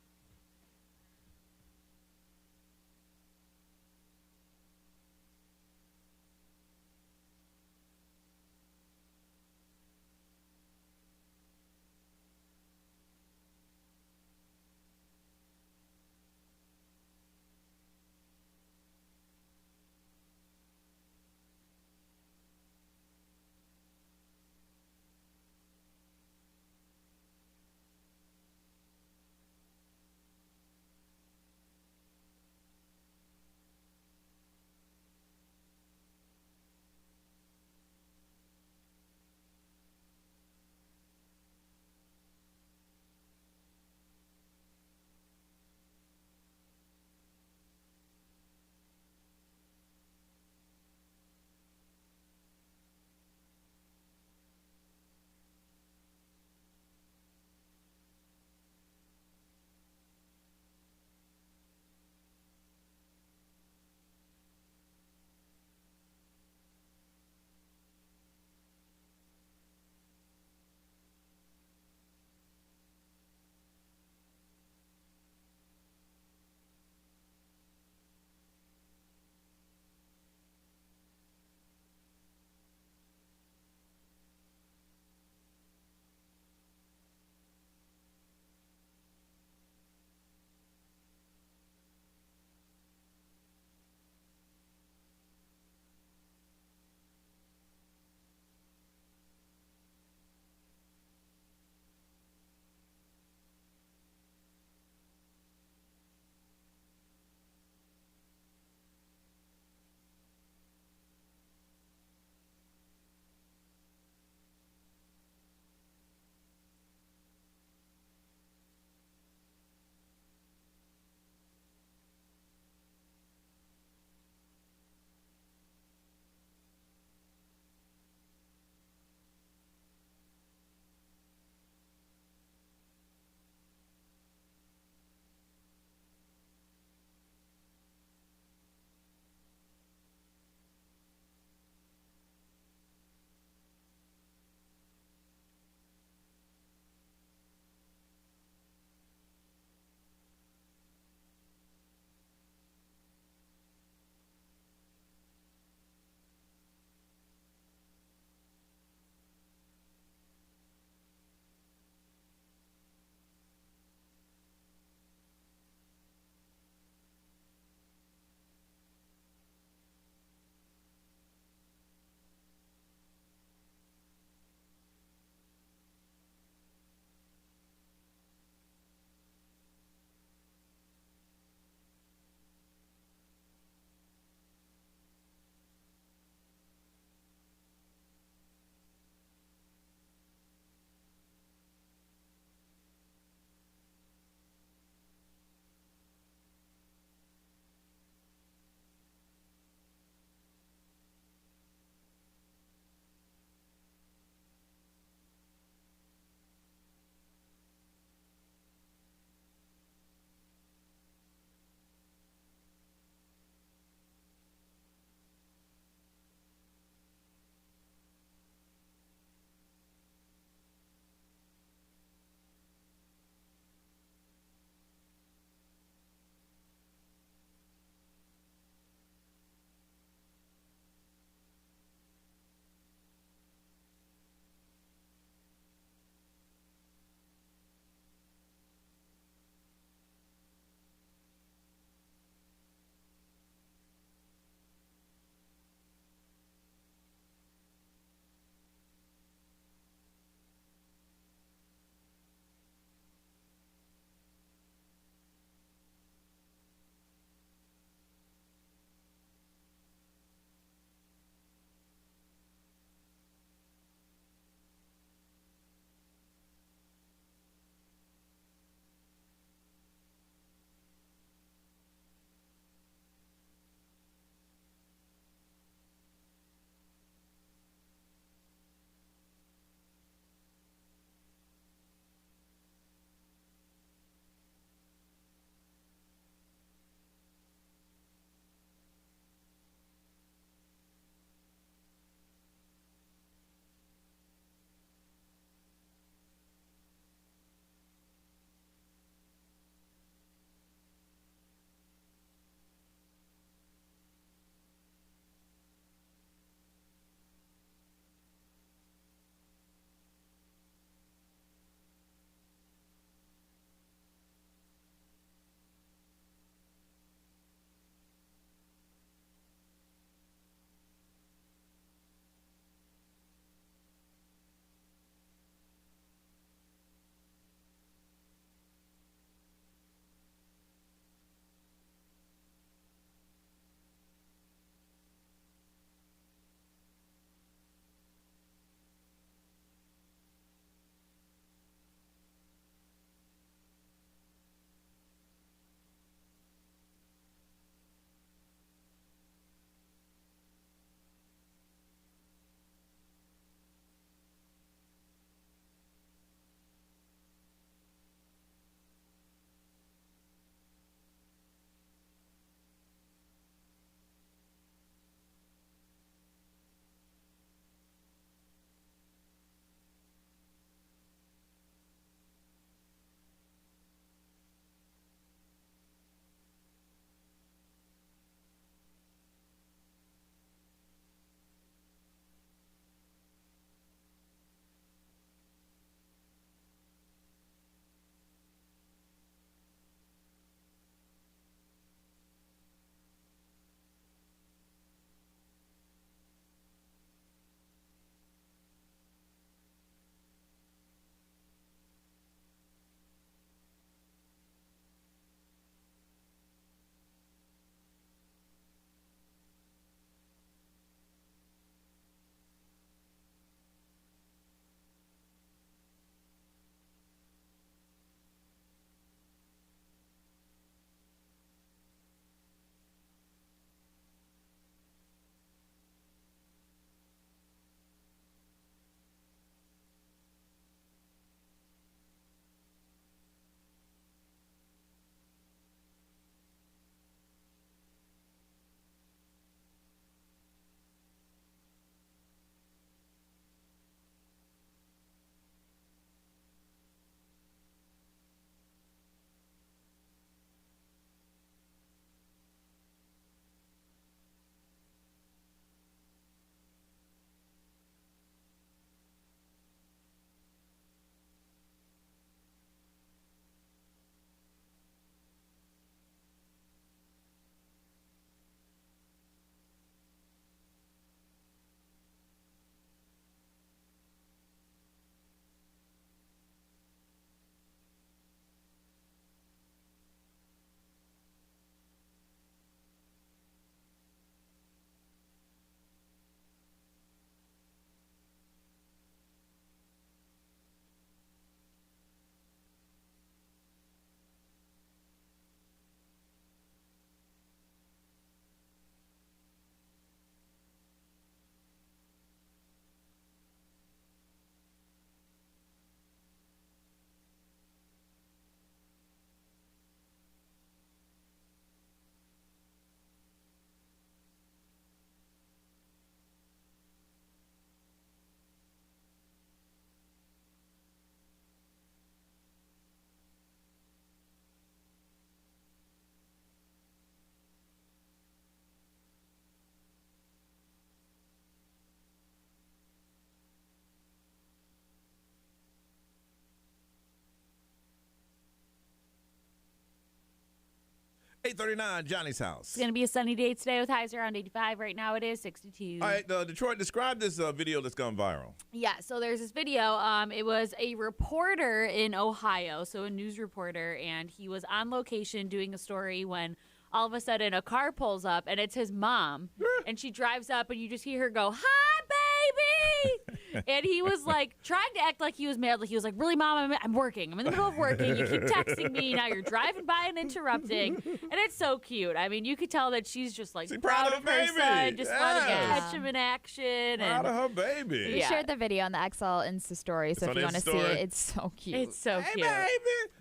839, Johnny's house. It's going to be a sunny day today with highs around 85. Right now it is 62. All right, Detroit, describe this video that's gone viral. Yeah, so there's this video. It was a reporter in Ohio, so a news reporter, and he was on location doing a story when all of a sudden a car pulls up, and it's his mom, and she drives up, and you just hear her go, "Hi, baby!" And he was like trying to act like he was mad. Like he was like, "Really, Mom? I'm working. I'm in the middle of working. You keep texting me. Now you're driving by and interrupting." And it's so cute. I mean, you could tell that she's just like proud of her son, just wanting to catch him in action. Proud of her baby. We shared the video on the XL Insta story, so if you want to see it, it's so cute. It's so cute.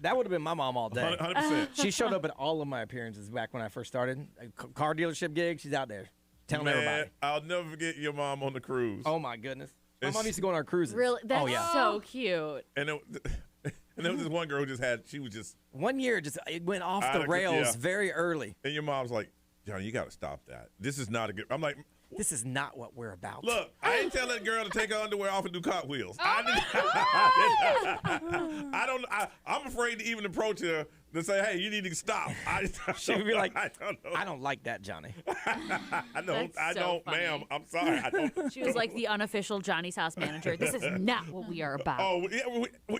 That would have been my mom all day. 100%. She showed up at all of my appearances back when I first started. A car dealership gig, she's out there telling everybody. I'll never forget your mom on the cruise. Oh, my goodness. My mom used to go on our cruises. Really? That's oh, yeah. so cute. And there was this one girl who she was just. 1 year, it went off the rails very early. And your mom's like, "Johnny, you got to stop that. This is not a good." I'm like, "This is not what we're about." Look, I ain't telling that girl to take her underwear off and do cartwheels. I'm afraid to even approach her to say, "Hey, you need to stop." She would be like, "I don't like that, Johnny." I don't, ma'am. I'm sorry. I don't. She was like the unofficial Johnny's house manager. This is not what we are about. Oh, yeah,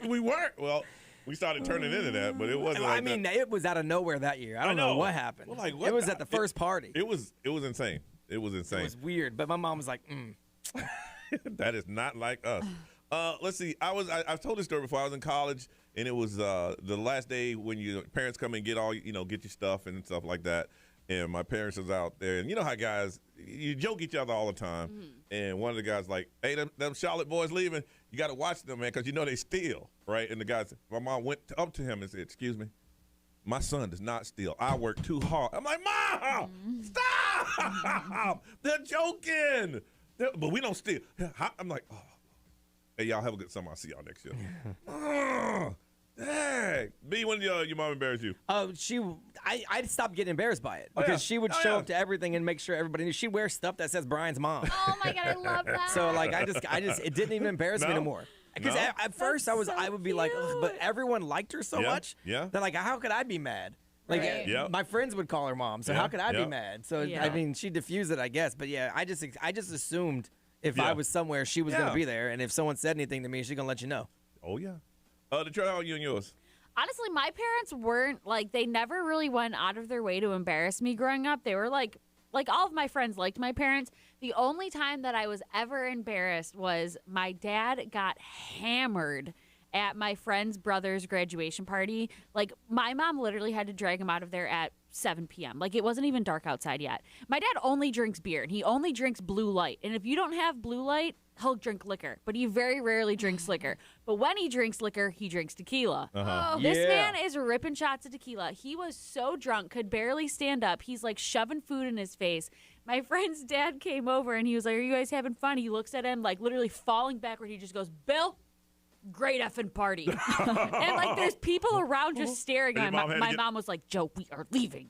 we weren't. Well, we started turning into that, but it wasn't. I mean, it was out of nowhere that year. I don't know what happened. Well, like, it was at the first party. It was insane. It was insane. It was weird, but my mom was like, That is not like us. Let's see. I've told this story before. I was in college, and it was the last day when your parents come and get get your stuff and stuff like that. And my parents was out there, and you know how guys, you joke each other all the time. Mm-hmm. And one of the guys like, "Hey, them Charlotte boys leaving. You got to watch them, man, because you know they steal, right?" And the guy, my mom went up to him and said, "Excuse me, my son does not steal. I work too hard." I'm like, "Mom, stop! They're joking. But we don't steal." I'm like, "Oh, hey, y'all have a good summer. I'll see y'all next year." Dang. B, when did your mom embarrass you? I stopped getting embarrassed by it because she would show up to everything and make sure everybody knew. She wears stuff that says Brian's mom. Oh my God, I love that. So like, I just, it didn't even embarrass me anymore. Because at first I would be like, ugh, but everyone liked her so much. Yeah. That like, how could I be mad? Like my friends would call her mom, so how could I be mad? So I mean, she diffused it, I guess. But yeah, I just assumed if I was somewhere, she was gonna be there, and if someone said anything to me, she's gonna let you know. Oh yeah. Detroit, how are you and yours? Honestly, my parents weren't they never really went out of their way to embarrass me growing up. They were like all of my friends liked my parents. The only time that I was ever embarrassed was my dad got hammered at my friend's brother's graduation party. Like, my mom literally had to drag him out of there at 7 p.m. Like, it wasn't even dark outside yet. My dad only drinks beer, and he only drinks Blue Light. And if you don't have Blue Light, he'll drink liquor. But he very rarely drinks liquor. But when he drinks liquor, he drinks tequila. This man is ripping shots of tequila. He was so drunk, could barely stand up. He's, like, shoving food in his face. My friend's dad came over, and he was like, "Are you guys having fun?" He looks at him, like, literally falling backward. He just goes, "Bill, great effing party." And like, there's people around just staring at him. My mom was like, "Joe, we are leaving."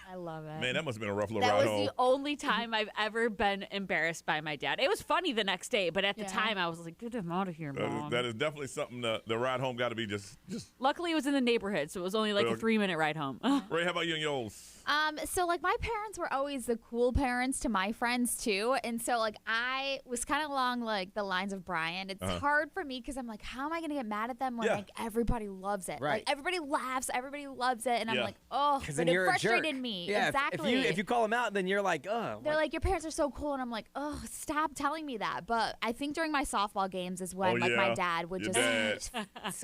I love it. Man, that must have been a rough little that ride home. That was the only time I've ever been embarrassed by my dad. It was funny the next day, but at the time I was like, "Get him out of here, Mom." That is definitely something the ride home got to be just. Luckily, it was in the neighborhood, so it was only like a 3-minute ride home. Ray, how about you and yours? So like my parents were always the cool parents to my friends too, and so like I was kind of along like the lines of Brian. It's hard for me because I'm like, how am I gonna get mad at them when like everybody loves it? Right. Like everybody laughs, everybody loves it, and I'm like, oh, but it frustrated me. Yeah, exactly. If you call them out, then you're like, oh. They're like, your parents are so cool, and I'm like, oh, stop telling me that. But I think during my softball games is when my dad would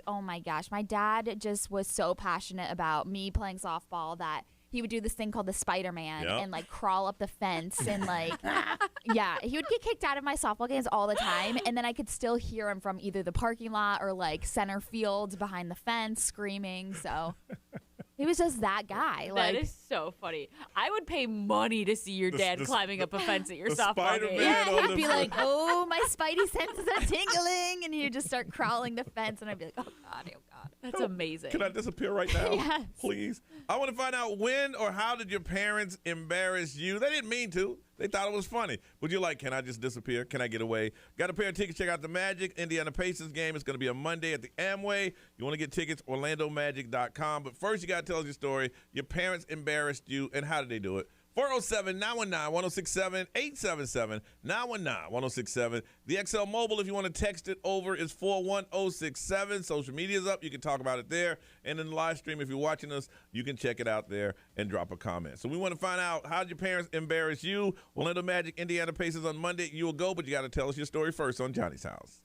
oh my gosh, my dad just was so passionate about me playing softball that he would do this thing called the Spider-Man and like crawl up the fence and like, he would get kicked out of my softball games all the time. And then I could still hear him from either the parking lot or like center field behind the fence screaming. So he was just that guy. That is so funny. I would pay money to see your dad climbing up a fence at your softball game. Yeah, he'd be like, "Oh, my spidey senses are tingling," and he'd just start crawling the fence, and I'd be like, "Oh God, oh God." That's amazing. Can I disappear right now? Yes. Please. I want to find out when or how did your parents embarrass you? They didn't mean to. They thought it was funny. But you're like, can I just disappear? Can I get away? Got a pair of tickets. Check out the Magic Indiana Pacers game. It's going to be on Monday at the Amway. You want to get tickets, OrlandoMagic.com. But first, you got to tell us your story. Your parents embarrassed you, and how did they do it? 407-919-1067, 877-919-1067. The XL Mobile, if you want to text it over, is 41067. Social media's up. You can talk about it there. And in the live stream, if you're watching us, you can check it out there and drop a comment. So we want to find out, how did your parents embarrass you? Orlando Magic, Indiana Pacers on Monday. You will go, but you got to tell us your story first on Johnny's House.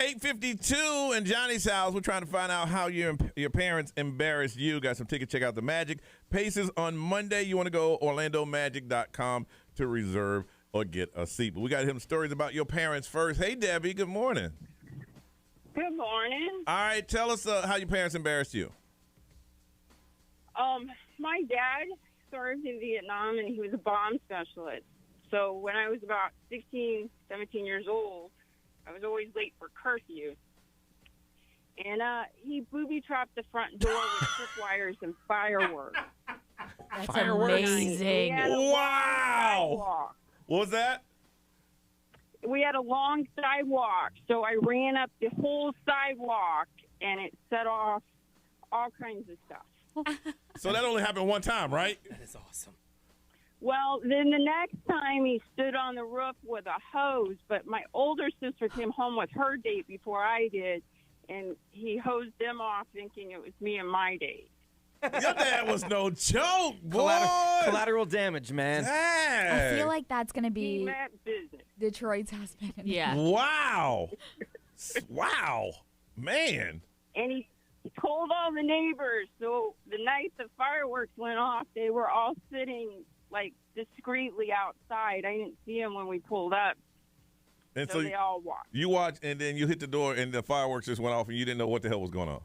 8:52 in Johnny's house. We're trying to find out how your parents embarrassed you. Got some tickets. Check out the Magic. Paces on Monday. You want to go OrlandoMagic.com to reserve or get a seat. But we got to hear some stories about your parents first. Hey, Debbie. Good morning. Good morning. All right. Tell us how your parents embarrassed you. My dad served in Vietnam, and he was a bomb specialist. So when I was about 16, 17 years old, I was always late for curfew. And he booby-trapped the front door with tripwires and fireworks. That's Fireworks? amazing. Wow. What was that? We had a long sidewalk, so I ran up the whole sidewalk, and it set off all kinds of stuff. So that only happened one time, right? That is awesome. Well, then the next time he stood on the roof with a hose, but my older sister came home with her date before I did, and he hosed them off thinking it was me and my date. Your dad was no joke, boy. Collateral damage, man. I feel like that's going to He be meant business. Detroit's husband. Yeah. Wow. Wow. Man. And he told all the neighbors, so the night the fireworks went off, they were all sitting like discreetly outside. I didn't see them when we pulled up. And so they all watched. You watched, and then you hit the door, and the fireworks just went off, and you didn't know what the hell was going on.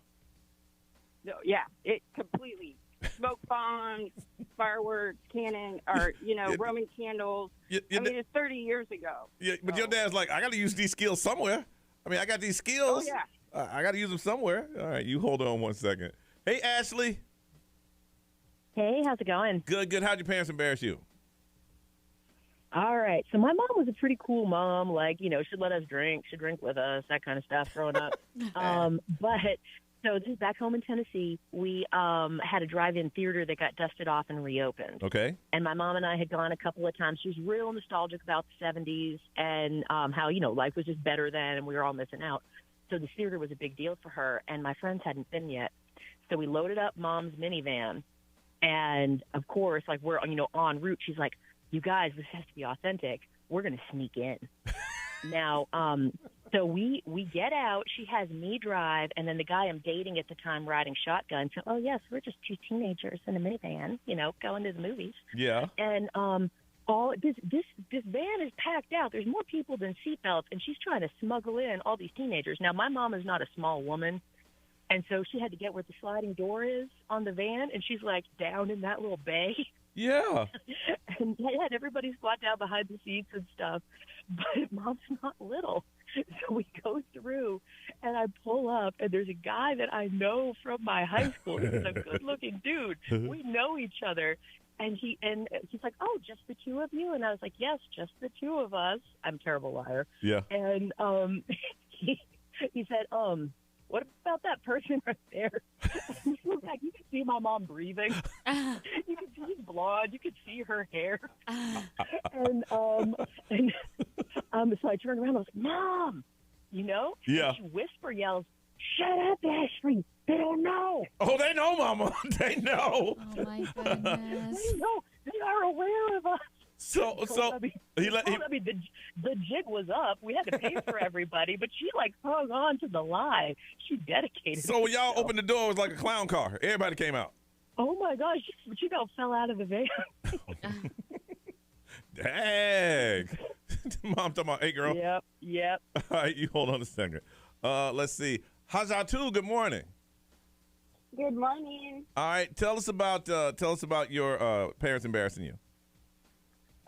So, yeah, it completely. Smoke bombs, fireworks, cannon, or, Roman candles. I mean, it's 30 years ago. Yeah, but your dad's like, I got to use these skills somewhere. I mean, I got these skills. Oh, yeah. I got to use them somewhere. All right, you hold on one second. Hey, Ashley. Hey, how's it going? Good, good. How'd your parents embarrass you? All right. So my mom was a pretty cool mom. Like, she'd let us drink. She'd drink with us, that kind of stuff growing up. So this is back home in Tennessee. We had a drive-in theater that got dusted off and reopened. Okay. And my mom and I had gone a couple of times. She was real nostalgic about the 70s and how, life was just better then and we were all missing out. So the theater was a big deal for her, and my friends hadn't been yet. So we loaded up Mom's minivan. And, of course, like we're, en route, she's like, you guys, this has to be authentic. We're going to sneak in. Now, so we get out. She has me drive, and then the guy I'm dating at the time riding shotgun. So, oh, yes, we're just two teenagers in a minivan, going to the movies. Yeah. And all this van is packed out. There's more people than seatbelts, and she's trying to smuggle in all these teenagers. Now, my mom is not a small woman. And so she had to get where the sliding door is on the van, and she's, like, down in that little bay. Yeah. And everybody squat down behind the seats and stuff. But Mom's not little. So we go through, and I pull up, and there's a guy that I know from my high school. He's a good-looking dude. We know each other. And he's like, oh, just the two of you? And I was like, yes, just the two of us. I'm a terrible liar. Yeah. And he said, what about that person right there? And you could see my mom breathing. You could see she's blonde. You could see her hair. And so I turned around. I was like, Mom, Yeah. And she whisper yells, shut up, Ashley. They don't know. Oh, they know, Mama. They know. Oh, my goodness. They know. They are aware of us. So the jig was up. We had to pay for everybody, but she hung on to the lie. She dedicated. So when y'all opened the door, it was like a clown car. Everybody came out. Oh my gosh, she about fell out of the van. Dang. Mom talking about, hey girl. Yep. All right, you hold on a second. Let's see. Hazatu, good morning. Good morning. All right, tell us about your parents embarrassing you.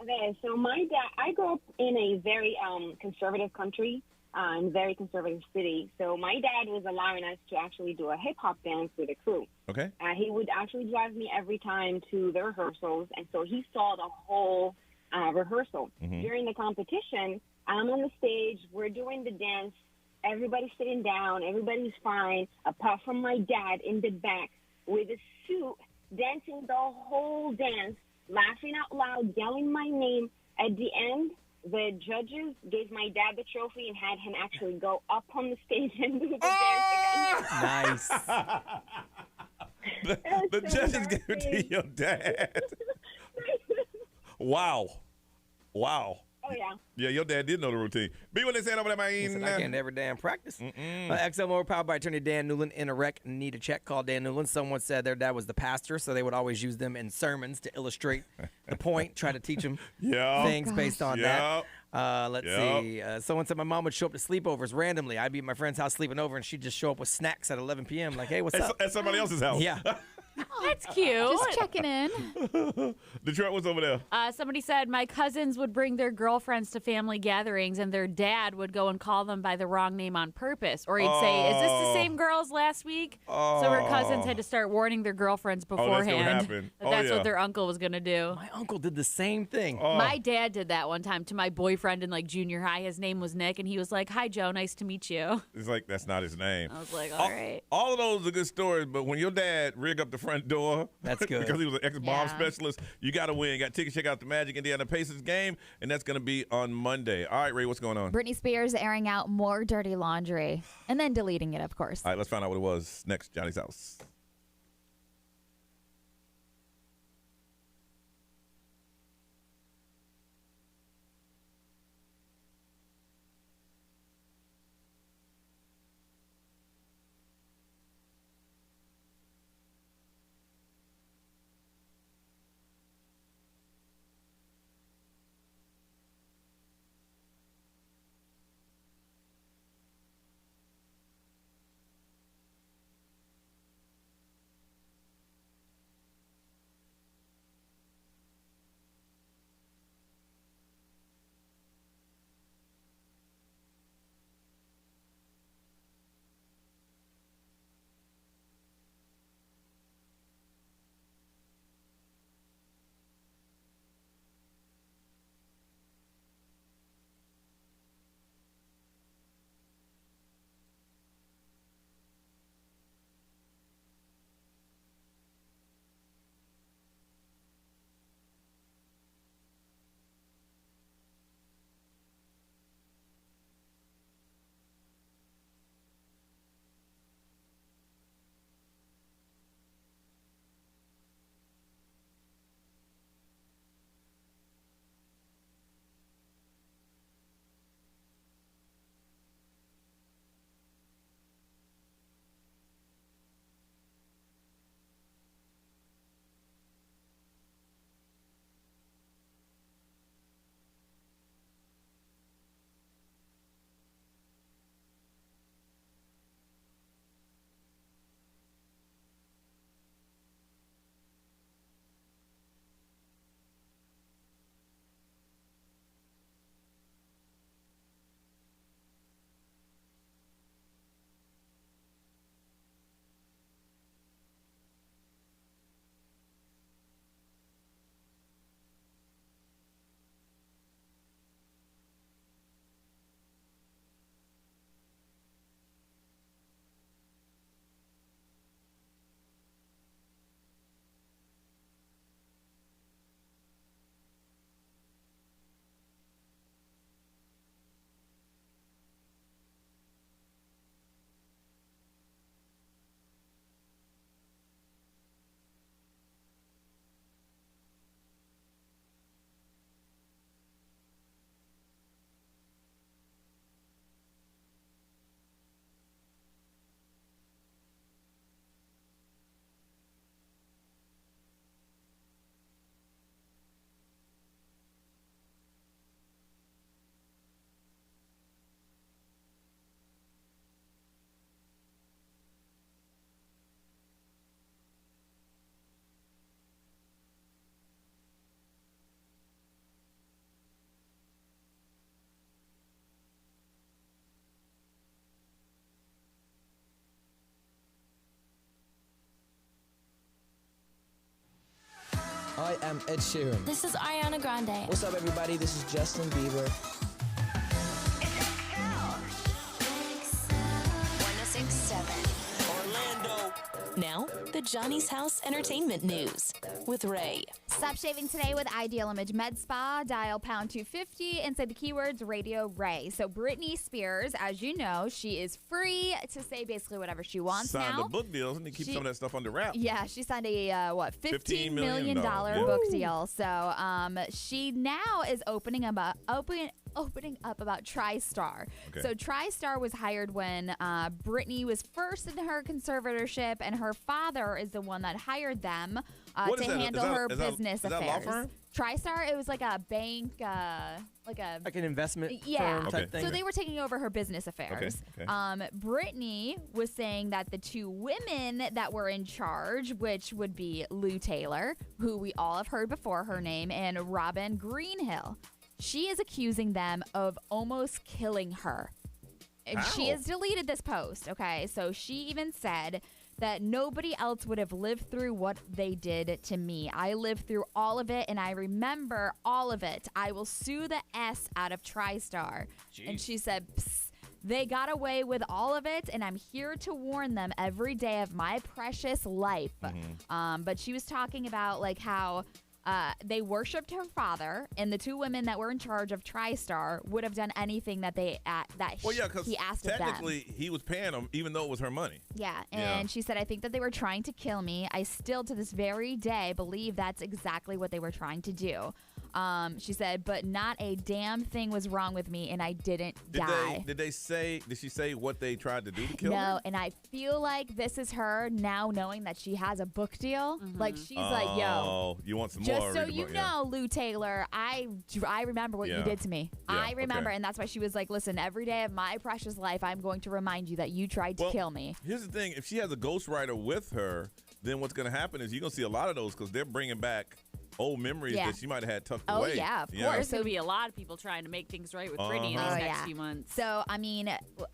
Okay, so my dad, I grew up in a very conservative country, very conservative city. So my dad was allowing us to actually do a hip-hop dance with a crew. Okay. He would actually drive me every time to the rehearsals, and so he saw the whole rehearsal. Mm-hmm. During the competition, I'm on the stage, we're doing the dance, everybody's sitting down, everybody's fine, apart from my dad in the back with a suit, dancing the whole dance, laughing out loud, yelling my name. At the end, the judges gave my dad the trophy and had him actually go up on the stage and do the dance again. Nice. The judges gave it to your dad. Wow. Oh, yeah. Yeah, your dad did know the routine. Be what they said over there, man. He said, I can't never damn practice. XL Mower powered by attorney Dan Newland. In a wreck, need a check, call Dan Newland. Someone said their dad was the pastor, so they would always use them in sermons to illustrate the point, try to teach them things based on that. Let's see. Someone said my mom would show up to sleepovers randomly. I'd be at my friend's house sleeping over, and she'd just show up with snacks at 11 p.m. Like, hey, what's up? At somebody else's house. Yeah. That's cute. Just checking in. Detroit, what's over there? Somebody said my cousins would bring their girlfriends to family gatherings, and their dad would go and call them by the wrong name on purpose. Or he'd say, "Is this the same girls last week?" So her cousins had to start warning their girlfriends beforehand. That's what their uncle was going to do. My uncle did the same thing. My dad did that one time to my boyfriend in like junior high. His name was Nick, and he was like, "Hi, Joe. Nice to meet you." It's like, that's not his name. I was like, all right. All of those are good stories, but when your dad rigged up the front door, that's good. because he was an ex-bomb specialist, you got to win. You got tickets, check out the Magic Indiana Pacers game, and that's going to be on Monday. All right, Ray, what's going on? Britney Spears airing out more dirty laundry and then deleting it, of course. All right, let's find out what it was next. Johnny's House. I am Ed Sheeran. This is Ariana Grande. What's up, everybody? This is Justin Bieber. 106.7 Orlando. Now, the Johnny's House Entertainment News with Ray. Stop shaving today with Ideal Image Med Spa. Dial pound 250 and say the keywords Radio Ray. So Britney Spears, as you know, she is free to say basically whatever she wants Signed now. a book deal and keep some of that stuff under wraps. Yeah, she signed a $15 million Yeah. book deal. So she now is opening up about TriStar. Okay. So TriStar was hired when Britney was first in her conservatorship, and her father is the one that hired them to handle her business is that affairs. law firm? TriStar, it was like a bank, like an investment yeah. firm type thing. So they were taking over her business affairs. Okay. Britney was saying that the two women that were in charge, which would be Lou Taylor, who we all have heard before her name, and Robin Greenhill, she is accusing them of almost killing her. And she How? has deleted this post, okay? So she even said that nobody else would have lived through what they did to me. I lived through all of it, and I remember all of it. I will sue the S out of TriStar. And she said, psst, they got away with all of it, and I'm here to warn them every day of my precious life. But she was talking about like how they worshipped her father, and the two women that were in charge of TriStar would have done anything that he asked of them. Technically, he was paying them, even though it was her money. Yeah, and she said, I think that they were trying to kill me. I still, to this very day, believe that's exactly what they were trying to do. She said, but not a damn thing was wrong with me, and I didn't die. Did she say what they tried to do to kill her? No, and I feel like this is her now knowing that she has a book deal. Like, she's like, yo, you want some just more? so you know, Lou Taylor, I remember what you did to me. Yeah, I remember, okay. and that's why she was like, listen, every day of my precious life, I'm going to remind you that you tried to kill me. Here's the thing. If she has a ghostwriter with her, then what's going to happen is you're going to see a lot of those because they're bringing back old memories that she might have had tucked away. Oh, yeah, of course. There's going to be a lot of people trying to make things right with Britney in these next few months. So, I mean,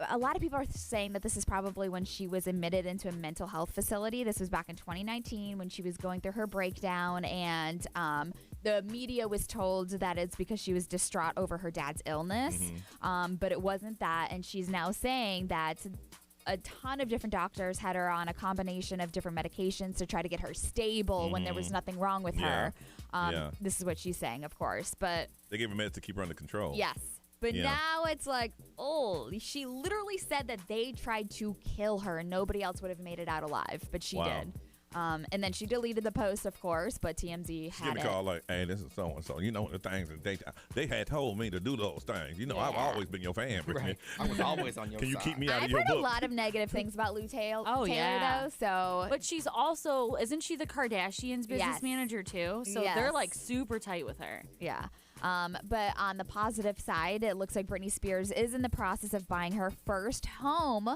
a lot of people are saying that this is probably when she was admitted into a mental health facility. This was back in 2019 when she was going through her breakdown, and the media was told that it's because she was distraught over her dad's illness, but it wasn't that, and she's now saying that a ton of different doctors had her on a combination of different medications to try to get her stable when there was nothing wrong with her. This is what she's saying, of course, but they gave her meds to keep her under control. yes. But now it's like, oh, she literally said that they tried to kill her and nobody else would have made it out alive, but she did. And then she deleted the post, of course, but TMZ She had gave it. me a call like, hey, this is so-and-so. You know the things that they had told me to do those things. You know, I've always been your fan, Brittany. Right. I was always on your Can you side. keep me out I've of your heard book? a lot of negative things about Lou Taylor, though, so. But she's also, isn't she the Kardashians' business Yes. manager too? So Yes. they're like super tight with her. Yeah. But on the positive side, it looks like Britney Spears is in the process of buying her first home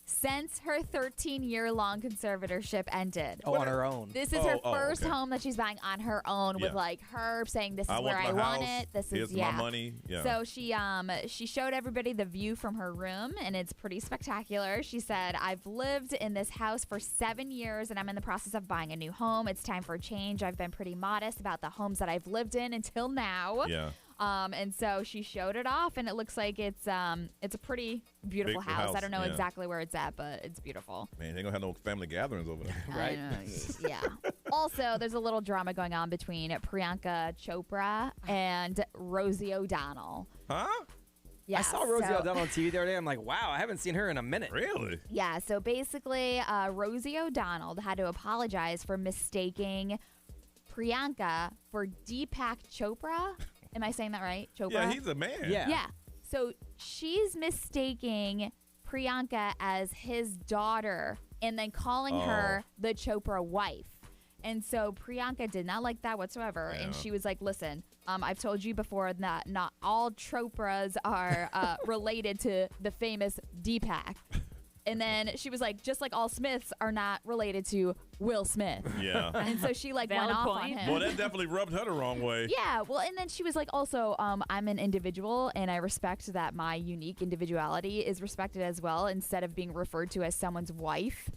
since her 13-year-long conservatorship ended. Oh, on her own. This is her first home that she's buying on her own with like her saying, this is where I want it. This Here's is my money. Yeah. So she showed everybody the view from her room, and it's pretty spectacular. She said, I've lived in this house for 7 years, and I'm in the process of buying a new home. It's time for a change. I've been pretty modest about the homes that I've lived in until now. Yeah. And so she showed it off, and it looks like it's a pretty beautiful Big house. I don't know yeah. exactly where it's at, but it's beautiful. Man, they gonna have no family gatherings over there, I know, yeah. Also, there's a little drama going on between Priyanka Chopra and Rosie O'Donnell. Huh? Yeah, I saw Rosie O'Donnell on TV the other day. I'm like, wow, I haven't seen her in a minute. Really? Yeah, so basically, Rosie O'Donnell had to apologize for mistaking Priyanka for Deepak Chopra. Am I saying that right? Chopra? Yeah, he's a man. Yeah. So she's mistaking Priyanka as his daughter and then calling her the Chopra wife. And so Priyanka did not like that whatsoever. And she was like, listen, I've told you before that not all Chopras are related to the famous Deepak. And then she was like, just like all Smiths are not related to Will Smith. Yeah. And so she like went off on him. Well, that definitely rubbed her the wrong way. Yeah, well, and then she was like, also, I'm an individual, and I respect that my unique individuality is respected as well, instead of being referred to as someone's wife.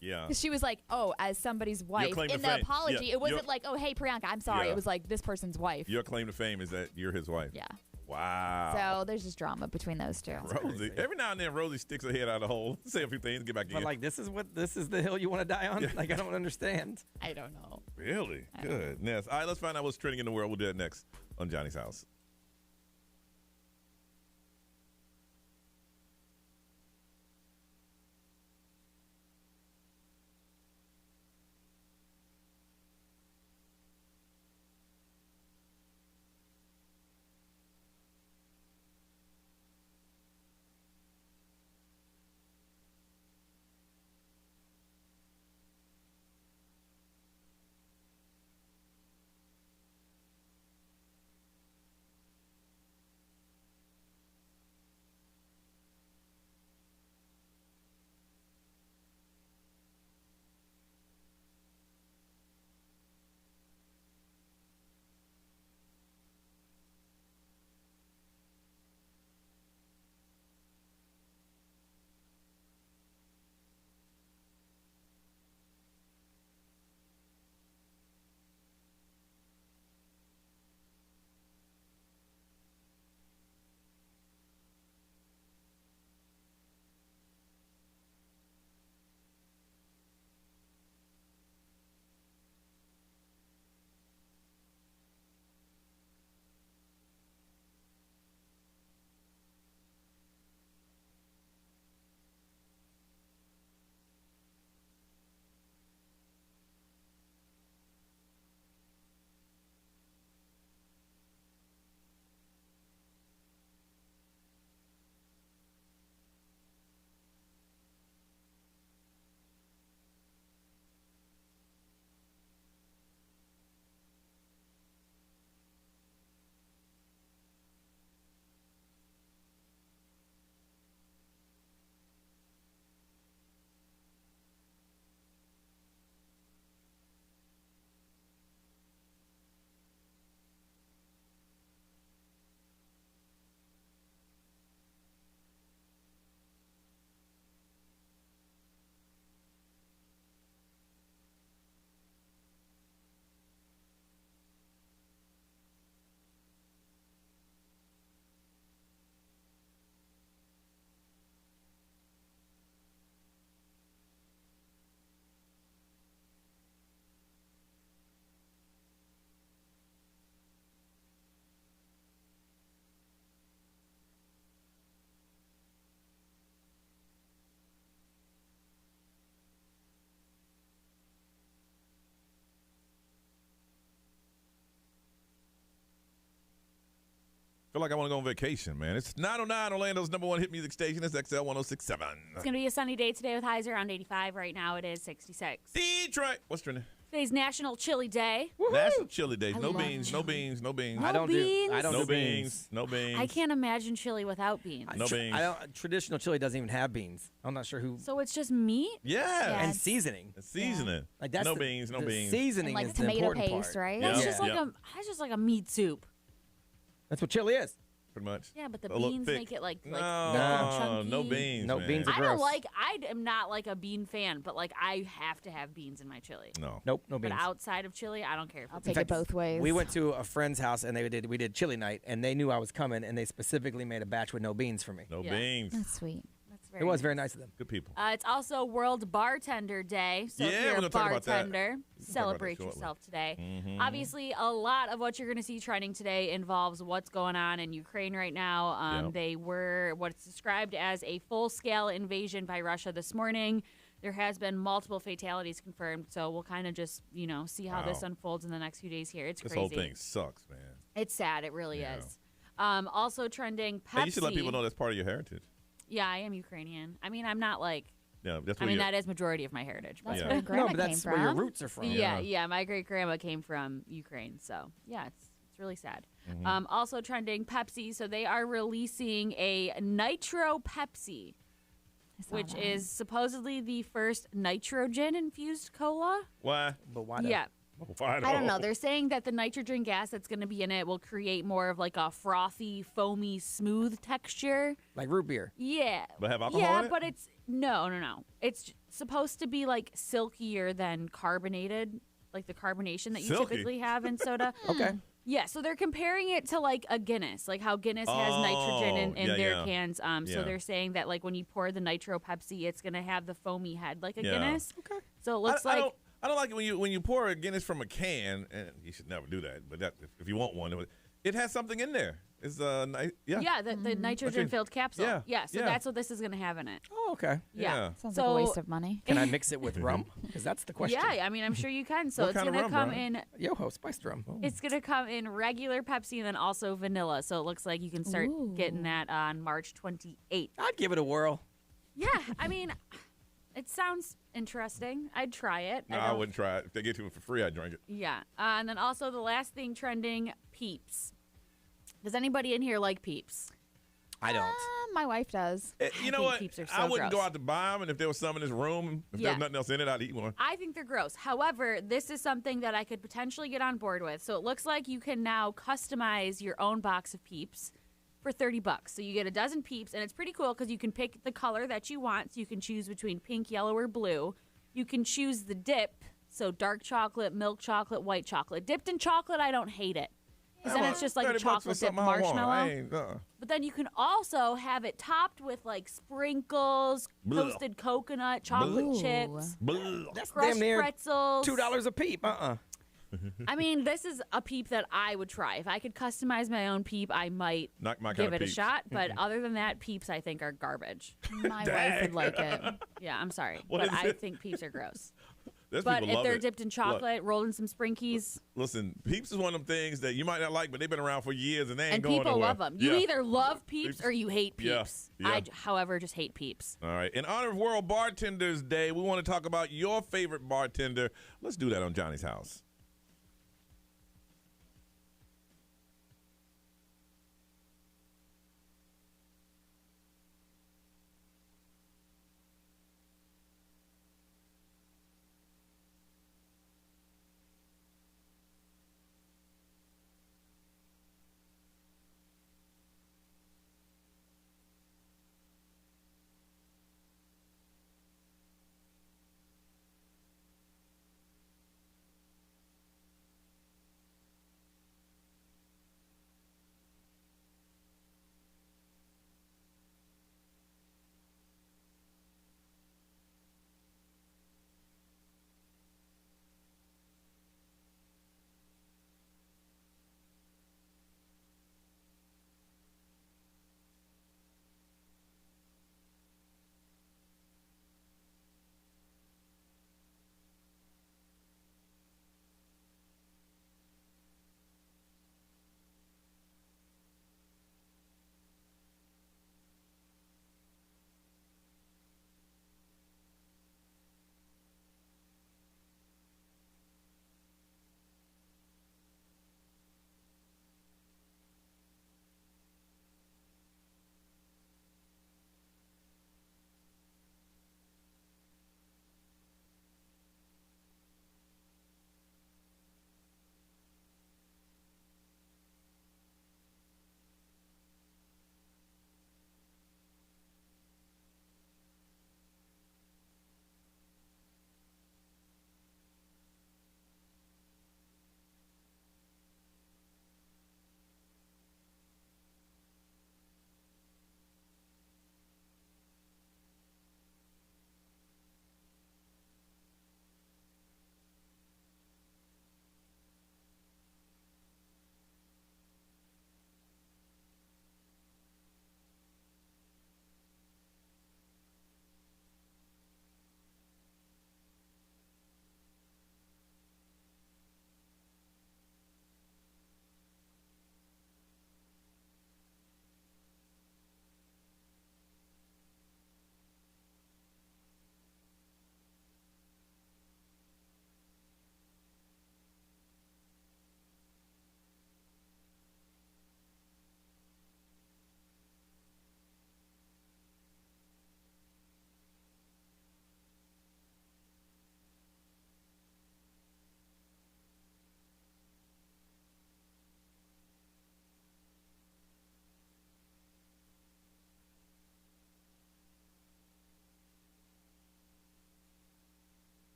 Yeah. Because she was like, oh, as somebody's wife. claim to In the fame. apology, Yeah, it wasn't like, oh, hey, Priyanka, I'm sorry. Yeah. It was like, this person's wife. Your claim to fame is that you're his wife. Yeah. Wow. So there's just drama between those two. Rosie. Every now and then, Rosie sticks her head out of the hole, say a few things, get back in. But like, this is the hill you want to die on? Yeah. Like, I don't understand. I don't know. Really? Goodness. All right, let's find out what's trending in the world. We'll do that next on Johnny's House. Feel like I want to go on vacation, man. It's 909 Orlando's number one hit music station. It's XL 1067. It's going to be a sunny day today with highs around 85. Right now it is 66. Detroit. What's trending? Today's National Chili Day. National Chili Day. No love beans, chili. no beans, no beans. I don't No do beans, no beans. I can't imagine chili without beans. No beans. Traditional chili doesn't even have beans. I'm not sure who. So it's just meat? Yeah. And seasoning. Seasoning. Like that's no the- beans, no the beans. Seasoning And, like, is the tomato important paste, part. right? That's Yeah. just like that's just like a meat soup. That's what chili is. Pretty much. Yeah, but the A little beans thick. make it like thick No, and chunky. no beans. No man. beans are I gross. don't like. I am not like a bean fan, but like I have to have beans in my chili. No. Nope, no beans. But outside of chili, I don't care. If I'll it's take beans. it both ways. We went to a friend's house and we did chili night, and they knew I was coming, and they specifically made a batch with no beans for me. No Yeah. beans. That's sweet. That's very It was nice. very nice of them. Good people. It's also World Bartender Day. So Yeah, if we're you're gonna a talk about that. bartender, talk about that celebrate shortly. yourself today. Mhm. Obviously, a lot of what you're going to see trending today involves what's going on in Ukraine right now. Yep. They were what's described as a full-scale invasion by Russia this morning. There has been multiple fatalities confirmed, so we'll kind of just, see how this Wow. unfolds in the next few days here. It's This crazy. whole thing sucks, man. It's sad. It really Yeah. is. Also trending Pepsi. Hey, you should let people know that's part of your heritage. Yeah, I am Ukrainian. I mean, I'm not like. Yeah, that's I where mean, you- that is majority of my heritage. That's Yeah. where your grandma No, but that's came where your from. roots are from. Yeah. My great grandma came from Ukraine, so yeah, it's really sad. Mm-hmm. Also trending Pepsi, so they are releasing a Nitro Pepsi, I saw which that. is supposedly the first nitrogen infused cola. Why? But why? Yeah. Why I don't know. They're saying that the nitrogen gas that's going to be in it will create more of like a frothy, foamy, smooth texture. Like root beer. Yeah. But have alcohol Yeah, in it? but it's no. It's supposed to be like silkier than carbonated, like the carbonation that you Silky? typically have in soda. Okay. Yeah, so they're comparing it to like a Guinness, like how Guinness has nitrogen in their cans. So they're saying that like when you pour the Nitro Pepsi, it's gonna have the foamy head like a Guinness. Okay. So it looks like. I don't like it when you pour a Guinness from a can, and you should never do that. But that if you want one, it has something in there. It's nice. Yeah, the nitrogen-filled capsule. Yeah, so that's what this is going to have in it. Oh, okay. Yeah. Sounds like a waste of money. Can I mix it with rum? Because that's the question. Yeah, I mean, I'm sure you can. So What it's kind of going to rum, come Brian? in. Yoho, spiced rum. Oh. It's going to come in regular Pepsi and then also vanilla. So it looks like you can start getting that on March 28th. I'd give it a whirl. Yeah, I mean, it sounds interesting. I'd try it. No, I wouldn't try it. If they get to it for free, I'd drink it. Yeah. And then also the last thing trending, Peeps. Does anybody in here like Peeps? I don't. My wife does. You know think what? Peeps are so I wouldn't gross. go out to buy them, and if there was some in this room, if there was nothing else in it, I'd eat one. I think they're gross. However, this is something that I could potentially get on board with. So it looks like you can now customize your own box of Peeps for $30. So you get a dozen Peeps, and it's pretty cool because you can pick the color that you want. So you can choose between pink, yellow, or blue. You can choose the dip. So dark chocolate, milk chocolate, white chocolate. Dipped in chocolate, I don't hate it. Because then it's just like a chocolate dip marshmallow. But then you can also have it topped with like sprinkles, toasted coconut, chocolate chips, That's crushed damn near pretzels. $2 a peep. I mean, this is a peep that I would try. If I could customize my own peep, I might Not my kind give of it a Peeps. shot. But other than that, peeps I think are garbage. My wife would like it. Yeah, I'm sorry. What but is I it? think peeps are gross. There's But people if love they're it. dipped in chocolate, rolled in some Sprinkies, Listen, Peeps is one of them things that you might not like, but they've been around for years and they ain't and going people nowhere. love them. You Yeah. either love peeps or you hate Yeah, peeps. yeah. I, however, just hate peeps. All right. In honor of World Bartenders Day, we want to talk about your favorite bartender. Let's do that on Johnny's House.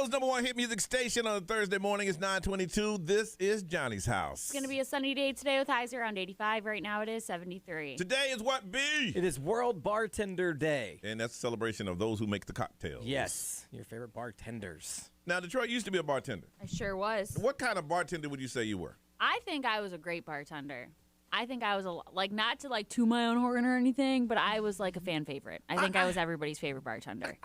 Orlando's number one hit music station on a Thursday morning. It's 9:22. This is Johnny's house. It's going to be a sunny day today with highs around 85. Right now it is 73. Today is what, B? It is World Bartender Day. And that's a celebration of those who make the cocktails. Yes, your favorite bartenders. Now, Detroit used to be a bartender. I sure was. What kind of bartender would you say you were? I think I was a great bartender. I think I was not to like to my own horn or anything, but I was like a fan favorite. I think I was everybody's favorite bartender.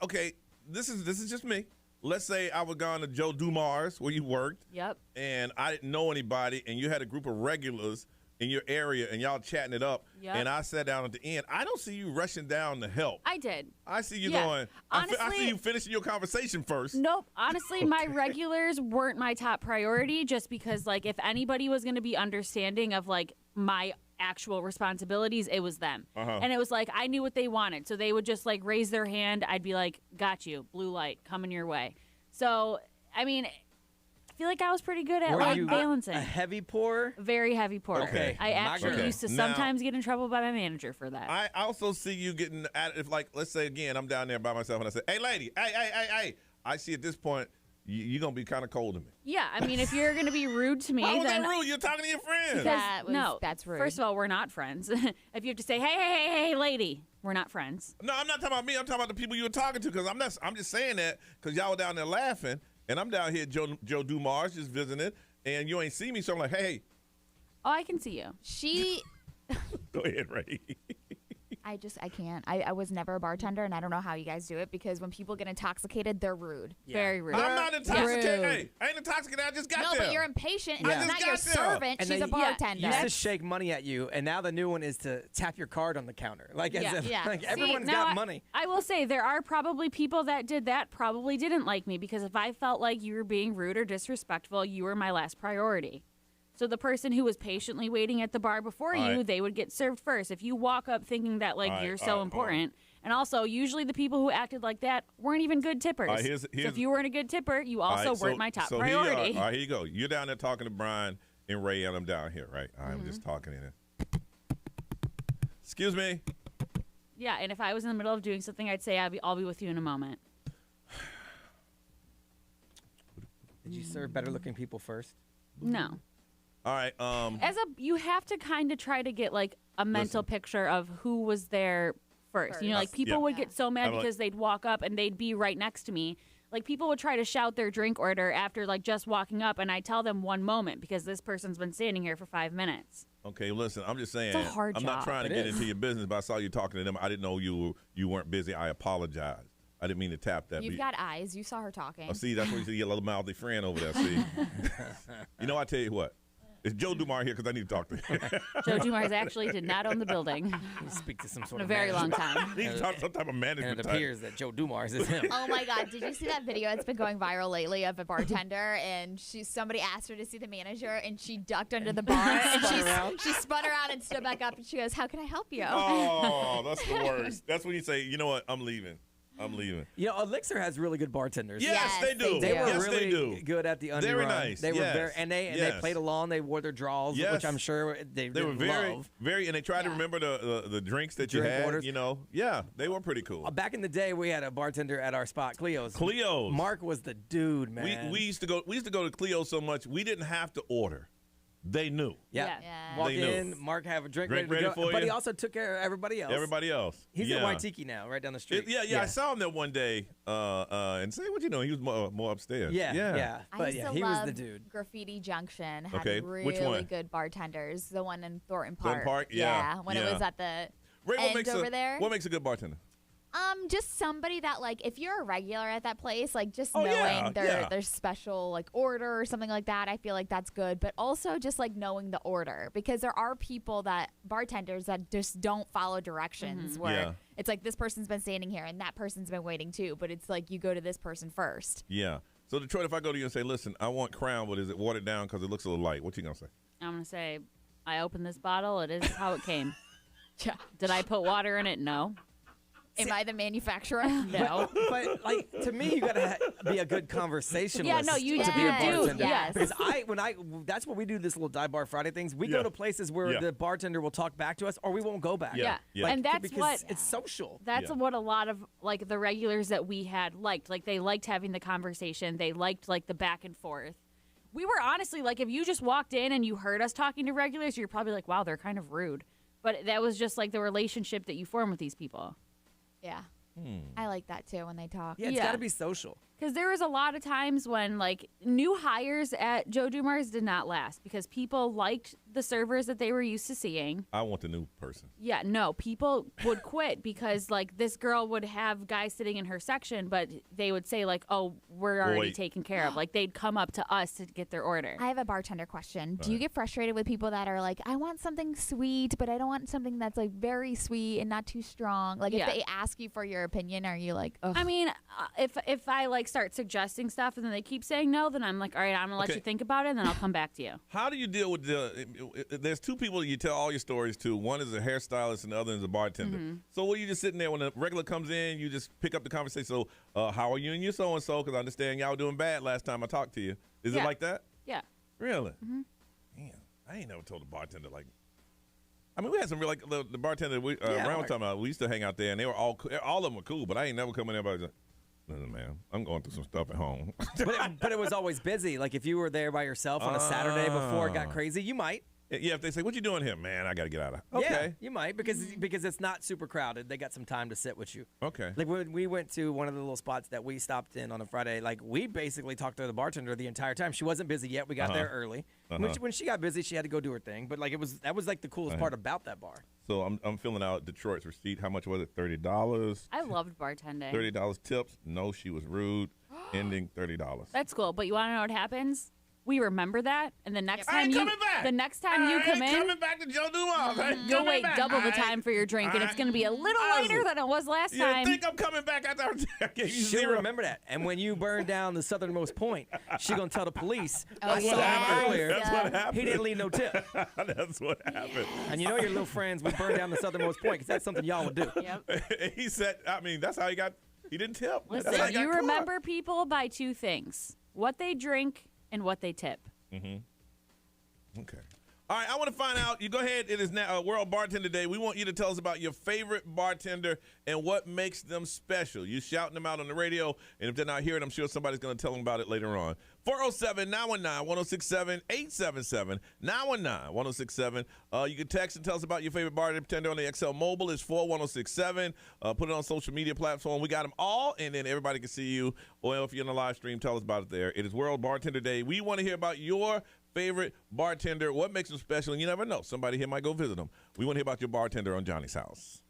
Okay, this is just me. Let's say I was gone to Joe Dumars where you worked. Yep. And I didn't know anybody, and you had a group of regulars in your area, and y'all chatting it up. Yep. And I sat down at the end. I don't see you rushing down to help. I did. I see you Yeah. going. Honestly, I see you finishing your conversation first. Nope. Honestly, my regulars weren't my top priority just because, like, if anybody was going to be understanding of, like, my actual responsibilities, it was them. And it was like, I knew what they wanted. So they would just, like, raise their hand. I'd be like, got you. Blue light coming your way. So, I mean, I feel like I was pretty good at balancing. A heavy pour? Very heavy pour. Okay. I actually used to Now- sometimes get in trouble by my manager for that. I also see you getting at it. If, like, let's say again, I'm down there by myself and I say, hey, lady, hey. I see at this point, you're going to be kind of cold to me. Yeah, I mean, if you're going to be rude to me, Why was then that rude? You're talking to your friends. That's rude. First of all, we're not friends. If you have to say, hey, lady, we're not friends. No, I'm not talking about me. I'm talking about the people you were talking to because I'm just saying that because y'all were down there laughing. And I'm down here at Joe Dumars just visiting, and you ain't see me, so I'm like, hey. Oh, I can see you. She. Go ahead, Ray. I can't. I was never a bartender, and I don't know how you guys do it because when people get intoxicated, they're rude. Yeah. Very rude. I'm not intoxicated. Rude. Hey, I ain't intoxicated. I just got No, there. but you're impatient, and Yeah. it's I not just your got there. servant. And She's they a bartender. used to shake money at you, and now the new one is to tap your card on the counter. Like, as if, like See, everyone's now got money. I will say there are probably people that did that probably didn't like me because if I felt like you were being rude or disrespectful, you were my last priority. So the person who was patiently waiting at the bar before All you, right. they would get served first. If you walk up thinking that like All right, you're all so right, important, and also usually the people who acted like that weren't even good tippers. All right, here's- So if you weren't a good tipper, you also All right, weren't my top so priority. All right, here you go. You're down there talking to Brian and Ray, and I'm down here, right? I'm Mm-hmm. just talking in it. Excuse me. Yeah, and if I was in the middle of doing something, I'd say I'll be with you in a moment. Did you serve better looking people first? No. All right. You have to kind of try to get like a mental picture of who was there first. You know, like people would get so mad I'm like- because they'd walk up and they'd be right next to me. Like people would try to shout their drink order after like just walking up, and I tell them one moment because this person's been standing here for 5 minutes. Okay, listen, I'm just saying. It's a hard I'm not job. trying to It get is. into your business, but I saw you talking to them. I didn't know you weren't busy. I apologize. I didn't mean to tap that. You've got eyes. You saw her talking. Oh, see, that's what you see your little mouthy friend over there. See, you know, I tell you what, it's Joe Dumar here because I need to talk to him. Joe Dumars actually did not own the building. You speak to some sort in a of very long management. time. He talked some type of management. And it type. appears that Joe Dumars is him. Oh my God! Did you see that video? It's been going viral lately of a bartender, and somebody asked her to see the manager, and she ducked under the bar, and she spun around and stood back up, and she goes, "How can I help you?" Oh, that's the worst. That's when you say, you know what, I'm leaving. I'm leaving. You know, Elixir has really good bartenders. Yes, they do. They were Yes, really they do. good at the underrun. Very nice. They were Yes. very, and they Yes. played along. They wore their draws, Yes. which I'm sure they were very, love. very, and they tried to remember the drinks that you Drink had. orders. You know, yeah, they were pretty cool. Back in the day, we had a bartender at our spot, Cleo's. Cleo's. Mark was the dude, man. We used to go to Cleo so much we didn't have to order. They knew. Yeah. Yeah. Walk They knew. in, Mark have a drink ready ready to go. for But you. he also took care of everybody else. Everybody else. He's yeah. in Waitiki now, right down the street. I saw him there one day and say, what you know, he was more upstairs. Yeah. I But used yeah, to he was love the dude. Graffiti Junction had Okay, really which one? good bartenders. The one in Thornton Thornton Park. Park? Yeah, when it yeah. was at the Ray, end over there. What makes a good bartender? Just somebody that like if you're a regular at that place, like just Oh, knowing yeah, their yeah. their special like order or something like that, I feel like that's good. But also just like knowing the order because there are people bartenders that just don't follow directions where Yeah. it's like this person's been standing here and that person's been waiting too, but it's like you go to this person first. Yeah. So Detroit, if I go to you and say, listen, I want Crown, but is it watered down because it looks a little light? What you gonna say? I'm gonna say, I opened this bottle. It is how it came. Did I put water in it? No. Am I the manufacturer? No. But like to me, you gotta be a good conversationalist. Yeah, no, you to be a do. bartender. Yes. Because that's what we do. This little dive bar Friday things. We go to places where the bartender will talk back to us, or we won't go back. Yeah. Like, And that's because what it's social. That's what a lot of like the regulars that we had liked. Like they liked having the conversation. They liked like the back and forth. We were honestly like, if you just walked in and you heard us talking to regulars, you're probably like, wow, they're kind of rude. But that was just like the relationship that you form with these people. Yeah. I like that too when they talk. Yeah, it's got to be social. Because there was a lot of times when like new hires at Joe Dumars did not last because people liked the servers that they were used to seeing. I want the new person. Yeah, no, people would quit because like this girl would have guys sitting in her section, but they would say like, "Oh, we're already taken care of." Like they'd come up to us to get their order. I have a bartender question. Do you get frustrated with people that are like, I want something sweet, but I don't want something that's like very sweet and not too strong? Like if they ask you for your opinion, are you like, ugh? I mean, if I like start suggesting stuff and then they keep saying no, then I'm like, all right, I'm gonna let you think about it, and then I'll come back to you. How do you deal with there's two people you tell all your stories to. One is a hairstylist and the other is a bartender. So when you just sitting there when a regular comes in, you just pick up the conversation. So how are you and your so-and-so? Because I understand y'all doing bad last time I talked to you. Is it like that? Yeah. Really? Damn, I ain't never told a bartender like. I mean, we had some real, like the bartender around time we used to hang out there, and they were all of them were cool, but I ain't never come in there and like, listen, man, I'm going through some stuff at home. but it was always busy. Like if you were there by yourself on a Saturday before it got crazy, you might. Yeah, if they say, "What you doing here, man?" I got to get out of. Okay, yeah, you might because it's not super crowded. They got some time to sit with you. Okay. Like when we went to one of the little spots that we stopped in on a Friday, like we basically talked to the bartender the entire time. She wasn't busy yet. We got there early. When she got busy, she had to go do her thing. But like that was like the coolest part about that bar. So I'm filling out Detroit's receipt. How much was it? $30. I loved bartending. $30 tips. No, she was rude. Ending $30. That's cool. But you want to know what happens? We remember that, and the next I time ain't you coming back. the next time you come in, coming back to Joe Dumars. you'll wait double the time for your drink, and it's going to be a little later than it was last time. You think I'm coming back after I gave you She'll zero? remember that. And when you burn down the southernmost point, she gonna tell the police. Oh, I saw him earlier. That's what happened. He didn't leave no tip. That's what happened. And you know your little friends would burn down the southernmost point because that's something y'all would do. Yep. He said, I mean, that's how he got. He didn't tip. That's how Listen, he got you caught. remember people by two things: what they drink and what they tip. Okay. All right, I want to find out. You go ahead. It is now World Bartender Day. We want you to tell us about your favorite bartender and what makes them special. You shouting them out on the radio, and if they're not here, I'm sure somebody's going to tell them about it later on. 407-919-1067, 877-919-1067. You can text and tell us about your favorite bartender on the XL Mobile. It's 41067. Put it on social media platform. We got them all, and then everybody can see you. Or if you're on the live stream, tell us about it there. It is World Bartender Day. We want to hear about your favorite bartender, what makes them special, and you never know. Somebody here might go visit them. We want to hear about your bartender on Johnny's House.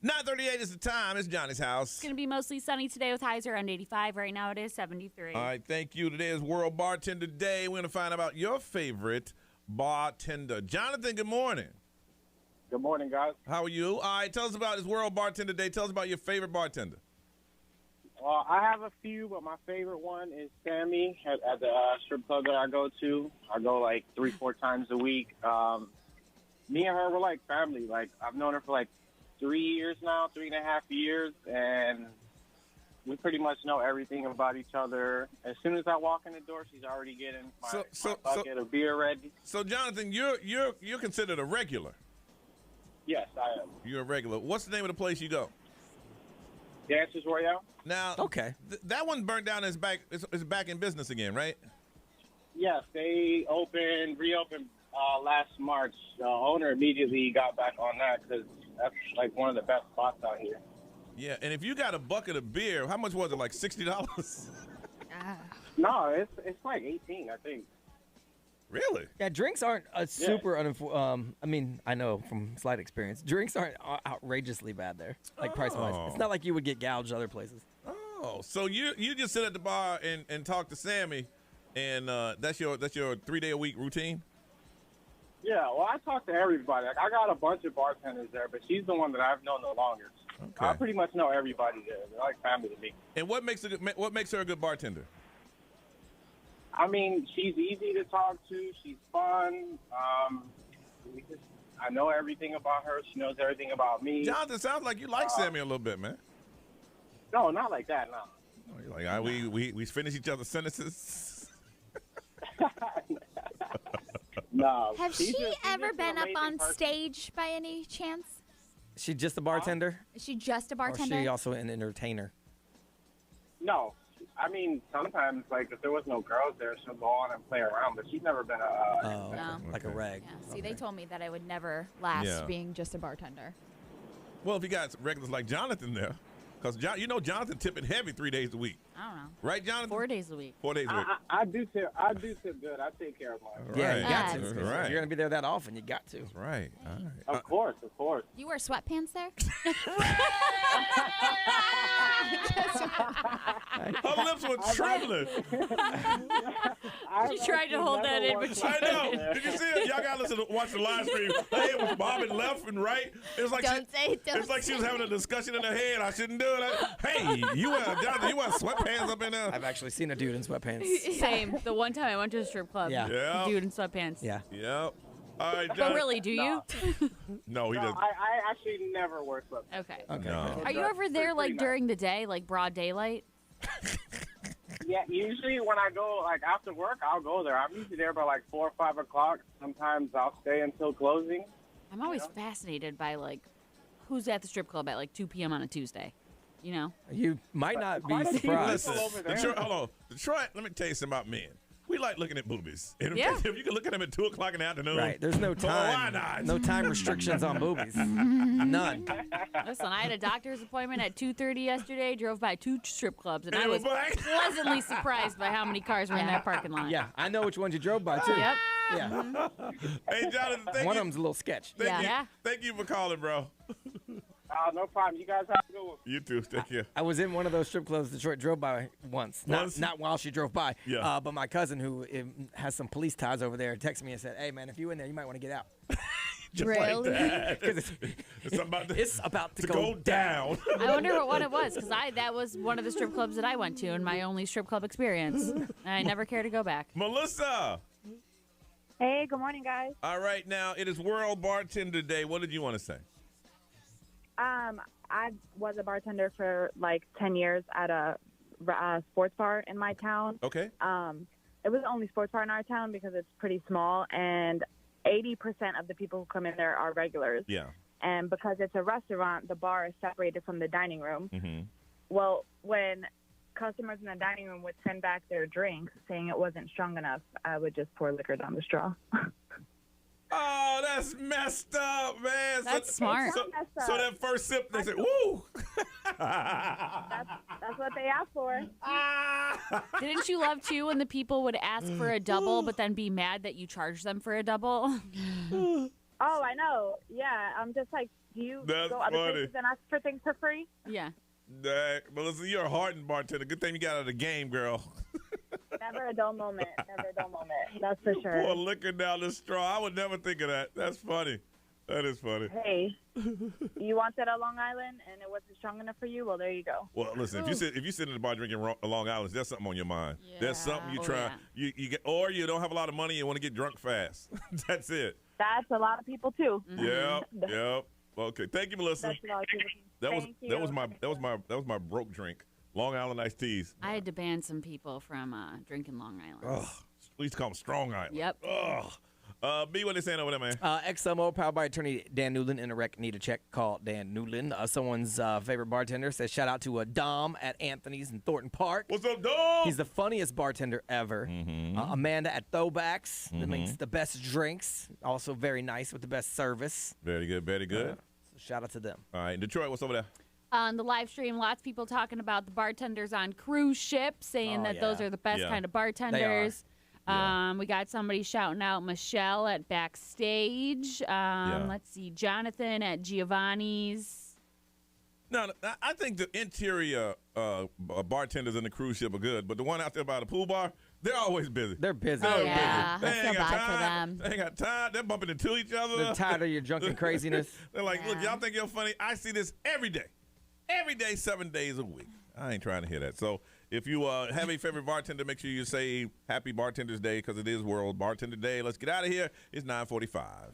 9:38 is the time. It's Johnny's house. It's going to be mostly sunny today with highs around 85. Right now it is 73. All right, thank you. Today is World Bartender Day. We're going to find out about your favorite bartender. Jonathan, good morning. Good morning, guys. How are you? All right, tell us about this World Bartender Day. Tell us about your favorite bartender. I have a few, but my favorite one is Sammy at the strip club that I go to. I go like 3-4 times a week. Me and her, we're like family. Like, I've known her for like 3 years now, 3.5 years, and we pretty much know everything about each other. As soon as I walk in the door, she's already getting my bucket of beer ready. So, Jonathan, you're considered a regular. Yes, I am. You're a regular. What's the name of the place you go? Dancers Royale. Now, okay, that one burned down. Is back in business again, right? Yes, they reopened last March. The owner immediately got back on that because that's like one of the best spots out here. Yeah, and if you got a bucket of beer, how much was it? Like $60? No, it's like 18, I think. Really? Yeah, drinks aren't super I mean, I know from slight experience, drinks aren't outrageously bad there, like price-wise. It's not like you would get gouged other places. Oh, so you just sit at the bar and talk to Sammy, and that's your 3-day-a-week routine? Yeah, well, I talk to everybody. Like, I got a bunch of bartenders there, but she's the one that I've known the longest. Okay. I pretty much know everybody there. They're like family to me. And what makes her a good bartender? I mean, she's easy to talk to. She's fun. I know everything about her. She knows everything about me. Jonathan, sounds like you like Sammy a little bit, man. No, not like that, no. Oh, you're like, we finish each other's sentences? No. Have she ever been up on stage by any chance? She just a bartender? Is she just a Or bartender? is she also an entertainer? No. I mean, sometimes, like, if there was no girls there, she'll go on and play around, but she's never been like a rag. Yeah, see, they told me that I would never last being just a bartender. Well, if you got regulars like Jonathan there, because Jonathan tipping heavy 3 days a week. I don't know. Right, Jonathan? 4 days a week. 4 days a week. I do tip good. I take care of mine. Yeah, you got to. That's If right. you're going to be there that often, you got to. That's right. All right. Of course, of course. You wear sweatpants there? Her lips were trembling. She tried to hold that in, but she I know. Did you see it? Y'all got to watch the live stream. Her head was bobbing left and right. It was like it's like she was having a discussion in her head. I shouldn't do it. Hey, Jonathan, you wear sweatpants up in there? I've actually seen a dude in sweatpants. Same. The one time I went to a strip club. Yeah. Dude in sweatpants. Yeah. Yep. All right, But really, do you? No, he doesn't. I actually never wear sweatpants. Okay. No. Are you ever there like during the day, like broad daylight? Yeah, usually when I go, like, after work, I'll go there. I'm usually there by, like, 4 or 5 o'clock. Sometimes I'll stay until closing. I'm always fascinated by, like, who's at the strip club at, like, 2 p.m. on a Tuesday. You know? You might not be Listen, surprised. Detroit, hold on. Detroit, let me tell you something about men. We like looking at boobies. And Yeah. if you can look at them at 2 o'clock in the afternoon. Right. There's no well, why time. not? No time restrictions on boobies. None. Listen, I had a doctor's appointment at 2:30 yesterday, drove by 2 strip clubs, and And I it was was black? pleasantly surprised by how many cars were in that parking lot. Yeah, I know which ones you drove by, too. Yep. Yeah. Hey, Jonathan, thank One you. of them's a little sketch. Thank you for calling, bro. No problem. You guys have a good one. You too. Take care. I was in one of those strip clubs Detroit drove by once. Not while she drove by. Yeah. But my cousin, who has some police ties over there, texted me and said, "Hey, man, if you in there, you might want to get out." Just Really? like that. 'Cause it's about to go down. I wonder what it was, because that was one of the strip clubs that I went to in my only strip club experience. And I never care to go back. Melissa. Hey, good morning, guys. All right, now it is World Bartender Day. What did you want to say? I was a bartender for like 10 years at a sports bar in my town. Okay. It was the only sports bar in our town because it's pretty small, and 80% of the people who come in there are regulars. Yeah. And because it's a restaurant, the bar is separated from the dining room. Mm-hmm. Well, when customers in the dining room would send back their drinks saying it wasn't strong enough, I would just pour liquor down the straw. Oh, that's messed up, man. That's smart. So that first sip, they said, "Woo!" That's what they asked for. Didn't you love, too, when the people would ask for a double but then be mad that you charged them for a double? Oh, I know. Yeah, I'm just like, do you That's go other funny. places and ask for things for free? Yeah. Melissa, you're a hardened bartender. Good thing you got out of the game, girl. Never a dull moment. Never a dull moment. That's for sure. Pour liquor down the straw. I would never think of that. That's funny. That is funny. Hey, you wanted a Long Island and it wasn't strong enough for you? Well, there you go. Well, listen, if you sit in the bar drinking Long Island, there's something on your mind. Yeah. There's something you try. You get, or you don't have a lot of money and want to get drunk fast. That's it. That's a lot of people too. Yep. Okay. Thank you, Melissa. That's a lot of people. That was my broke drink. Long Island iced teas. I had to ban some people from drinking Long Island. Ugh. We used to call them Strong Island. Yep. Ugh. B, what they saying over there, man? XMO, powered by attorney Dan Newland. In a wreck, need a check. Call Dan Newland. Someone's favorite bartender says, shout out to Dom at Anthony's in Thornton Park. What's up, Dom? He's the funniest bartender ever. Amanda at Throwbacks. That makes the best drinks. Also very nice with the best service. Very good, very good. So shout out to them. All right, Detroit, what's over there? On the live stream, lots of people talking about the bartenders on cruise ships, saying that those are the best kind of bartenders. We got somebody shouting out Michelle at Backstage. Let's see, Jonathan at Giovanni's. No, I think the interior bartenders in the cruise ship are good, but the one out there by the pool bar, they're always busy. They're busy. They're yeah, busy. I feel bad for them. They ain't got time. They're bumping into each other. They're tired of your drunken craziness. They're like, look, y'all think you're funny? I see this every day. Every day, 7 days a week. I ain't trying to hear that. So if you have a favorite bartender, make sure you say Happy Bartender's Day because it is World Bartender Day. Let's get out of here. It's 9:45.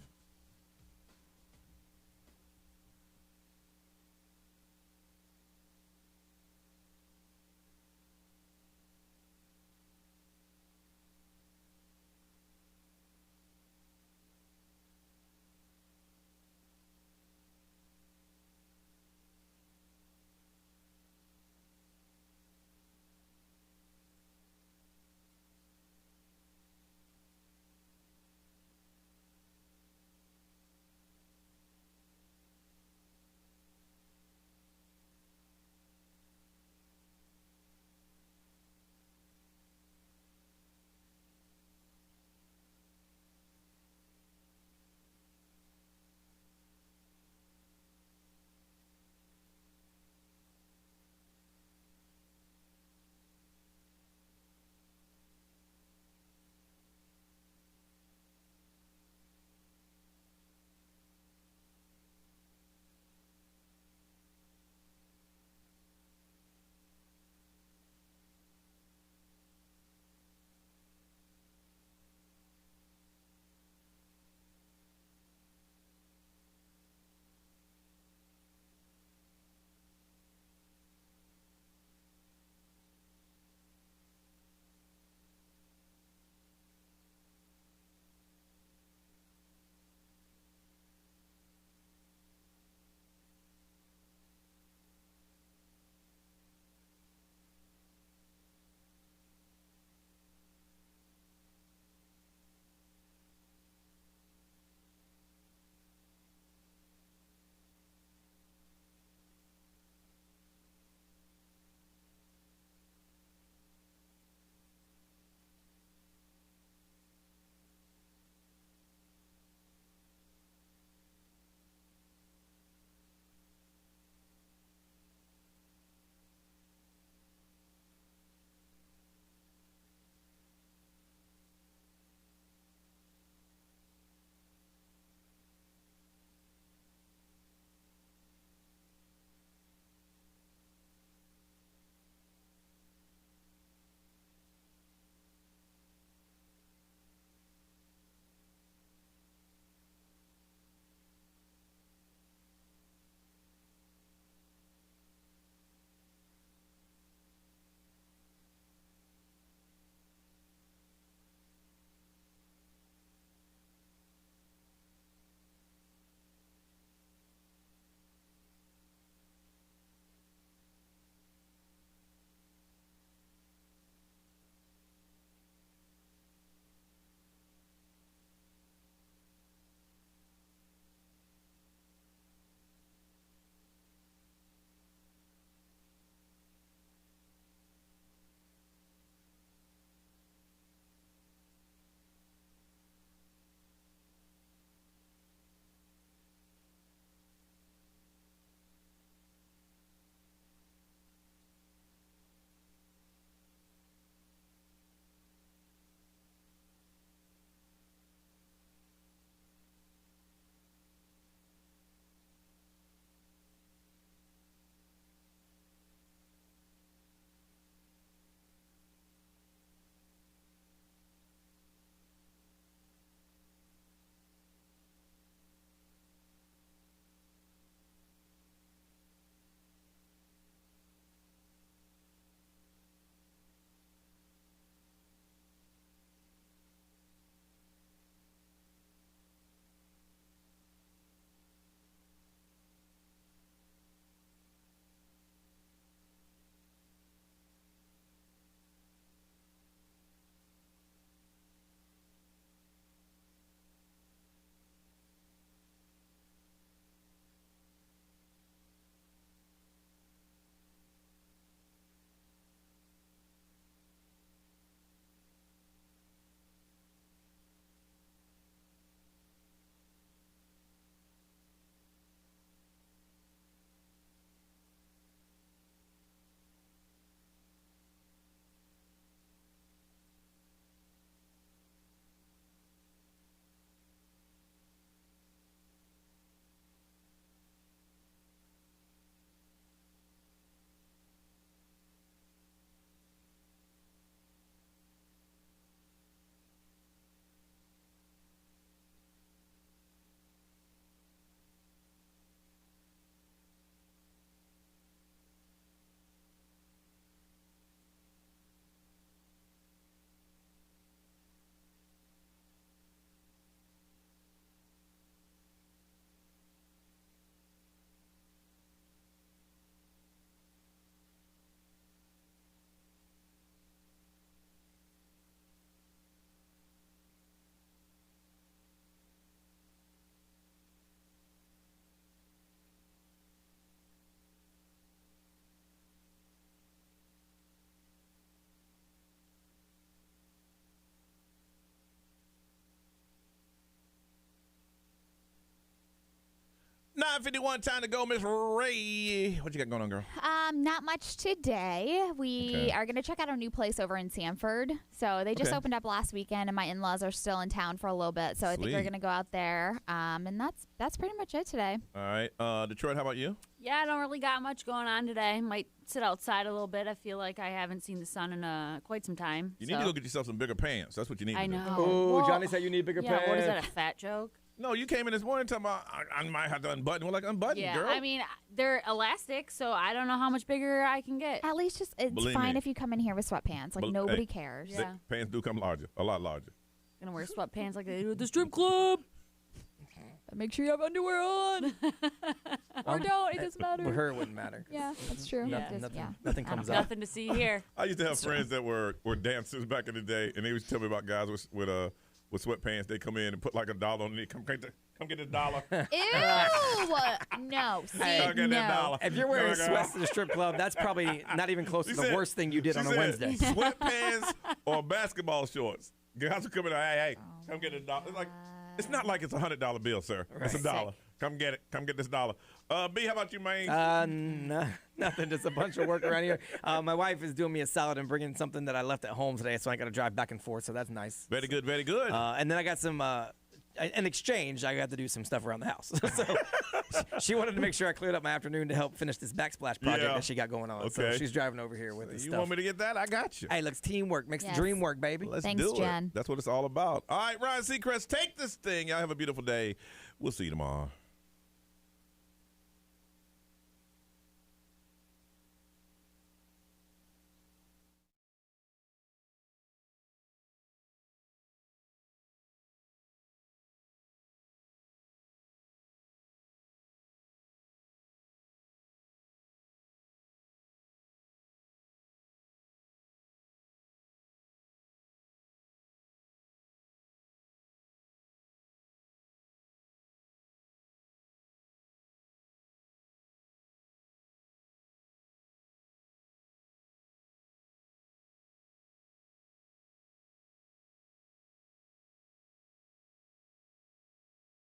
9:51, time to go, Miss Ray. What you got going on, girl? Not much today. We are going to check out our new place over in Sanford. So they just opened up last weekend, and my in-laws are still in town for a little bit. So I think we're going to go out there. And that's pretty much it today. All right. Detroit, how about you? Yeah, I don't really got much going on today. Might sit outside a little bit. I feel like I haven't seen the sun in quite some time. You need to go get yourself some bigger pants. That's what you need to do. I know. Oh, Johnny said you need bigger pants. What is that, a fat joke? No, you came in this morning talking about I might have to unbutton. We're like, unbutton, Yeah, girl. I mean, they're elastic, so I don't know how much bigger I can get. At least it's Believe fine me. if you come in here with sweatpants. Like, nobody cares. Yeah. Pants do come larger, a lot larger. Gonna wear sweatpants like they do at the strip club. Make sure you have underwear on. Or don't. It doesn't matter. With her, it wouldn't matter. Yeah, that's true. Nothing comes up. Nothing to see here. I used to have friends that were dancers back in the day, and they used to tell me about guys with sweatpants. They come in and put like $1 on it. Come get this $1. Ew! No. See, I'll get that $1. If you're wearing sweats to the strip club, that's probably not even close to the worst thing you did on a Wednesday. Sweatpants or basketball shorts. Guys will come in. Hey, come get $1. It's like it's not like it's $100 bill, sir. It's $1. Come get it. Come get this $1. B, how about you, man? Nothing. Just a bunch of work around here. My wife is doing me a salad and bringing something that I left at home today, so I got to drive back and forth. So that's nice. Very good. Very good. And then I got some. In exchange, I got to do some stuff around the house. So she wanted to make sure I cleared up my afternoon to help finish this backsplash project that she got going on. So she's driving over here with this stuff. You want me to get that? I got you. Hey, look, teamwork makes the dream work, baby. Let's Thanks, do Jen. it. That's what it's all about. All right, Ryan Seacrest, take this thing. Y'all have a beautiful day. We'll see you tomorrow.